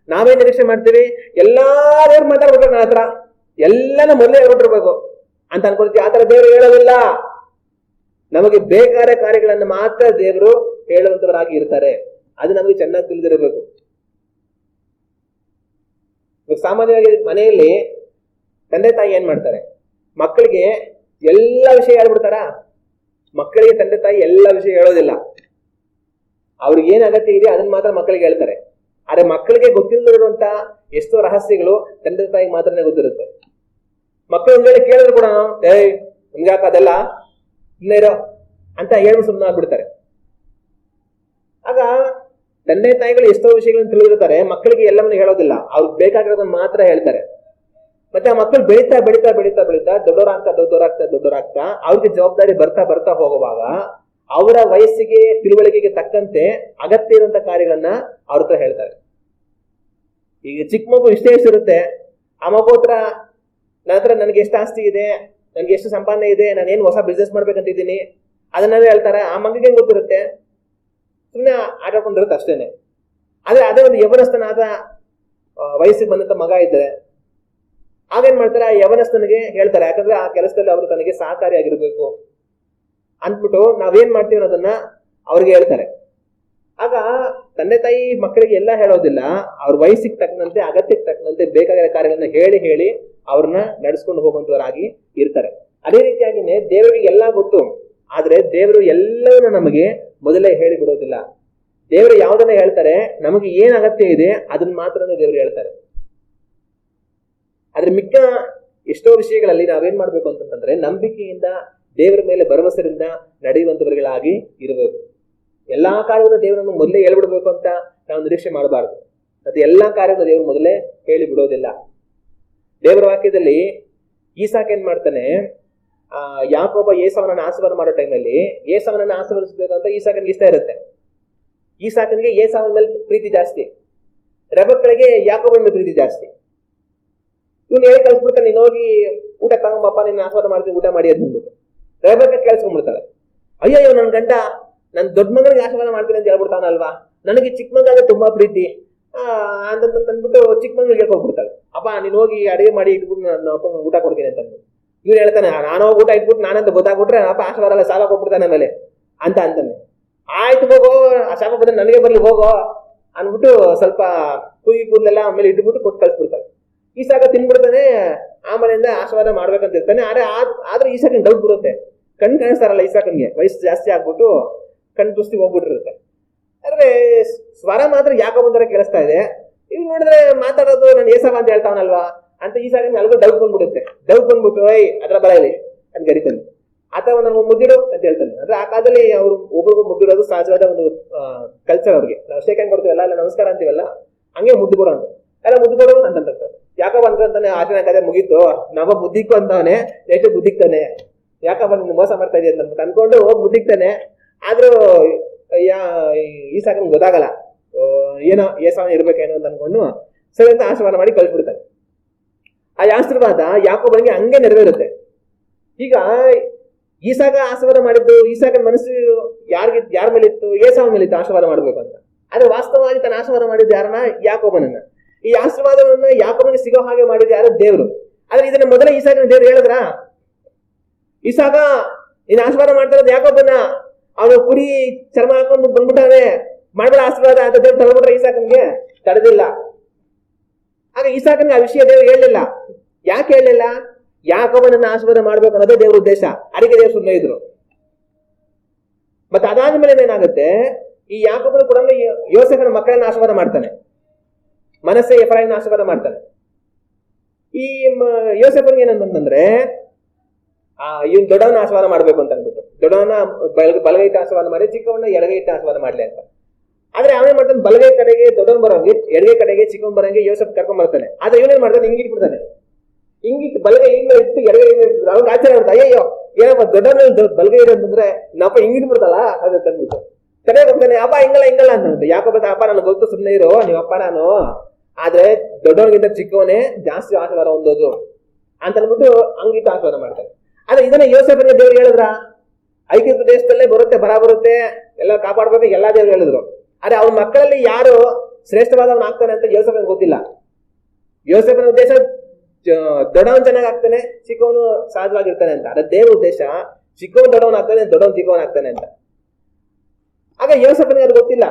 ನಾವೇ ನಿರೀಕ್ಷೆ ಮಾಡ್ತೀವಿ, ಎಲ್ಲಾ ದೇವ್ರು ಮಾತಾಡ್ಬೇಕು ನನ್ನ ಹತ್ರ, ಎಲ್ಲಾನು ಮೊದಲೇ ಹೇಳ್ಬಿಟ್ಟಿರ್ಬೇಕು ಅಂತ ಅನ್ಕೊಳ್ತೀವಿ. ಆತರ ದೇವ್ರು ಹೇಳೋದಿಲ್ಲ. ನಮಗೆ ಬೇಕಾದ ಕಾರ್ಯಗಳನ್ನ ಮಾತ್ರ ದೇವರು ಹೇಳುವಂತವರಾಗಿ ಇರ್ತಾರೆ. ಅದು ನಮಗೆ ಚೆನ್ನಾಗಿ ತಿಳಿದಿರಬೇಕು. ಸಾಮಾನ್ಯವಾಗಿ ಮನೆಯಲ್ಲಿ ತಂದೆ ತಾಯಿ ಏನ್ ಮಾಡ್ತಾರೆ, ಮಕ್ಕಳಿಗೆ ಎಲ್ಲಾ ವಿಷಯ ಹೇಳ್ಬಿಡ್ತಾರ? ಮಕ್ಕಳಿಗೆ ತಂದೆ ತಾಯಿ ಎಲ್ಲಾ ವಿಷಯ ಹೇಳೋದಿಲ್ಲ. ಅವ್ರಿಗೆ ಏನ್ ಅಗತ್ಯ ಇದೆ ಅದನ್ನ ಮಾತ್ರ ಮಕ್ಕಳಿಗೆ ಹೇಳ್ತಾರೆ. ಆದ್ರೆ ಮಕ್ಕಳಿಗೆ ಗೊತ್ತಿಲ್ಲದಿರುವಂತ ಎಷ್ಟೋ ರಹಸ್ಯಗಳು ತಂದೆ ತಾಯಿಗೆ ಮಾತ್ರನೇ ಗೊತ್ತಿರುತ್ತೆ. ಮಕ್ಕಳು ಒಂದ್ ವೇಳೆ ಕೇಳಿದ್ರು ಕೂಡ ನಮ್ಗೆ ಯಾಕೆ ಅದೆಲ್ಲ ಇನ್ನ ಇರೋ ಅಂತ ಹೇಳ್ಬಿಟ್ಟು ಸುಮ್ಮನೆ ಆಗ್ಬಿಡ್ತಾರೆ. ಆಗ ತಂದೆ ತಾಯಿಗಳು ಎಷ್ಟೋ ವಿಷಯಗಳನ್ನ ತಿಳಿದಿರ್ತಾರೆ, ಮಕ್ಕಳಿಗೆ ಎಲ್ಲವನ್ನೂ ಹೇಳೋದಿಲ್ಲ. ಅವ್ರಿಗೆ ಬೇಕಾಗಿರೋದನ್ನ ಮಾತ್ರ ಹೇಳ್ತಾರೆ. ಮತ್ತೆ ಆ ಮಕ್ಕಳು ಬೆಳೀತಾ ಬೆಳೀತಾ ಬೆಳೀತಾ ಬೆಳೀತಾ ದೊಡ್ಡವರಾಗ್ತಾ ಅವ್ರಿಗೆ ಜವಾಬ್ದಾರಿ ಬರ್ತಾ ಹೋಗುವಾಗ ಅವರ ವಯಸ್ಸಿಗೆ ತಿಳುವಳಿಕೆಗೆ ತಕ್ಕಂತೆ ಅಗತ್ಯ ಇರುವಂತ ಕಾರ್ಯಗಳನ್ನ ಅವ್ರ ಹತ್ರ ಹೇಳ್ತಾರೆ. ಈಗ ಚಿಕ್ಕ ಮಗು ಇಷ್ಟೇ ಇರುತ್ತೆ, ಆ ಮಗು ಹತ್ರ ನನ್ನ ಹತ್ರ ನನಗೆ ಎಷ್ಟು ಆಸ್ತಿ ಇದೆ, ನನ್ಗೆ ಎಷ್ಟು ಸಂಪಾದನೆ ಇದೆ, ನಾನು ಏನು ಹೊಸ ಬಿಸ್ನೆಸ್ ಮಾಡ್ಬೇಕಂತಿದ್ದೀನಿ ಅದನ್ನೆಲ್ಲ ಹೇಳ್ತಾರೆ. ಆ ಮಗುಗೆ ಗೊತ್ತಿರುತ್ತೆ, ಸುಮ್ಮನೆ ಆಟಾಡ್ಕೊಂಡಿರುತ್ತೆ ಅಷ್ಟೇನೆ. ಆದ್ರೆ ಅದೇ ಒಂದು ಯವನಸ್ಥನಾದ ವಯಸ್ಸಿಗೆ ಬಂದಂತ ಮಗ ಇದ್ರೆ ಆಗೇನ್ ಮಾಡ್ತಾರೆ, ಆ ಯವನಸ್ಥನಿಗೆ ಹೇಳ್ತಾರೆ. ಯಾಕಂದ್ರೆ ಆ ಕೆಲಸದಲ್ಲಿ ಅವರು ತನಗೆ ಸಹಕಾರಿಯಾಗಿರ್ಬೇಕು ಅಂದ್ಬಿಟ್ಟು ನಾವೇನ್ ಮಾಡ್ತೀವಿ ಅನ್ನೋದನ್ನ ಅವ್ರಿಗೆ ಹೇಳ್ತಾರೆ. ಆಗ ತಂದೆ ತಾಯಿ ಮಕ್ಕಳಿಗೆ ಎಲ್ಲ ಹೇಳೋದಿಲ್ಲ, ಅವ್ರ ವಯಸ್ಸಿಗೆ ತಕ್ಕಂತೆ ಅಗತ್ಯಕ್ಕೆ ತಕ್ಕಂತೆ ಬೇಕಾಗಿರೋ ಕಾರ್ಯಗಳನ್ನ ಹೇಳಿ ಅವ್ರನ್ನ ನಡೆಸ್ಕೊಂಡು ಹೋಗುವಂತವರಾಗಿ ಇರ್ತಾರೆ. ಅದೇ ರೀತಿಯಾಗಿನೇ ದೇವರಿಗೆ ಎಲ್ಲಾ ಗೊತ್ತು, ಆದ್ರೆ ದೇವರು ಎಲ್ಲವನ್ನ ನಮಗೆ ಮೊದಲೇ ಹೇಳಿ ಬಿಡೋದಿಲ್ಲ. ದೇವರು ಯಾವುದನ್ನ ಹೇಳ್ತಾರೆ, ನಮಗೆ ಏನ್ ಅಗತ್ಯ ಇದೆ ಅದನ್ನ ಮಾತ್ರ ದೇವರು ಹೇಳ್ತಾರೆ. ಆದ್ರೆ ಮಿಕ್ಕ ಎಷ್ಟೋ ವಿಷಯಗಳಲ್ಲಿ ನಾವೇನ್ ಮಾಡ್ಬೇಕು ಅಂತಂದ್ರೆ ನಂಬಿಕೆಯಿಂದ ದೇವರ ಮೇಲೆ ಭರವಸೆಯಿಂದ ನಡೆಯುವಂತವರುಗಳಾಗಿ ಇರಬೇಕು. ಎಲ್ಲಾ ಕಾರ್ಯವನ್ನು ದೇವರನ್ನು ಮೊದಲೇ ಹೇಳ್ಬಿಡ್ಬೇಕು ಅಂತ ನಾವು ನಿರೀಕ್ಷೆ ಮಾಡಬಾರದು. ಮತ್ತೆ ಎಲ್ಲಾ ಕಾರ್ಯವನ್ನು ದೇವರು ಮೊದಲೇ ಹೇಳಿ ಬಿಡೋದಿಲ್ಲ. ದೇವರ ವಾಕ್ಯದಲ್ಲಿ ಈಸಾಕ್ ಏನ್ ಮಾಡ್ತಾನೆ, ಯಾಕೋಬ ಏಸಾವನನ್ನ ಆಶೀರ್ವಾದ ಮಾಡೋ ಟೈಮಲ್ಲಿ ಏಸಾವನನ್ನ ಆಶೀರ್ವದಿಸಬೇಕು ಅಂತ ಈಸಾಕನಿಗೆ ಇಷ್ಟ ಇರುತ್ತೆ. ಈಸಾಕನಿಗೆ ಏಸಾವನ ಮೇಲೆ ಪ್ರೀತಿ ಜಾಸ್ತಿ, ರೆಬೆಕ್ಕಳಿಗೆ ಯಾಕೋಬನ ಮೇಲೆ ಪ್ರೀತಿ ಜಾಸ್ತಿ. ಇವ್ನು ಹೇಳಿ ಕಳ್ಸ್ಬಿಡ್ತಾನೆ, ನೀನ್ ಹೋಗಿ ಊಟ ತಗೊಂಬಪ್ಪ, ನಿನ್ನ ಆಶೀರ್ವಾದ ಮಾಡ್ತೀನಿ, ಊಟ ಮಾಡಿ ಅಂತ ಅಂದ್ಬಿಟ್ಟು. ರೆಬೆಕ್ಕ ಕೇಳಿಸ್ಕೊಂಡ್ಬಿಡ್ತಾಳೆ, ಅಯ್ಯಯ್ಯೋ ನನ್ ಗಂಡ ನನ್ ದೊಡ್ಡ ಮಗನಿಗೆ ಆಶೀರ್ವಾದ ಮಾಡ್ತೀನಿ ಅಂತ ಹೇಳ್ಬಿಡ್ತಾನಲ್ವಾ, ನನಗೆ ಚಿಕ್ಕ ಮಗ ಅಂದ್ರೆ ತುಂಬಾ ಪ್ರೀತಿ ಅಂತಂದ್ಬಿಟ್ಟು ಚಿಕ್ಕ ಮಗನಿಗೆ ಹೇಳ್ಕೊಟ್ಬಿಡ್ತಾಳೆ. ಅಪ್ಪ ನೀನ್ ಹೋಗಿ ಅಡಿಗೆ ಮಾಡಿ ಇಟ್ಬಿಟ್ಟು ನನ್ನ ಅಪ್ಪ ಊಟ ಕೊಡ್ತೀನಿ ಅಂತ ಅಂದ್ಬಿಟ್ಟು. ಇವ್ನು ಹೇಳ್ತಾನೆ, ನಾನು ಹೋಗಿ ಊಟ ಇಟ್ಬಿಟ್ಟು ನಾನಂತ ಗೊತ್ತಾಗ್ಬಿಟ್ರೆ ಅಪ್ಪ ಆಶೀರ್ವಾದ ಎಲ್ಲ ಸಾಲ ಕೊಟ್ಬಿಡ್ತಾನೆ ಮೇಲೆ ಅಂತ ಅಂತಾನೆ. ಆಯ್ತು ಹೋಗೋ, ಆ ಶಾಪ ಬಂದ್ರೆ ನನಗೆ ಬರ್ಲಿ ಹೋಗೋ ಅಂದ್ಬಿಟ್ಟು ಸ್ವಲ್ಪ ಕುಯಿ ಕೂದಲೆಲ್ಲ ಆಮೇಲೆ ಇಟ್ಬಿಟ್ಟು ಕೊಟ್ಟು ಕಳ್ಸ್ಬಿಡ್ತಾನೆ. ಈಸಾಕ ತಿನ್ಬಿಡ್ತಾನೆ, ಆಮೇಲಿಂದ ಆಶೀರ್ವಾದ ಮಾಡ್ಬೇಕಂತ ಇರ್ತಾನೆ. ಆದ್ರೆ ಈಸಾಕನ್ ಡೌಟ್ ಬರುತ್ತೆ, ಕಣ್ ಕಾಣಿಸ್ತಾರಲ್ಲ ಈಸಾಕನ್ಗೆ, ವಯಸ್ಸು ಜಾಸ್ತಿ ಆಗ್ಬಿಟ್ಟು ಕಣ್ ದೃಷ್ಟಿ ಹೋಗ್ಬಿಟ್ಟಿರುತ್ತೆ. ಆದ್ರೆ ಸ್ವರ ಮಾತ್ರ ಯಾಕೋ ಬಂದರೆ ಕೇಳಿಸ್ತಾ ಇದೆ. ಇವ್ ನೋಡಿದ್ರೆ ಮಾತಾಡೋದು ನಾನು ಏಸವ ಅಂತ ಹೇಳ್ತಾವನಲ್ವಾ ಅಂತ ಈಸಾಕನ್ ಅಲ್ಗೂ ಡೌಟ್ ಬಂದ್ಬಿಡುತ್ತೆ. ಡೌಟ್ ಬಂದ್ಬಿಟ್ಟು ಅದ್ರ ಬರ ಇಲ್ಲಿ ಅಂತ ಕರಿತಾನೆ. ಅಥವಾ ನಾನು ಮುದ್ದಿಡು ಅಂತ ಹೇಳ್ತಾನೆ. ಅಂದ್ರೆ ಆ ಕಾಲದಲ್ಲಿ ಅವ್ರು ಒಬ್ಬೊಬ್ಬರು ಮುದ್ದಿಡೋದು ಸಹಜವಾದ ಒಂದು ಕಲ್ಚರ್ ಅವ್ರಿಗೆ. ನಾವು ಶೇಕ್ ಹ್ಯಾಂಡ್ ಕೊಡ್ತೀವಲ್ಲ, ಇಲ್ಲ ನಮಸ್ಕಾರ ಅಂತೀವಲ್ಲ, ಹಂಗೆ ಮುದ್ದು ಕೊಡೋ ಅಂತ ಎಲ್ಲ ಮುದ್ದು ಕೊಡು ಅಂತಂತ. ಯಾಕೋ ಬಂದ್ರಂತಾನೆ ಆಚರಣೆ ಕತೆ ಮುಗೀತು, ನಾವ ಬುದ್ಧಿಕ್ಕು ಅಂತವನೆ, ಎಷ್ಟು ಬುದ್ಧಿಕ್ತಾನೆ, ಯಾಕಪ್ಪ ನಿನ್ನ ಮೋಸ ಮಾಡ್ತಾ ಇದೆಯಾ ಅಂತ ಅನ್ಕೊಂಡು ಹೋಗಿ ಬುದ್ಧಿಕ್ತಾನೆ. ಆದ್ರೂ ಈ ಸಾಕನ್ ಗೊತ್ತಾಗಲ್ಲ, ಏನೋ ಏಸಾವನ ಇರ್ಬೇಕೇನೋ ಅಂತ ಅನ್ಕೊಂಡು ಸರಿ ಅಂತ ಆಶೀರ್ವಾದ ಮಾಡಿ ಕಳ್ಸ್ಬಿಡ್ತಾನೆ. ಆ ಆಶೀರ್ವಾದ ಯಾಕೋಬನಿಗೆ ಹಂಗೆ ನೆರವೇರುತ್ತೆ. ಈಗ ಈಸಾಕ ಆಶೀರ್ವಾದ ಮಾಡಿದ್ದು, ಈಸಾಕನ ಮನಸ್ಸು ಯಾರ ಮೇಲೆ ಇತ್ತು, ಏಸಾವನ ಮೇಲೆ ಇತ್ತು ಆಶೀರ್ವಾದ ಮಾಡ್ಬೇಕು ಅಂತ. ಆದ್ರೆ ವಾಸ್ತವವಾಗಿ ತನ್ನ ಆಶೀರ್ವಾದ ಮಾಡಿದ್ದು ಯಾರನ್ನ, ಯಾಕೋಬನನ್ನ. ಈ ಆಶೀರ್ವಾದವನ್ನ ಯಾಕೋಬನಿಗೆ ಸಿಗೋ ಹಾಗೆ ಮಾಡಿದ್ದು ಯಾರು, ದೇವರು. ಆದ್ರೆ ಇದನ್ನ ಮೊದಲೇ ಈಸಾಕನ ದೇವ್ರು ಹೇಳಿದ್ರ, ಈಸಾಕ ನೀನ್ ಆಶೀರ್ವಾದ ಮಾಡ್ತಾ ಇರೋದು ಯಾಕೋಬನ, ಅವನು ಕುರಿ ಚರ್ಮ ಹಾಕೊಂಡು ಬಂದ್ಬಿಟ್ಟಾನೆ, ಮಾಡ್ಬೇಡ ಆಶೀರ್ವಾದ ಅಂತ ದೇವ್ರು ತಗೊಂಡ್ಬಿಟ್ರೆ ಈಸಾಕನ್ಗೆ ತಡೆದಿಲ್ಲ. ಆಗ ಈಸಾಕನ್ಗೆ ಆ ವಿಷಯ ದೇವ್ರು ಹೇಳಲಿಲ್ಲ. ಯಾಕೆ ಹೇಳಲಿಲ್ಲ? ಯಾಕೋಬನನ್ನ ಆಶೀರ್ವಾದ ಮಾಡ್ಬೇಕು ಅನ್ನೋದೇ ದೇವ್ರ ಉದ್ದೇಶ. ಅದಕ್ಕೆ ದೇವ್ರು ಸುಮ್ಮನೆ ಇದ್ರು. ಮತ್ತೆ ಅದಾದ್ಮೇಲೆ ಏನಾಗುತ್ತೆ, ಈ ಯಾಕೋಬನ ಕೂಡ ಯೋಸೇಫನ ಮಕ್ಕಳನ್ನ ಆಶೀರ್ವಾದ ಮಾಡ್ತಾನೆ, ಮನಸ್ಸೆ ಎಫ್ರಾಯನ್ನ ಆಶೀರ್ವಾದ ಮಾಡ್ತಾನೆ. ಈ ಯೋಸೇಫನ್ಗೆ ಏನಂತಂದ್ರೆ ಇವ್ನು ದೊಡ್ಡವನ್ನ ಆಶೀರ್ವಾದ ಮಾಡ್ಬೇಕು ಅಂತ ಅಂದ್ಬಿಟ್ಟು ದೊಡ್ಡವನ್ನ ಬಲಗೈ ಇಟ್ಟು ಆಶೀರ್ವಾದ ಮಾಡಿ, ಚಿಕ್ಕವನ್ನ ಎಡಗೈ ಇಟ್ಟು ಆಶೀರ್ವಾದ ಮಾಡ್ಲಿ ಅಂತ. ಆದ್ರೆ ಅವನೇ ಮಾಡ್ತಾನೆ, ಬಲಗೈ ಕಡೆಗೆ ದೊಡ್ಡವನ್ ಬರೋಂಗೆ, ಎಡಗೈ ಕಡೆಗೆ ಚಿಕ್ಕವನ್ ಬರೋಂಗೆ ಯೋಸೇಫ್ ಕರ್ಕೊಂಡ್ ಬರ್ತಾನೆ. ಆದ್ರೆ ಇವನೇನ್ ಮಾಡ್ತಾನೆ, ಹಿಂಗಿಟ್ ಬಿಡ್ತಾನೆ. ಹಿಂಗಿಟ್ಟು ಬಲಗೈ ಹಿಂಗ ಇಟ್ಟು ಎಡಗೈ ಅವ್ನಿಗೆ ಆಚಾರ ಮಾಡ್ತಾ, ಅಯ್ಯೋ ಏನಪ್ಪ ದೊಡ್ಡವನ್ನ ಬಲಗೈ ಇರೋದಂದ್ರೆ ನಪ್ಪ ಹಿಂಗಿಟ್ ಬಿಡ್ತಲ್ಲ ಅದು ತಂದ್ಬಿಟ್ಟು ಕಡೆ ಹೋಗ್ತಾನೆ. ಅಪ್ಪ ಹಿಂಗಲ್ಲ ಅಂತ ಯಾಕಪ್ಪ, ಅಪ್ಪ ನನಗೆ ಗೊತ್ತು, ಸುಮ್ಮನೆ ಇರೋ ನೀವಪ್ಪ ನಾನು, ಆದ್ರೆ ದೊಡ್ಡವನಿಗಿಂತ ಚಿಕ್ಕವನೇ ಜಾಸ್ತಿ ಆಶೀರ್ವಾದ ಹೊಂದೋದು ಅಂತ ಅಂದ್ಬಿಟ್ಟು ಹಂಗಿಟ್ಟು ಆಶೀರ್ವಾದ ಮಾಡ್ತಾನೆ. ಆದ್ರೆ ಇದನ್ನ ಯೋಸೇಫನಿಗೆ ದೇವ್ರು ಹೇಳಿದ್ರ, ಐಕ್ಯ ದೇಶದಲ್ಲೇ ಬರುತ್ತೆ, ಬರ ಬರುತ್ತೆ, ಎಲ್ಲ ಕಾಪಾಡ್ಬೇಕು ಎಲ್ಲಾ ದೇವ್ರು ಹೇಳಿದ್ರು. ಆದ್ರೆ ಅವ್ರ ಮಕ್ಕಳಲ್ಲಿ ಯಾರು ಶ್ರೇಷ್ಠವಾದವನ್ ಆಗ್ತಾನೆ ಅಂತ ಯೋಸೇಫನಿಗೆ ಗೊತ್ತಿಲ್ಲ. ಯೋಸೇಫನ ಉದ್ದೇಶ ದೊಡ್ಡವನ್ ಚೆನ್ನಾಗ್ ಆಗ್ತಾನೆ, ಚಿಕ್ಕವನು ಸಹಜವಾಗಿರ್ತಾನೆ ಅಂತ. ಅದ್ರ ದೇವ್ರ ಉದ್ದೇಶ ಚಿಕ್ಕವನ್ ದೊಡ್ಡವನ್ ಆಗ್ತಾನೆ, ದೊಡ್ಡವನ್ ಚಿಕ್ಕವನ್ ಆಗ್ತಾನೆ ಅಂತ. ಆಗ ಯೋಸೇಫನಿಗೆ ಅದು ಗೊತ್ತಿಲ್ಲ.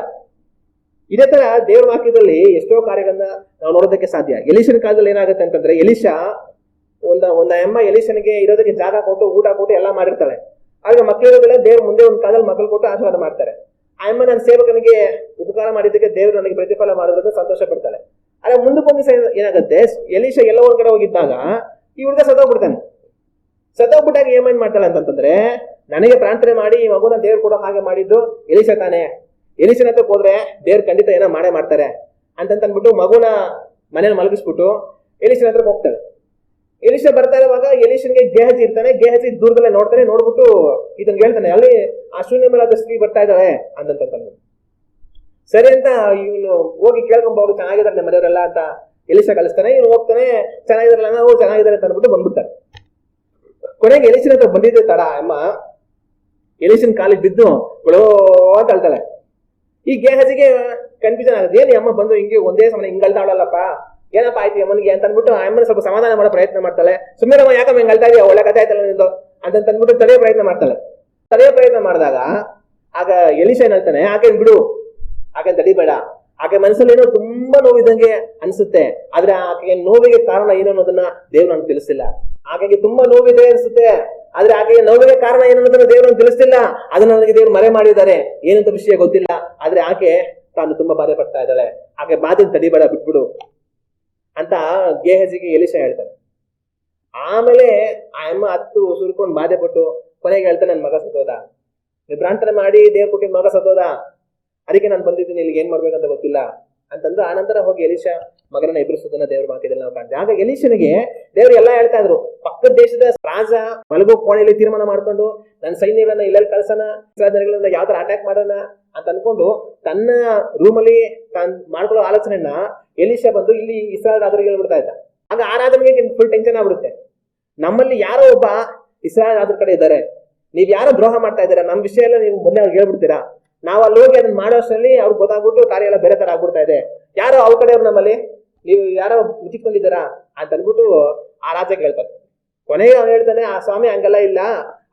ಇದೇ ತರ ದೇವ್ರ ವಾಕ್ಯದಲ್ಲಿ ಎಷ್ಟೋ ಕಾರ್ಯಗಳನ್ನ ನಾವು ನೋಡೋದಕ್ಕೆ ಸಾಧ್ಯ. ಎಲೀಷನ ಕಾಲದಲ್ಲಿ ಏನಾಗುತ್ತೆ ಅಂತಂದ್ರೆ, ಎಲೀಷಾ ಒಂದ ಅಮ್ಮ ಎಲೀಷನಿಗೆ ಇರೋದಕ್ಕೆ ಜಾಗ ಕೊಟ್ಟು ಊಟ ಕೊಟ್ಟು ಎಲ್ಲಾ ಮಾಡಿರ್ತಾಳೆ. ಆಗ ಮಕ್ಕಳಿರೋದಿಲ್ಲ, ದೇವ್ರ ಮುಂದೆ ಒಂದು ಕಾಲದಲ್ಲಿ ಮಕ್ಕಳು ಕೊಟ್ಟು ಆಶೀರ್ವಾದ ಮಾಡ್ತಾರೆ. ಆ ಅಮ್ಮ ನನ್ನ ಸೇವಕನಿಗೆ ಉಪಕಾರ ಮಾಡಿದ್ದಕ್ಕೆ ದೇವ್ರು ನನಗೆ ಪ್ರತಿಫಲ ಮಾಡೋದಕ್ಕೆ ಸಂತೋಷ ಪಡ್ತಾಳೆ. ಆದ್ರೆ ಮುಂದಕ್ಕೊಂದು ಏನಾಗುತ್ತೆ, ಎಲೀಷಾ ಎಲ್ಲ ಒಂದ್ ಕಡೆ ಹೋಗಿದ್ದಾಗ ಈ ಹುಡುಗ ಸತ್ತೋಗ್ಬಿಡ್ತಾನೆ. ಸತ್ತೋಗ್ಬಿಟ್ಟಾಗ ಏನ್ ಮಾಡ್ತಾಳೆ ಅಂತಂದ್ರೆ, ನನಗೆ ಪ್ರಾರ್ಥನೆ ಮಾಡಿ ಈ ಮಗುನ ದೇವ್ರು ಕೊಡೋ ಹಾಗೆ ಮಾಡಿದ್ದು ಎಲೀಷಾ ತಾನೆ, ಎಲೀಷನ ಹತ್ರಕ್ಕೆ ಹೋದ್ರೆ ದೇವ್ರು ಖಂಡಿತ ಏನೋ ಮಾಡೇ ಮಾಡ್ತಾರೆ ಅಂತಂದ್ಬಿಟ್ಟು ಮಗುನ ಮನೇಲಿ ಮಲಗಿಸ್ಬಿಟ್ಟು ಎಲೀಷನ ಹತ್ರಕ್ಕೆ ಹೋಗ್ತಾಳೆ. ಎಲೀಷಾ ಬರ್ತಾ ಇರುವಾಗ ಎಲೀಷನ್ಗೆ ಗೇಹಜಿ ಇರ್ತಾನೆ. ಗೇಹಜಿ ದೂರದಲ್ಲೇ ನೋಡ್ತಾನೆ. ನೋಡ್ಬಿಟ್ಟು ಇದನ್ನ ಹೇಳ್ತಾನೆ, ಅಲ್ಲಿ ಆ ಶೂನ್ಯ ಮೇಲಾದ ಸ್ತ್ರೀ ಬರ್ತಾ ಇದ್ದಾಳೆ ಅಂತಂದ್ಬಿಟ್ಟು. ಸರಿ ಅಂತ ಇವನು ಹೋಗಿ ಕೇಳ್ಕೊಂಬೋದು, ಚೆನ್ನಾಗಿದ್ದಾರೆ ಮನೆಯವರೆಲ್ಲ ಅಂತ ಎಲೀಷಾ ಕಳಿಸ್ತಾನೆ. ಇವನು ಹೋಗ್ತಾನೆ, ಚೆನ್ನಾಗಿದಾರಲ್ಲ, ನಾವು ಚೆನ್ನಾಗಿದ್ದಾರೆ ಅಂತ ಅಂದ್ಬಿಟ್ಟು ಬಂದ್ಬಿಡ್ತಾರೆ. ಕೊನೆಗೆ ಎಲೀಷನ ಹತ್ರ ಬಂದಿದ್ದೆ ತಡ ಅಮ್ಮ ಎಲೀಷನ್ ಕಾಲಿಗೆ ಬಿದ್ದು ಬಿಡೋ ಅಂತ ಅಳ್ತಾಳೆ. ಈ ಗೇಹಜಿಗೆ ಕನ್ಫ್ಯೂಷನ್ ಆಗುತ್ತೆ, ಏನ್ ಅಮ್ಮ ಬಂದು ಹಿಂಗೆ ಒಂದೇ ಸಮಯ ಹಿಂಗ್ ಅಳ್ತಾವಳಲ್ಲಪ್ಪ, ಏನಪ್ಪ ಆಯ್ತು ಅಮ್ಮನಿಗೆ ಅಂತ ಅಂದ್ಬಿಟ್ಟು ಅಮ್ಮನ ಸ್ವಲ್ಪ ಸಮಾಧಾನ ಮಾಡೋ ಪ್ರಯತ್ನ ಮಾಡ್ತಾಳೆ. ಸುಮ್ಮನೆ ಅಮ್ಮ ಯಾಕಮ್ಮ ಹಿಂಗ್ ಅಳ್ತಾ ಇದೆಯಾ, ಒಳ್ಳೆ ಕಥೆ ಆಯ್ತಲ್ಲ ನಿಂದು ಅಂತಂದ್ಬಿಟ್ಟು ತಡೆಯೋ ಪ್ರಯತ್ನ ಮಾಡ್ತಾಳೆ. ತಡೆಯೋ ಪ್ರಯತ್ನ ಮಾಡಿದಾಗ ಆಗ ಎಲೀಷಾ ಏನ್ ಹೇಳ್ತಾನೆ, ಆಕೆನ್ ಬಿಡು, ಆಕೆ ತಡಿಬೇಡ. ಆಕೆ ಮನಸ್ಸಲ್ಲಿ ಏನೋ ತುಂಬಾ ನೋವಿದಂಗೆ ಅನ್ಸುತ್ತೆ, ಆದ್ರೆ ಆಕೆಗೆ ನೋವಿಗೆ ಕಾರಣ ಏನು ಅನ್ನೋದನ್ನ ದೇವ್ರು ನನಗೆ ತಿಳಿಸಿಲ್ಲ. ಆಕೆಗೆ ತುಂಬಾ ನೋವಿದೆ ಅನ್ಸುತ್ತೆ, ಆದ್ರೆ ಆಕೆ ನೋವಿಗೆ ಕಾರಣ ಏನನ್ನೋದನ್ನ ದೇವರನ್ನು ತಿಳಿಸ್ತಿಲ್ಲ. ಅದನ್ನ ನನಗೆ ದೇವರು ಮರೆ ಮಾಡಿದ್ದಾರೆ, ಏನಂತ ವಿಷಯ ಗೊತ್ತಿಲ್ಲ. ಆದ್ರೆ ಆಕೆ ತಾನು ತುಂಬಾ ಬಾಧೆ ಪಡ್ತಾ ಇದ್ದಾಳೆ. ಆಕೆ ಬಾಧೆ ತಡಿಬೇಡ, ಬಿಟ್ಬಿಡು ಅಂತ ಗೇಹಜಿಗೆ ಎಲಿಷಾ ಹೇಳ್ತಾನೆ. ಆಮೇಲೆ ಆ ಅಮ್ಮ ಹತ್ತು ಸುರ್ಕೊಂಡು ಬಾಧೆ ಪಟ್ಟು ಕೊನೆಗೆ ಹೇಳ್ತಾನೆ, ನನ್ ಮಗ ಸತ್ತೋದ, ನೀವು ಪ್ರಾರ್ಥನೆ ಮಾಡಿ ದೇವ್ರ ಕೊಟ್ಟಿನ ಮಗ ಸತ್ತೋದ, ಅದಕ್ಕೆ ನಾನು ಬಂದಿದ್ದೀನಿ, ಇಲ್ಲಿಗೆ ಏನ್ ಮಾಡ್ಬೇಕಂತ ಗೊತ್ತಿಲ್ಲ ಅಂತಂದ್ರೆ ಆನಂತರ ಹೋಗಿ ಎಲಿಷಾ ಮಗನನ್ನ ಎದುರಿಸೋದನ್ನ ದೇವ್ರ ವಾಕ್ಯದಲ್ಲಿ ನಾವು ಕಾಣ್ತೇವೆ. ಆಗ ಎಲಿಷನಿಗೆ ದೇವ್ರು ಎಲ್ಲಾ ಹೇಳ್ತಾ ಇದ್ರು, ಪಕ್ಕದ ದೇಶದ ರಾಜ ಮಲಗೋ ಕೋಣೆಯಲ್ಲಿ ತೀರ್ಮಾನ ಮಾಡ್ಕೊಂಡು ನನ್ನ ಸೈನ್ಯಗಳನ್ನ ಇಲ್ಲೆಲ್ಲಿ ಕಳ್ಸೋಣ, ಇಸ್ರಾಯೇಲ್ಗಳನ್ನ ಯಾವ ತರ ಅಟ್ಯಾಕ್ ಮಾಡೋಣ ಅಂತ ಅನ್ಕೊಂಡು ತನ್ನ ರೂಮಲ್ಲಿ ತಾನು ಮಾಡ್ಕೊಳ್ಳೋ ಆಲೋಚನೆಯನ್ನ ಎಲಿಷಾ ಬಂದು ಇಲ್ಲಿ ಇಸ್ರಾಯೇಲ್ ರಾಜರಿಗೆ ಹೇಳ್ಬಿಡ್ತಾ ಇದ್ದ. ಆಗ ಆ ರಾಜನಿಗೆ ಫುಲ್ ಟೆನ್ಷನ್ ಆಗ್ಬಿಡುತ್ತೆ, ನಮ್ಮಲ್ಲಿ ಯಾರೋ ಒಬ್ಬ ಇಸ್ರಾಯೇಲ್ ರಾಜರ ಕಡೆ ಇದ್ದಾರೆ, ನೀವ್ ಯಾರೋ ದ್ರೋಹ ಮಾಡ್ತಾ ಇದ್ದೀರಾ, ನಮ್ ವಿಷಯ ಎಲ್ಲ ನೀವು ಮೊನ್ನೆ ಅವ್ರಿಗೆ ಹೇಳ್ಬಿಡ್ತೀರಾ, ನಾವ್ ಅಲ್ಲಿ ಹೋಗಿ ಅದನ್ನ ಮಾಡೋಷ್ಟರಲ್ಲಿ ಅವ್ರಿಗೆ ಗೊತ್ತಾಗ್ಬಿಟ್ಟು ಕಾರ್ಯ ಎಲ್ಲ ಬೇರೆ ತರ ಆಗ್ಬಿಡ್ತಾ ಇದೆ, ಯಾರೋ ಅವ್ರ ಕಡೆಯವ್ರು ನಮ್ಮಲ್ಲಿ ನೀವು ಯಾರೋ ಮುಚ್ಚಿಕೊಂಡಿದ್ದೀರಾ ಅಂತ ಅನ್ಬಿಟ್ಟು ಆ ರಾಜಕ್ಕೆ ಹೇಳ್ತಾರೆ. ಕೊನೆಗೆ ಅವ್ನು ಹೇಳ್ತಾನೆ, ಆ ಸ್ವಾಮಿ ಹಂಗೆಲ್ಲ ಇಲ್ಲ,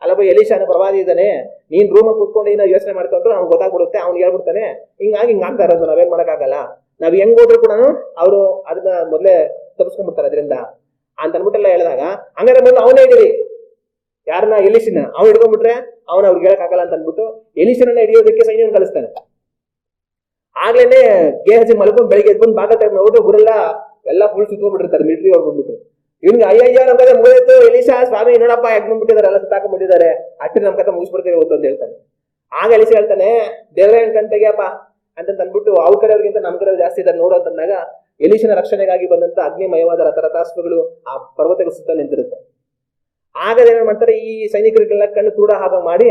ಅಲ್ಲೊಬ್ಬ ಎಲಿಷಾನ ಪ್ರವಾದಿ ಇದ್ದಾನೆ, ನೀನ್ ರೂಮ್ ಕೂತ್ಕೊಂಡು ಏನೋ ಯೋಚನೆ ಮಾಡ್ಕೊಂಡ್ರು ಅವ್ನು ಗೊತ್ತಾಗ್ಬಿಡುತ್ತೆ, ಅವ್ನು ಹೇಳ್ಬಿಡ್ತಾನೆ, ಹಿಂಗಾಗಿ ಆಗ್ತಾ ಇರೋದು, ನಾವೇನ್ ಮಾಡಕ್ಕಾಗಲ್ಲ, ನಾವ್ ಹೆಂಗ್ ಹೋದ್ರು ಕೂಡ ಅವರು ಅದನ್ನ ಮೊದ್ಲೇ ತಪ್ಪಿಸ್ಕೊಂಡ್ಬಿಡ್ತಾರೆ ಅದರಿಂದ ಅಂತ ಅನ್ಬಿಟ್ಟೆಲ್ಲ ಹೇಳಿದಾಗ, ಹಂಗಾದ್ರೆ ಮೊದಲು ಅವನೇ ಹಿಡೀರಿ, ಯಾರನ್ನ ಎಲಿಷನ ಅವ್ನು ಹಿಡ್ಕೊಂಡ್ಬಿಟ್ರೆ ಅವ್ನು ಅವ್ರಿಗೆ ಹೇಳಕ್ಕಾಗಲ್ಲ ಅಂತ ಅನ್ಬಿಟ್ಟು ಎಲಿಷನನ್ನ ಹಿಡಿಯೋದಕ್ಕೆ ಸೈನ್ಯವನ್ನು ಕಳಿಸ್ತಾನೆ. ಆಗ್ಲೇನೆ ಗೇಹಜಿ ಮಲ್ಕೊಂಡು ಬೆಳಿಗ್ಗೆ ಎದ್ಕೊಂಡು ಭಾಗ ತೆಗೆದು ನೋಡ್ಬಿಟ್ಟು ಗುರೆಲ್ಲ ಎಲ್ಲ ಫುಲ್ ಸುತ್ಕೊಂಡ್ಬಿಟ್ಟಿರ್ತಾರೆ ಮಿಲಿಟರಿ ಅವ್ರು ಬಂದ್ಬಿಟ್ಟು. ಇವ್ನಿಗೆ ಅಯ್ಯಯ್ಯ ನಮ್ ಕತೆ ಮುಗಿದೈತು, ಎಲಿಷಾ ಸ್ವಾಮಿ ನೋಡಪ್ಪ ಯಾಕೆ ಬಂದ್ಬಿಟ್ಟಿದ್ದಾರೆ, ಎಲ್ಲ ಸುತ್ತಾಕೊಂಡ್ಬಿಟ್ಟಿದ್ದಾರೆ, ಅಟ್ಟಿ ನಮ್ ಕತೆ ಮುಗಿಸ್ಬಿಡ್ತೇವೆ ಹೊತ್ತು ಅಂತ ಹೇಳ್ತಾನೆ. ಆಗ ಎಲಿಷಾ ಹೇಳ್ತಾನೆ, ದೇವರೇ ಕಣ್ತೆಗೆಯಪ್ಪ ಅಂತ ಅಂದ್ಬಿಟ್ಟು ಅವ್ರ ಕಡೆಯವ್ರಿಗಿಂತ ನಮ್ ಕಡೆ ಜಾಸ್ತಿ ಇದ್ದಾರೆ ನೋಡು ಅಂತಂದಾಗ ಎಲಿಷನ ರಕ್ಷಣೆಗಾಗಿ ಬಂದಂತ ಅಗ್ನಿಮಯವಾದ ರಥರಥಾಸ್ತ್ರಗಳು ಆ ಪರ್ವತಗಳ ಸುತ್ತ ನಿಂತಿರುತ್ತೆ. ಆಗ ಏನ್ ಮಾಡ್ತಾರೆ, ಈ ಸೈನಿಕರಿಗೆಲ್ಲ ಕಣ್ಣು ಕೂಡ ಹಾಗೆ ಮಾಡಿ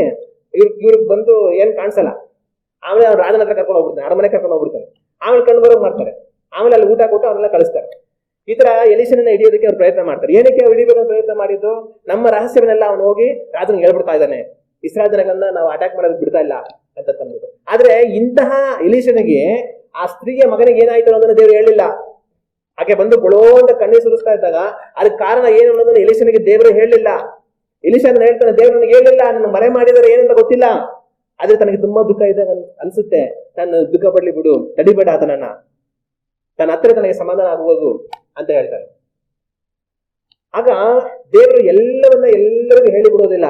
ಇವ್ರಿಗೆ ಬಂದು ಏನ್ ಕಾಣಿಸಲ್ಲ. ಆಮೇಲೆ ಅವ್ರು ರಾಜನ ಹತ್ರ ಕರ್ಕೊಂಡು ಹೋಗ್ಬಿಡ್ತಾನೆ, ಅರಮನೆ ಕರ್ಕೊಂಡು ಹೋಗ್ಬಿಡ್ತಾನೆ. ಆಮೇಲೆ ಕಣ್ಣು ಬರೋಕ್ ಮಾಡ್ತಾರೆ, ಆಮೇಲೆ ಅಲ್ಲಿ ಊಟ ಕೊಟ್ಟು ಅವ್ರನ್ನೆಲ್ಲ ಕಳಿಸ್ತಾರೆ. ಈ ತರ ಎಲಿಷನನ್ನ ಹಿಡಿಯೋದಕ್ಕೆ ಅವ್ರು ಪ್ರಯತ್ನ ಮಾಡ್ತಾರೆ. ಏನಕ್ಕೆ ಅವ್ರು ಹಿಡಿಬೇಕು ಪ್ರಯತ್ನ ಮಾಡಿದ್ದು, ನಮ್ಮ ರಹಸ್ಯವನ್ನೆಲ್ಲ ಅವ್ನು ಹೋಗಿ ರಾಜನಿಗೆ ಹೇಳ್ಬಿಡ್ತಾ ಇದ್ದಾನೆ, ಇಸ್ರಾಯೇಲ್ ಜನಗಳನ್ನ ನಾವು ಅಟ್ಯಾಕ್ ಮಾಡೋದಕ್ಕೆ ಬಿಡ್ತಾ ಇಲ್ಲ ಅಂತ ತಂದ್ಬಿಟ್ಟು. ಆದ್ರೆ ಇಂತಹ ಎಲಿಷನಿಗೆ ಆ ಸ್ತ್ರೀಯ ಮಗನಿಗೆ ಏನಾಯ್ತು ಅನ್ನೋದನ್ನ ದೇವ್ರು ಹೇಳಿಲ್ಲ. ಆಕೆ ಬಂದು ಗೊಳೋ ಅಂತ ಕಣ್ಣೀರು ಸುರಿಸ್ತಾ ಇದ್ದಾಗ ಅದಕ್ಕೆ ಕಾರಣ ಏನು ಅನ್ನೋದನ್ನ ಎಲಿಷನಿಗೆ ದೇವರು ಹೇಳಲಿಲ್ಲ. ಎಲಿಷನ ಹೇಳ್ತಾನೆ, ದೇವ್ರು ನನಗೆ ಹೇಳಿಲ್ಲ, ನನ್ನ ಮರೆ ಮಾಡಿದರೆ ಏನಂತ ಗೊತ್ತಿಲ್ಲ, ಆದ್ರೆ ತನಗೆ ತುಂಬಾ ದುಃಖ ಇದೆ ಅನ್ಸುತ್ತೆ, ನಾನು ದುಃಖ ಪಡ್ಲಿ ಬಿಡು, ತಡಿಬೇಡ ಆತನನ್ನ, ತನ್ನ ಹತ್ರ ತನಗೆ ಸಮಾಧಾನ ಆಗುವುದು ಅಂತ ಹೇಳ್ತಾರೆ. ಆಗ ದೇವರು ಎಲ್ಲರಿಗೂ ಹೇಳಿಬಿಡೋದಿಲ್ಲ,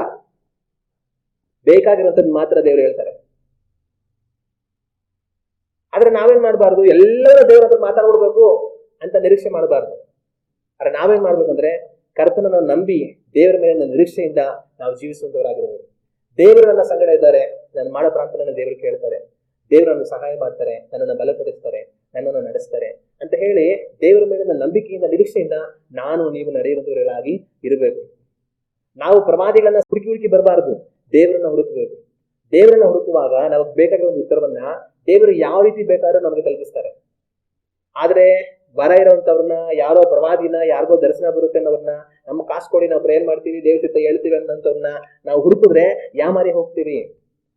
ಬೇಕಾಗಿರುವಂತದ್ದು ಮಾತ್ರ ದೇವರು ಹೇಳ್ತಾರೆ. ಆದ್ರೆ ನಾವೇನ್ ಮಾಡಬಾರ್ದು, ಎಲ್ಲರೂ ದೇವರ ಹತ್ರ ಮಾತಾಡ್ಬಿಡ್ಬೇಕು ಅಂತ ನಿರೀಕ್ಷೆ ಮಾಡಬಾರ್ದು. ಆದ್ರೆ ನಾವೇನ್ ಮಾಡ್ಬೇಕಂದ್ರೆ ಕರ್ತನನ್ನು ನಂಬಿ ದೇವರ ಮೇಲಿನ ನಿರೀಕ್ಷೆಯಿಂದ ನಾವು ಜೀವಿಸುವಂತವರಾಗಿರ್ಬೇಕು. ದೇವರು ನನ್ನ ಸಂಗಡ ಇದ್ದಾರೆ, ನಾನು ಮಾಡೋ ಪ್ರಾರ್ಥನೆಯನ್ನು ದೇವರು ಕೇಳ್ತಾರೆ, ದೇವರನ್ನು ಸಹಾಯ ಮಾಡ್ತಾರೆ, ನನ್ನನ್ನು ಬಲಪಡಿಸ್ತಾರೆ, ನನ್ನನ್ನು ನಡೆಸ್ತಾರೆ ಅಂತ ಹೇಳಿ ದೇವರ ಮೇಲಿನ ನಂಬಿಕೆಯಿಂದ ನಿರೀಕ್ಷೆಯಿಂದ ನೀವು ನಡೆಯುವಂತವರಾಗಿ ಇರಬೇಕು. ನಾವು ಪ್ರವಾದಿಗಳನ್ನ ಹುಡುಕಿ ಬರಬಾರದು, ದೇವರನ್ನ ಹುಡುಕಬೇಕು. ದೇವರನ್ನ ಹುಡುಕುವಾಗ ನಮಗೆ ಬೇಕಾಗಿರೋ ಒಂದು ಉತ್ತರವನ್ನ ದೇವರು ಯಾವ ರೀತಿ ಬೇಕಾದ್ರೂ ನಮಗೆ ತಲುಪಿಸ್ತಾರೆ. ಆದ್ರೆ ಬರ ಇರೋಂಥವ್ರನ್ನ, ಯಾರೋ ಪ್ರವಾದಿನ, ಯಾರಿಗೋ ದರ್ಶನ ಬರುತ್ತೆ ಅನ್ನೋರ್ನ, ನಮ್ಮ ಕಾಸು ಕೊಡಿ ನಾವು ಪ್ರೇಯರ್ ಮಾಡ್ತೀವಿ, ದೇವ್ರ ಚಿತ್ತ ಹೇಳ್ತೀವಿ ಅನ್ನೋಂಥವ್ರನ್ನ ನಾವು ಹುಡುಕಿದ್ರೆ ಯಾಮಾರಿ ಹೋಗ್ತೀವಿ,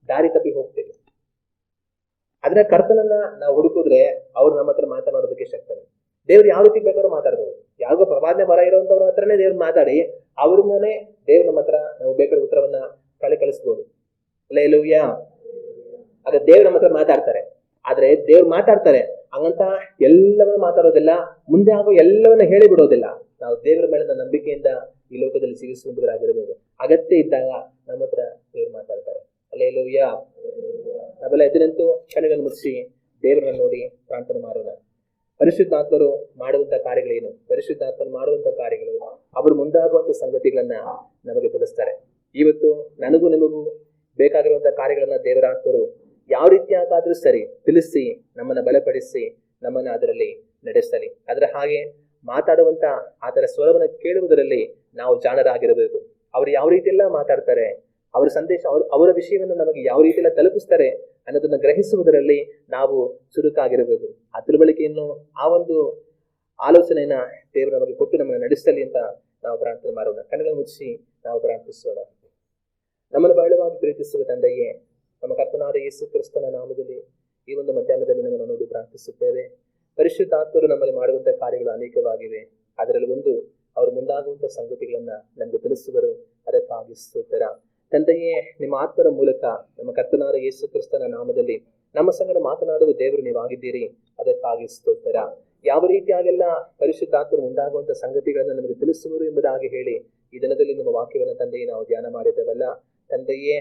ದಾರಿ ತಪ್ಪಿ ಹೋಗ್ತೀವಿ. ಆದ್ರೆ ಕರ್ತನನ್ನ ನಾವು ಹುಡುಕಿದ್ರೆ ಅವ್ರು ನಮ್ಮ ಹತ್ರ ಮಾತನಾಡೋದಕ್ಕೆ ಶಕ್ತರು. ದೇವ್ರು ಯಾವ ರೀತಿ ಬೇಕಾದ್ರೂ ಮಾತಾಡ್ಬೋದು. ಯಾರಿಗೋ ಪ್ರವಾದನೆ ಬರ ಇರೋಂಥವ್ರ ಹತ್ರನೇ ದೇವ್ರು ಮಾತಾಡಿ ಅವ್ರನ್ನೇ ದೇವ್ರ ನಮ್ಮ ಹತ್ರ ನಾವು ಬೇಕಾದ ಉತ್ತರವನ್ನ ಕಳಿಸ್ಬೋದು. ಹಲ್ಲೆಲೂಯಾ. ಆಗ ದೇವ್ರ ನಮ್ಮ ಹತ್ರ ಮಾತಾಡ್ತಾರೆ. ಆದ್ರೆ ದೇವ್ರು ಮಾತಾಡ್ತಾರೆ ಹಂಗಂತ ಎಲ್ಲವನ್ನೂ ಮಾತಾಡೋದಿಲ್ಲ, ಮುಂದೆ ಆಗೋ ಎಲ್ಲವನ್ನ ಹೇಳಿ ಬಿಡೋದಿಲ್ಲ. ನಾವು ದೇವರ ಮೇಲಿನ ನಂಬಿಕೆಯಿಂದ ಈ ಲೋಕದಲ್ಲಿ ಜೀವಿಸುವಂತರಾಗಿರಬೇಕು. ಅಗತ್ಯ ಇದ್ದಾಗ ನಮ್ಮ ಹತ್ರ ದೇವ್ರು ಮಾತಾಡ್ತಾರೆ. ಹಲ್ಲೆಲೂಯಾ. ನಾವೆಲ್ಲ ಎದ್ದು ಕಣ್ಣುಗಳನ್ನು ಮುಚ್ಚಿ ದೇವರನ್ನ ನೋಡಿ ಪ್ರಾರ್ಥನೆ ಮಾಡೋಣ. ಪರಿಶುದ್ಧಾತ್ಮರು ಮಾಡುವಂತ ಕಾರ್ಯಗಳೇನು, ಪರಿಶುದ್ಧಾತ್ಮರು ಮಾಡುವಂತ ಕಾರ್ಯಗಳು, ಅವರು ಮುಂದಾಗುವಂತ ಸಂಗತಿಗಳನ್ನ ನಮಗೆ ತಿಳಿಸ್ತಾರೆ. ಇವತ್ತು ನನಗೂ ನಿಮಗೂ ಬೇಕಾಗಿರುವಂತಹ ಕಾರ್ಯಗಳನ್ನ ದೇವರ ಆತ್ಮರು ಯಾವ ರೀತಿಯಾಗಾದ್ರೂ ಸರಿ ತಿಳಿಸಿ ನಮ್ಮನ್ನ ಬಲಪಡಿಸಿ ನಮ್ಮನ್ನ ಅದರಲ್ಲಿ ನಡೆಸಲಿ. ಅದರ ಹಾಗೆ ಮಾತಾಡುವಂತ ಆತರ ಸ್ವರವನ್ನು ಕೇಳುವುದರಲ್ಲಿ ನಾವು ಜಾಣರಾಗಿರಬೇಕು. ಅವ್ರು ಯಾವ ರೀತಿಯೆಲ್ಲ ಮಾತಾಡ್ತಾರೆ, ಅವರ ಸಂದೇಶ, ಅವರ ವಿಷಯವನ್ನು ನಮಗೆ ಯಾವ ರೀತಿಯೆಲ್ಲ ತಲುಪಿಸ್ತಾರೆ ಅನ್ನೋದನ್ನ ಗ್ರಹಿಸುವುದರಲ್ಲಿ ನಾವು ಚುರುಕಾಗಿರಬೇಕು. ಆ ತಿಳುವಳಿಕೆಯನ್ನು, ಆ ಒಂದು ಆಲೋಚನೆಯನ್ನ ದೇವರು ನಮಗೆ ಕೊಟ್ಟು ನಮ್ಮನ್ನು ನಡೆಸಲಿ ಅಂತ ನಾವು ಪ್ರಾರ್ಥನೆ ಮಾಡೋಣ. ಕಣ್ಣುಗಳನ್ನು ಮುಚ್ಚಿ ನಾವು ಪ್ರಾರ್ಥಿಸೋಣ. ನಮ್ಮನ್ನು ಬಹಳವಾಗಿ ಪ್ರೀತಿಸುವ ತಂದೆಯೇ, ನಮ್ಮ ಕರ್ತನಾದ ಯೇಸು ಕ್ರಿಸ್ತನ ನಾಮದಲ್ಲಿ ಈ ಒಂದು ಮಧ್ಯಾಹ್ನದಲ್ಲಿ ನಮ್ಮನ್ನು ನೋಡಿ ಪ್ರಾರ್ಥಿಸುತ್ತೇವೆ. ಪರಿಶುದ್ಧಾತ್ಮರು ನಮ್ಮಲ್ಲಿ ಮಾಡುವಂತಹ ಕಾರ್ಯಗಳು ಅನೇಕವಾಗಿವೆ. ಅದರಲ್ಲಿ ಒಂದು ಅವರು ಮುಂದಾಗುವಂತಹ ಸಂಗತಿಗಳನ್ನ ನಮಗೆ ತಿಳಿಸುವರು. ಅದಕ್ಕಾಗಿ ಸ್ತೋತ್ರ ತಂದೆಯೇ. ನಿಮ್ಮ ಆತ್ಮರ ಮೂಲಕ ನಮ್ಮ ಕರ್ತನಾದ ಯೇಸು ಕ್ರಿಸ್ತನ ನಾಮದಲ್ಲಿ ನಮ್ಮ ಸಂಗಡ ಮಾತನಾಡುವ ದೇವರು ನೀವಾಗಿದ್ದೀರಿ. ಅದಕ್ಕಾಗಿ ಸ್ತೋತ್ರ. ಯಾವ ರೀತಿಯಾಗೆಲ್ಲ ಪರಿಶುದ್ಧಾತ್ಮರು ಮುಂದಾಗುವಂತಹ ಸಂಗತಿಗಳನ್ನ ನಮಗೆ ತಿಳಿಸುವರು ಎಂಬುದಾಗಿ ಹೇಳಿ ಈ ದಿನದಲ್ಲಿ ನಿಮ್ಮ ವಾಕ್ಯವನ್ನು ತಂದೆಯೇ ನಾವು ಧ್ಯಾನ ಮಾಡಿದ್ದೇವಲ್ಲ ತಂದೆಯೇ,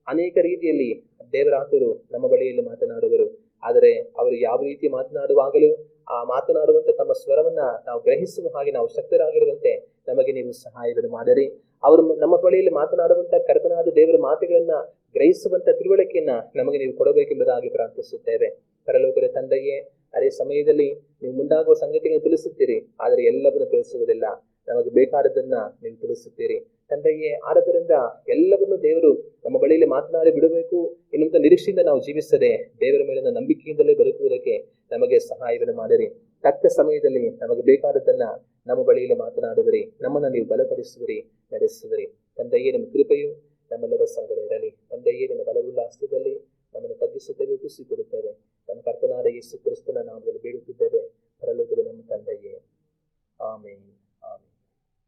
ಅನೇಕ ರೀತಿಯಲ್ಲಿ ದೇವರಾತರು ನಮ್ಮ ಬಳಿಯಲ್ಲಿ ಮಾತನಾಡುವರು. ಆದರೆ ಅವರು ಯಾವ ರೀತಿ ಮಾತನಾಡುವಾಗಲೂ ಆ ಮಾತನಾಡುವಂತ ತಮ್ಮ ಸ್ವರವನ್ನ ನಾವು ಗ್ರಹಿಸುವ ಹಾಗೆ ನಾವು ಶಕ್ತರಾಗಿರುವಂತೆ ನಮಗೆ ನೀವು ಸಹಾಯವನ್ನು ಮಾಡಿರಿ. ಅವರು ನಮ್ಮ ಬಳಿಯಲ್ಲಿ ಮಾತನಾಡುವಂತ ಕರ್ತನಾದ ದೇವರ ಮಾತುಗಳನ್ನ ಗ್ರಹಿಸುವಂತ ತಿಳುವಳಿಕೆಯನ್ನ ನಮಗೆ ನೀವು ಕೊಡಬೇಕೆಂಬುದಾಗಿ ಪ್ರಾರ್ಥಿಸುತ್ತೇವೆ. ಪರಲೋಕದ ತಂದೆಯೇ, ಅದೇ ಸಮಯದಲ್ಲಿ ನೀವು ಮುಂದಾಗುವ ಸಂಗತಿಗಳನ್ನು ತಿಳಿಸುತ್ತೀರಿ, ಆದರೆ ಎಲ್ಲವನ್ನು ತಿಳಿಸುವುದಿಲ್ಲ. ನಮಗೆ ಬೇಕಾದದನ್ನ ನೀವು ತಿಳಿಸುತ್ತೀರಿ ತಂದೆಯೇ. ಆದ್ದರಿಂದ ಎಲ್ಲವನ್ನೂ ದೇವರು ನಮ್ಮ ಬಳಿಯಲ್ಲಿ ಮಾತನಾಡಿ ಬಿಡಬೇಕು ಎನ್ನುವಂತ ನಿರೀಕ್ಷೆಯಿಂದ ನಾವು ಜೀವಿಸದೆ ದೇವರ ಮೇಲಿನ ನಂಬಿಕೆಯಿಂದಲೇ ಬದುಕುವುದಕ್ಕೆ ನಮಗೆ ಸಹಾಯವನ್ನು ಮಾಡಿರಿ. ತಕ್ಕ ಸಮಯದಲ್ಲಿ ನಮಗೆ ಬೇಕಾದದ್ದನ್ನ ನಮ್ಮ ಬಳಿಯಲ್ಲಿ ಮಾತನಾಡುವರಿ, ನಮ್ಮನ್ನ ನೀವು ಬಲಪಡಿಸುವರಿ, ನಡೆಸುವರಿ. ತಂದೆಯೇ, ನಿಮ್ಮ ಕೃಪೆಯು ನಮ್ಮೆಲ್ಲರ ಸಂಗಡ ಇರಲಿ. ತಂದೆಯೇ, ನಿಮ್ಮ ಬಲವುಳ್ಳ ಹಸ್ತದಲ್ಲಿ ನಮ್ಮನ್ನು ತಗ್ಗಿಸುತ್ತೇವೆ, ಖುಷಿ ಕೊಡುತ್ತೇವೆ. ನಮ್ಮ ಕರ್ತನಾದ ಯೇಸು ಕ್ರಿಸ್ತನ ನಾಮದಲ್ಲಿ ಬೇಡುತ್ತಿದ್ದೇವೆ.